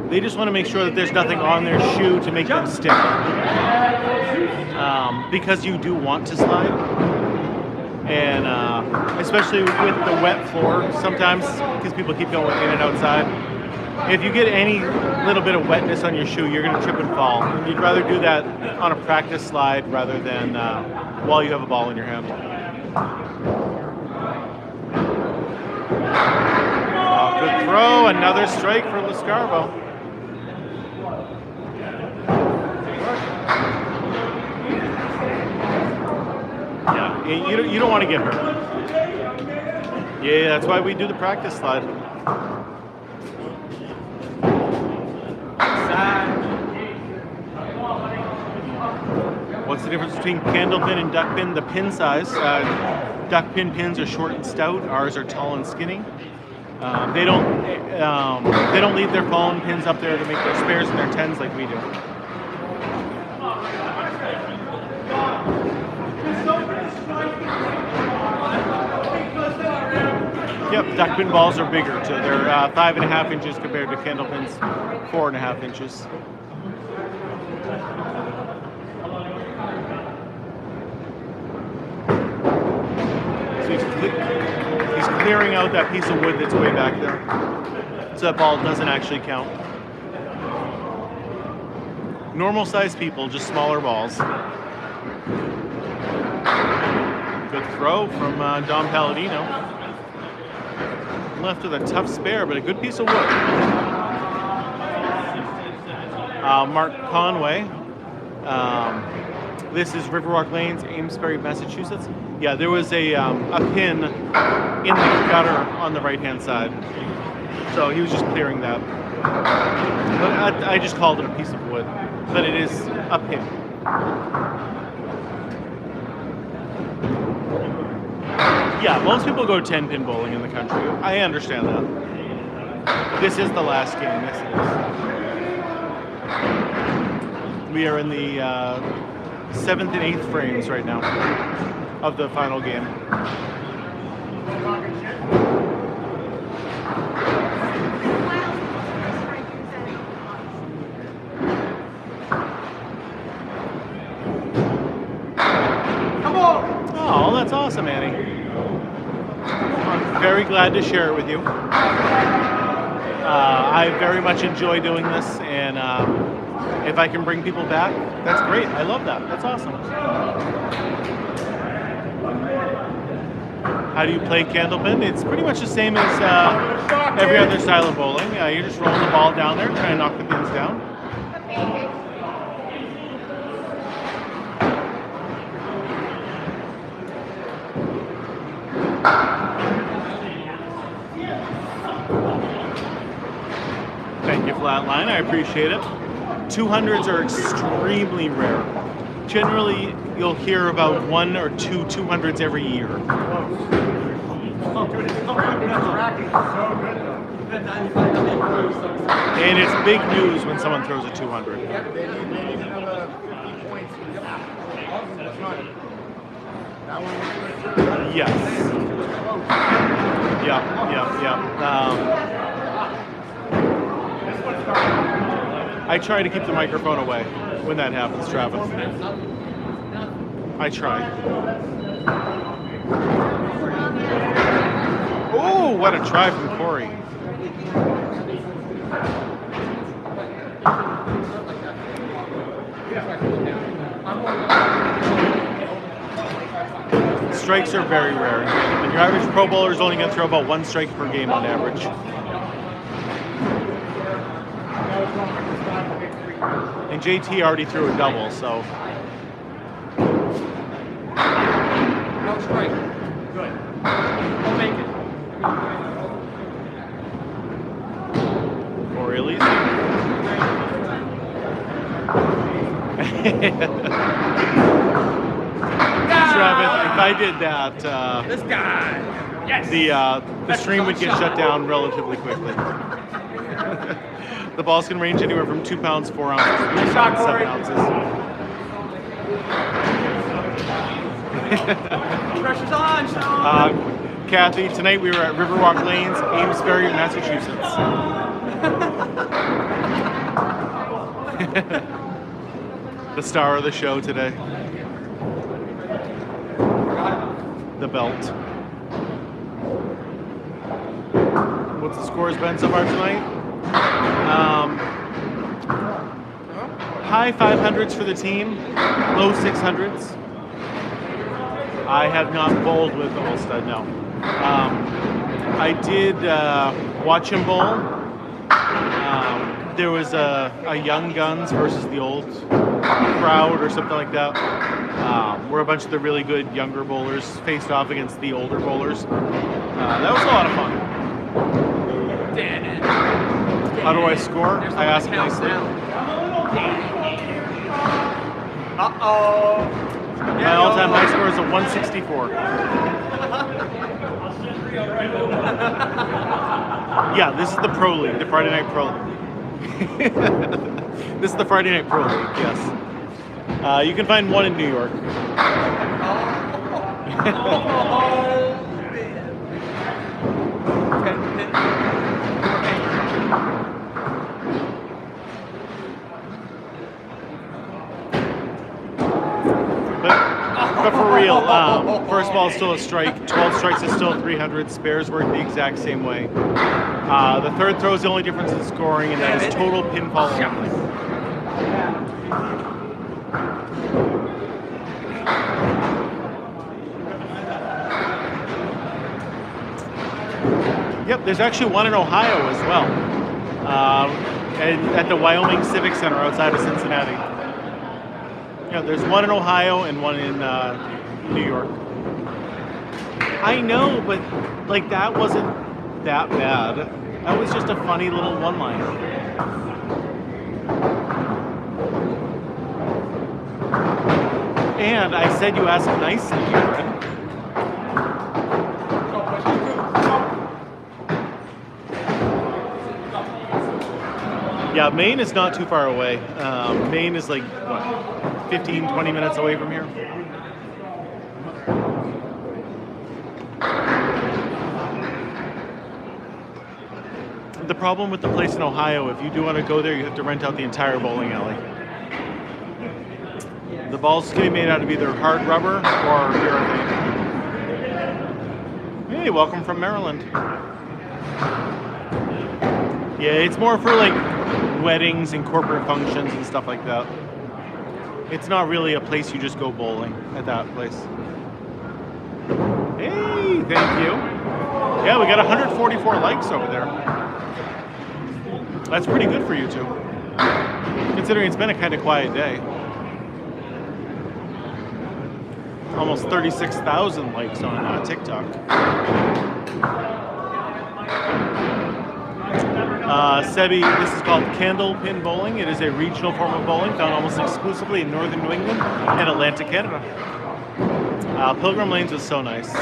They just want to make sure that there's nothing on their shoe to make them stick. Because you do want to slide. And especially with the wet floor sometimes, because people keep going in and outside. If you get any little bit of wetness on your shoe, you're going to trip and fall. And you'd rather do that on a practice slide rather than while you have a ball in your hand. Good throw, another strike for Lascarbo. Yeah, you don't want to get hurt. Yeah, that's why we do the practice slide. What's the difference between Candlepin and duckpin? The pin size. Duckpin pins are short and stout. Ours are tall and skinny. They don't leave their phone pins up there to make their spares and their tens like we do. Yep, duckpin balls are bigger too. They're 5.5 inches compared to Candlepin's 4.5 inches. So he's clearing out that piece of wood that's way back there, so that ball doesn't actually count. Normal sized people, just smaller balls. Good throw from Dom Palladino. Left with a tough spare, but a good piece of wood. Mark Conway. This is Riverwalk Lanes, Amesbury, Massachusetts. Yeah, there was a pin in the gutter on the right-hand side. So he was just clearing that. But I just called it a piece of wood. But it is a pin. Yeah, most people go 10-pin bowling in the country. I understand that. This is the last game. This is. We are in the 7th and 8th frames right now of the final game. Come on! Oh, that's awesome, Annie. I'm very glad to share it with you. I very much enjoy doing this, and if I can bring people back, that's great. I love that. That's awesome. How do you play Candlepin? It's pretty much the same as every other style of bowling. You're just rolling the ball down there, trying to knock the pins down. Thank you, Flatline. I appreciate it. 200s are extremely rare. Generally, you'll hear about 1 or 2 200s every year. And it's big news when someone throws a 200. Yes. Yeah. I try to keep the microphone away when that happens, Travis. I try. Oh, what a try from Corey. Strikes are very rare. And your average Pro Bowler is only going to throw about 1 strike per game on average. And JT already threw a double, so. No strike. Good. We'll make it. Or Elise. Travis, if I did that, This guy. Yes. the stream would get shut down relatively quickly. The balls can range anywhere from 2 pounds, 4 ounces, to 7 ounces. Pressure's on, Sean. Kathy, tonight we were at Riverwalk Lanes, Amesbury, Massachusetts. The star of the show today. The belt. What's the scores been so far tonight? High 500s for the team, low 600s. I have not bowled with Olstad, no. I did watch him bowl. There was a Young Guns versus the old crowd or something like that, where a bunch of the really good younger bowlers faced off against the older bowlers. That was a lot of fun. How do I score? I ask nicely. Uh-oh. My all-time high score is a 164. Yeah, this is the Pro League, the Friday Night Pro League. This is the Friday Night Pro League, yes. You can find one in New York. But for real, first ball is still a strike, 12 strikes is still 300, spares work the exact same way. The third throw is the only difference in scoring, and that is total pinfall only. Yep, there's actually one in Ohio as well, and at the Wyoming Civic Center outside of Cincinnati. Yeah, there's one in Ohio and one in New York. I know, but like that wasn't that bad. That was just a funny little one-liner. And I said you asked nicely, Aaron. Yeah, Maine is not too far away. Maine is like, what, 15, 20 minutes away from here. The problem with the place in Ohio, if you do want to go there, you have to rent out the entire bowling alley. The balls can be made out of either hard rubber or urethane. Hey, welcome from Maryland. Yeah, it's more for like weddings and corporate functions and stuff like that. It's not really a place you just go bowling at that place. Hey, thank you. Yeah, we got 144 likes over there. That's pretty good for you two, considering it's been a kind of quiet day. Almost 36,000 likes on TikTok. Sebi, this is called Candlepin bowling. It is a regional form of bowling found almost exclusively in northern New England and Atlantic Canada. Pilgrim Lanes was so nice.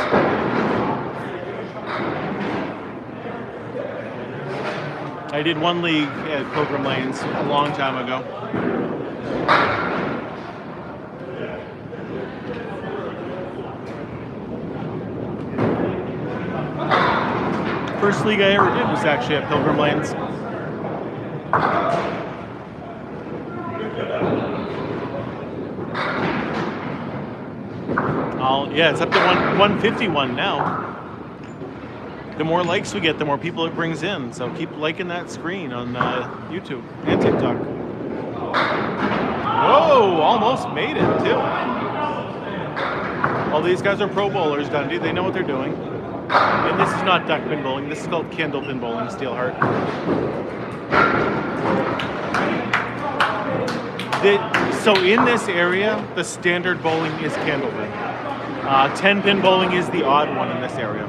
I did one league at Pilgrim Lanes a long time ago. First league I ever did was actually at Pilgrim Lanes. Yeah, it's up to 151 now. The more likes we get, the more people it brings in. So keep liking that screen on YouTube and TikTok. Whoa, almost made it too. All these guys are pro bowlers, Dundee. They know what they're doing. And this is not duck pin bowling. This is called Candlepin bowling, Steelheart. So in this area, the standard bowling is Candlepin. 10-pin bowling is the odd one in this area.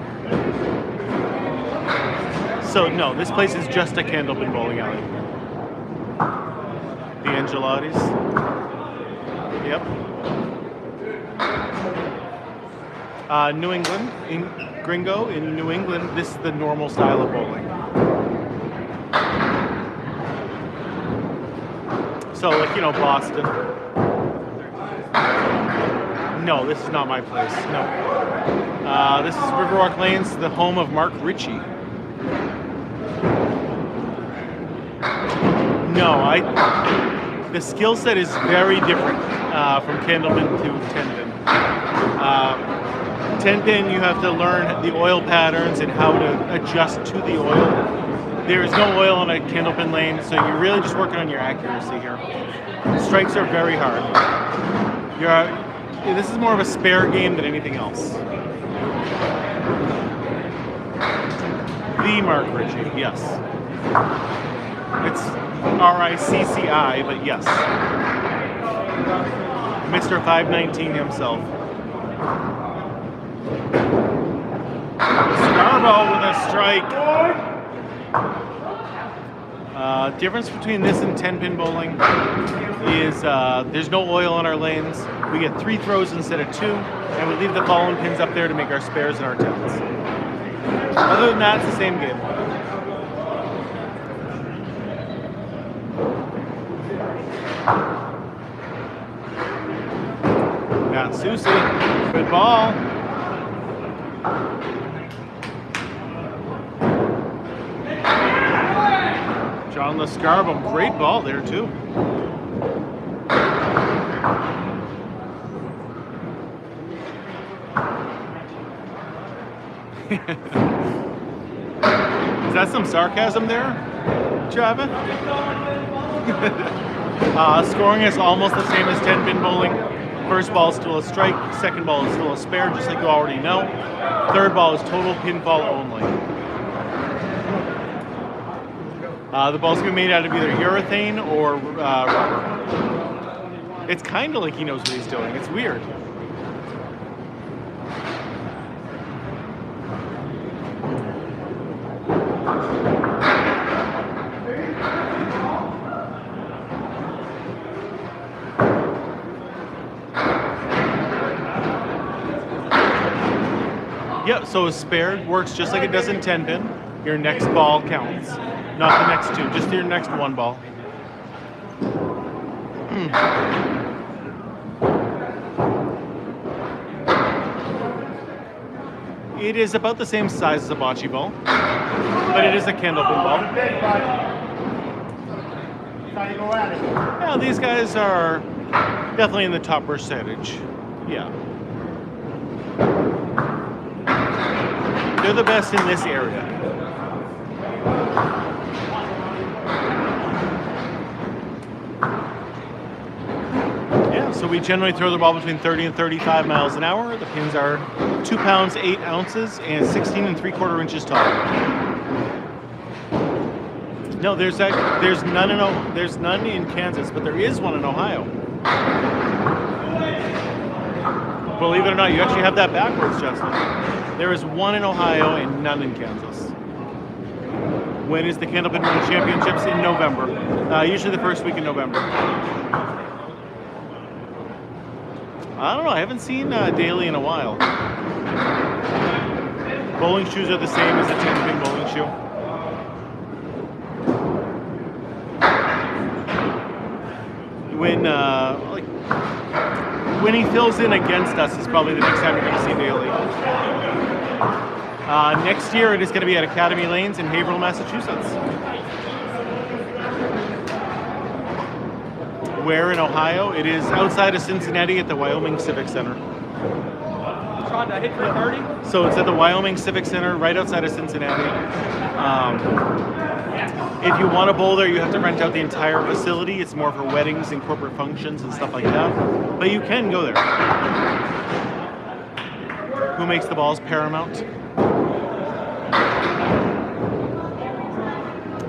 So no, this place is just a Candlepin bowling alley. The Angelatis. Yep. New England, in Gringo, in New England, this is the normal style of bowling. So, like, you know, Boston. No, this is not my place. No. This is Riverwalk Lanes, the home of Mark Ritchie. No, the skill set is very different from Candlepin to 10-pin. 10-pin, you have to learn the oil patterns and how to adjust to the oil. There is no oil on a Candlepin lane, so you're really just working on your accuracy here. Strikes are very hard. This is more of a spare game than anything else. The Mark Ritchie, yes. It's RICCI, but yes. Mr. 519 himself. Scarborough with a strike. Difference between this and 10-pin bowling is there's no oil on our lanes. We get 3 throws instead of 2, and we leave the fallen pins up there to make our spares and our 10s. Other than that, it's the same game. Got Susie. Good ball. John Lescarbum, great ball there too. Is that some sarcasm there, Java? Scoring is almost the same as 10-pin bowling. First ball is still a strike, second ball is still a spare, just like you already know. Third ball is total pinfall only. The ball's gonna be made out of either urethane or rubber. It's kind of like he knows what he's doing. It's weird. Yep, so a spare works just like it does in 10-pin. Your next ball counts. Not the next 2, just your next 1 ball. It is about the same size as a bocce ball, but it is a Candlepin ball. Now, these guys are definitely in the top percentage. Yeah. They're the best in this area. Yeah, so we generally throw the ball between 30 and 35 miles an hour. The pins are 2 pounds, 8 ounces, and 16 3/4 inches tall. No, there's none in Kansas, but there is one in Ohio. Believe it or not, you actually have that backwards, Justin. There is one in Ohio and none in Kansas. When is the Candlepin World Championships? In November. Usually the first week in November. I don't know, I haven't seen Daly in a while. Bowling shoes are the same as a 10-pin bowling shoe. When he fills in against us is probably the next time you're going to see Daly. Next year it is going to be at Academy Lanes in Haverhill, Massachusetts. Where in Ohio? It is outside of Cincinnati at the Wyoming Civic Center. trying to hit for 30. So it's at the Wyoming Civic Center, right outside of Cincinnati. If you want to bowl there, you have to rent out the entire facility. It's more for weddings and corporate functions and stuff like that. But you can go there. Who makes the balls paramount?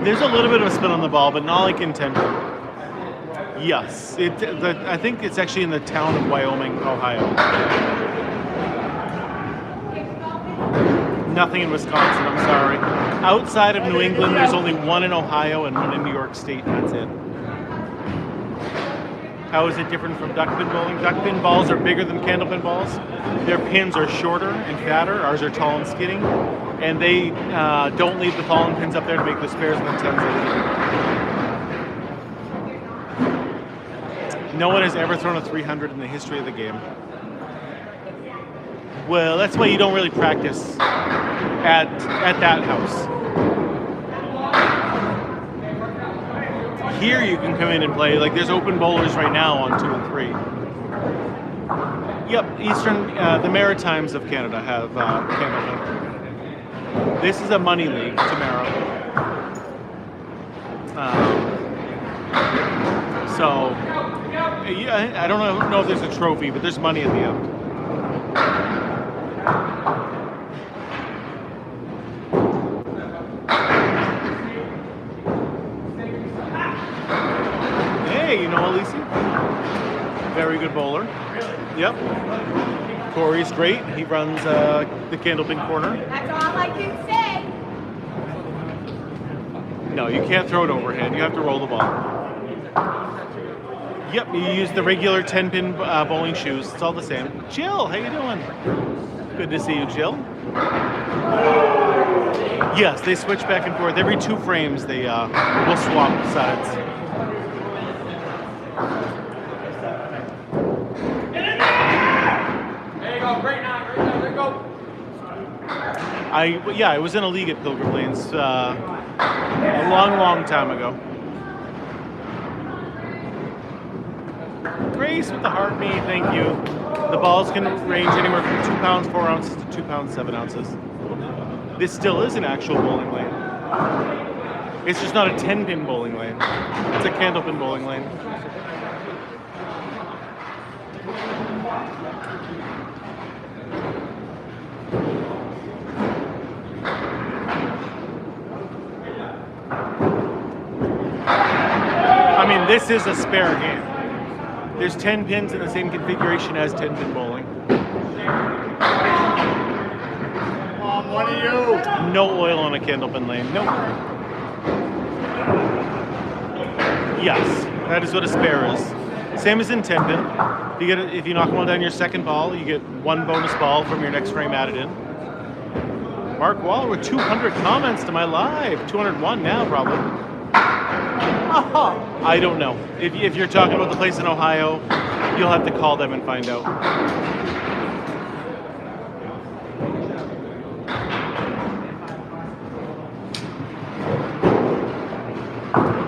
There's a little bit of a spin on the ball, but not like intended. Yes, I think it's actually in the town of Wyoming, Ohio. Nothing in Wisconsin, I'm sorry. Outside of New England, there's only one in Ohio and one in New York State, and that's it. How is it different from duckpin bowling? Duckpin balls are bigger than candlepin balls. Their pins are shorter and fatter. Ours are tall and skinny. And they don't leave the fallen pins up there to make the spares and the tens even. No one has ever thrown a 300 in the history of the game. Well, that's why you don't really practice at that house. Here you can come in and play. Like there's open bowlers right now on 2 and 3. Yep, the Maritimes of Canada have Candlepin. This is a money league, Tamara. So, yeah, I don't know if there's a trophy, but there's money at the end. Hey, you know Alisi? Very good bowler. Yep. Corey's great. He runs the Candlepin corner. That's all I can say. No, you can't throw it overhand. You have to roll the ball. Yep, you use the regular 10-pin bowling shoes. It's all the same. Jill, how you doing? Good to see you, Jill. Yes, they switch back and forth. Every 2 frames, they will swap sides. There you go, great now, there you go. I was in a league at Pilgrim Lanes a long time ago. Grace with the heart me, thank you. The balls can range anywhere from 2 pounds 4 ounces to 2 pounds 7 ounces. This still is an actual bowling lane. It's just not a 10-pin bowling lane. It's a candlepin bowling lane. I mean, this is a spare game. There's 10 pins in the same configuration as 10-pin bowling. One of you. No oil on a candlepin lane. Nope. Yes, that is what a spare is. Same as in 10-pin. If you knock one down your second ball, you get 1 bonus ball from your next frame added in. Mark Waller with 200 comments to my live. 201 now, probably. I don't know. If you're talking about the place in Ohio, you'll have to call them and find out.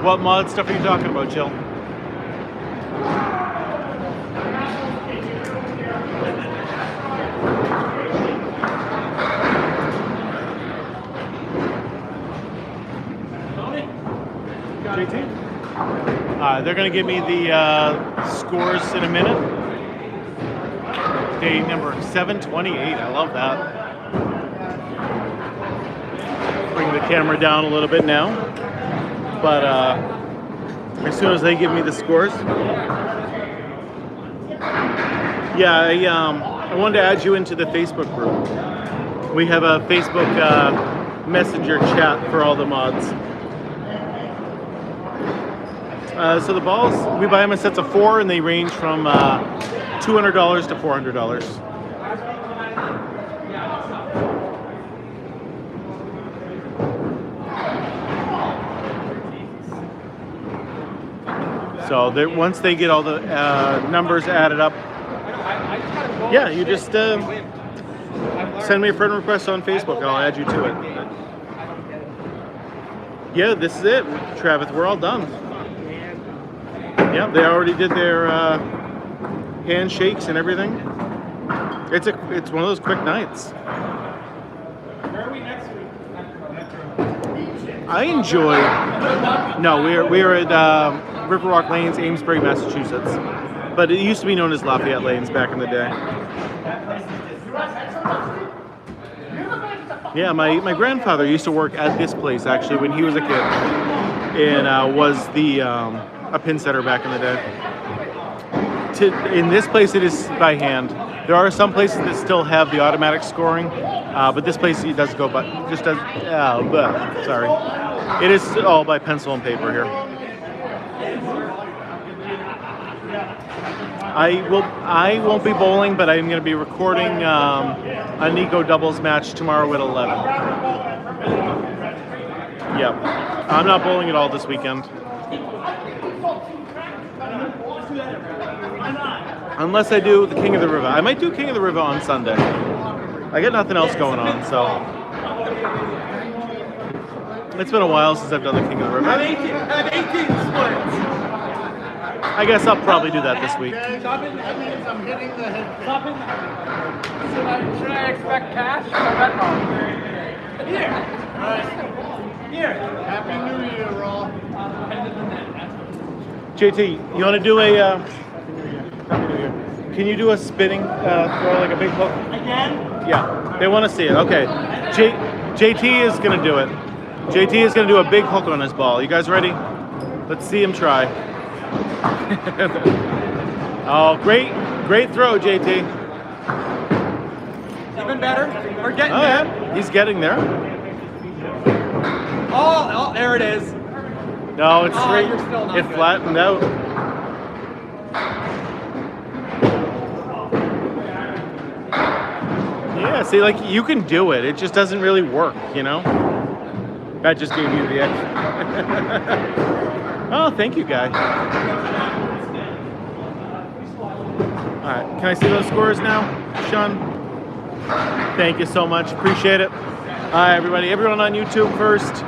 What mod stuff are you talking about, Jill? JT? They're going to give me the scores in a minute. Day number 728. I love that. Bring the camera down a little bit now. But as soon as they give me the scores. Yeah, I wanted to add you into the Facebook group. We have a Facebook Messenger chat for all the mods. So the balls, we buy them in sets of 4, and they range from $200 to $400. So once they get all the numbers added up, yeah, you just send me a friend request on Facebook. I'll add you to it. Yeah, this is it, Travis. We're all done. Yeah, they already did their handshakes and everything. It's one of those quick nights. Where are we next week? I enjoy. No, we're at Riverwalk Lanes, Amesbury, Massachusetts, but it used to be known as Lafayette Lanes back in the day. Yeah, my grandfather used to work at this place actually when he was a kid, and was a pin setter back in the day. In this place, it is by hand. There are some places that still have the automatic scoring, but this place it does go by just does. Sorry, it is all by pencil and paper here. I won't be bowling, but I'm going to be recording a Nico doubles match tomorrow at 11. Yep, I'm not bowling at all this weekend. Unless I do the King of the River. I might do King of the River on Sunday. I got nothing else going on, so. It's been a while since I've done the King of the River. Have 18 splits. I guess I'll probably do that this week. Okay, that means I'm hitting the head. Should I expect cash or bet wrong? Here. Here. Happy New Year, Raw. JT, you want to do a? Can you do a spinning throw, like a big hook? Again? Yeah, they want to see it. Okay, JT is gonna do it. JT is gonna do a big hook on his ball. You guys ready? Let's see him try. Oh, great throw, JT. Even better. We're getting Oh there. yeah, he's getting there. Oh, there it is. No, it's Oh, straight. you're still not It good. flattened out. Yeah, see, like you can do it. It just doesn't really work, you know. That just gave you the extra. Oh, thank you, guy. All right, can I see those scores now, Sean? Thank you so much. Appreciate it. All right, everybody. Everyone on YouTube first.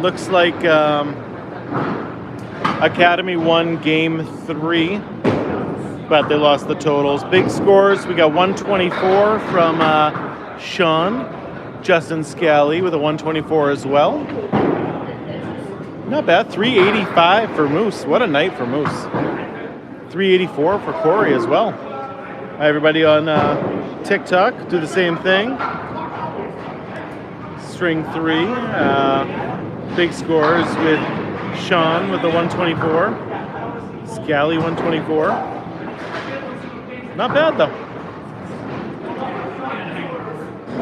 Looks like Academy won game 3, but they lost the totals. Big scores. We got 124 from Sean. Justin Scally with a 124 as well. Not bad. 385 for Moose. What a night for Moose. 384 for Corey as well. Everybody on TikTok, do the same thing. String 3. Big scores with Sean with the 124. Scally 124. Not bad though.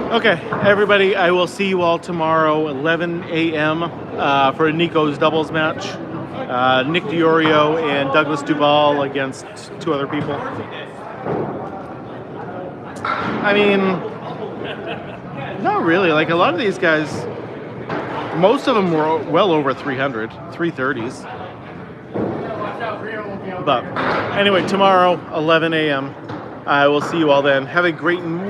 Okay, everybody, I will see you all tomorrow, 11 a.m. For Nico's doubles match. Nick DiOrio and Douglas Duval against 2 other people. I mean, not really. Like, a lot of these guys, most of them were well over 300, 330s. But anyway, tomorrow, 11 a.m. I will see you all then. Have a great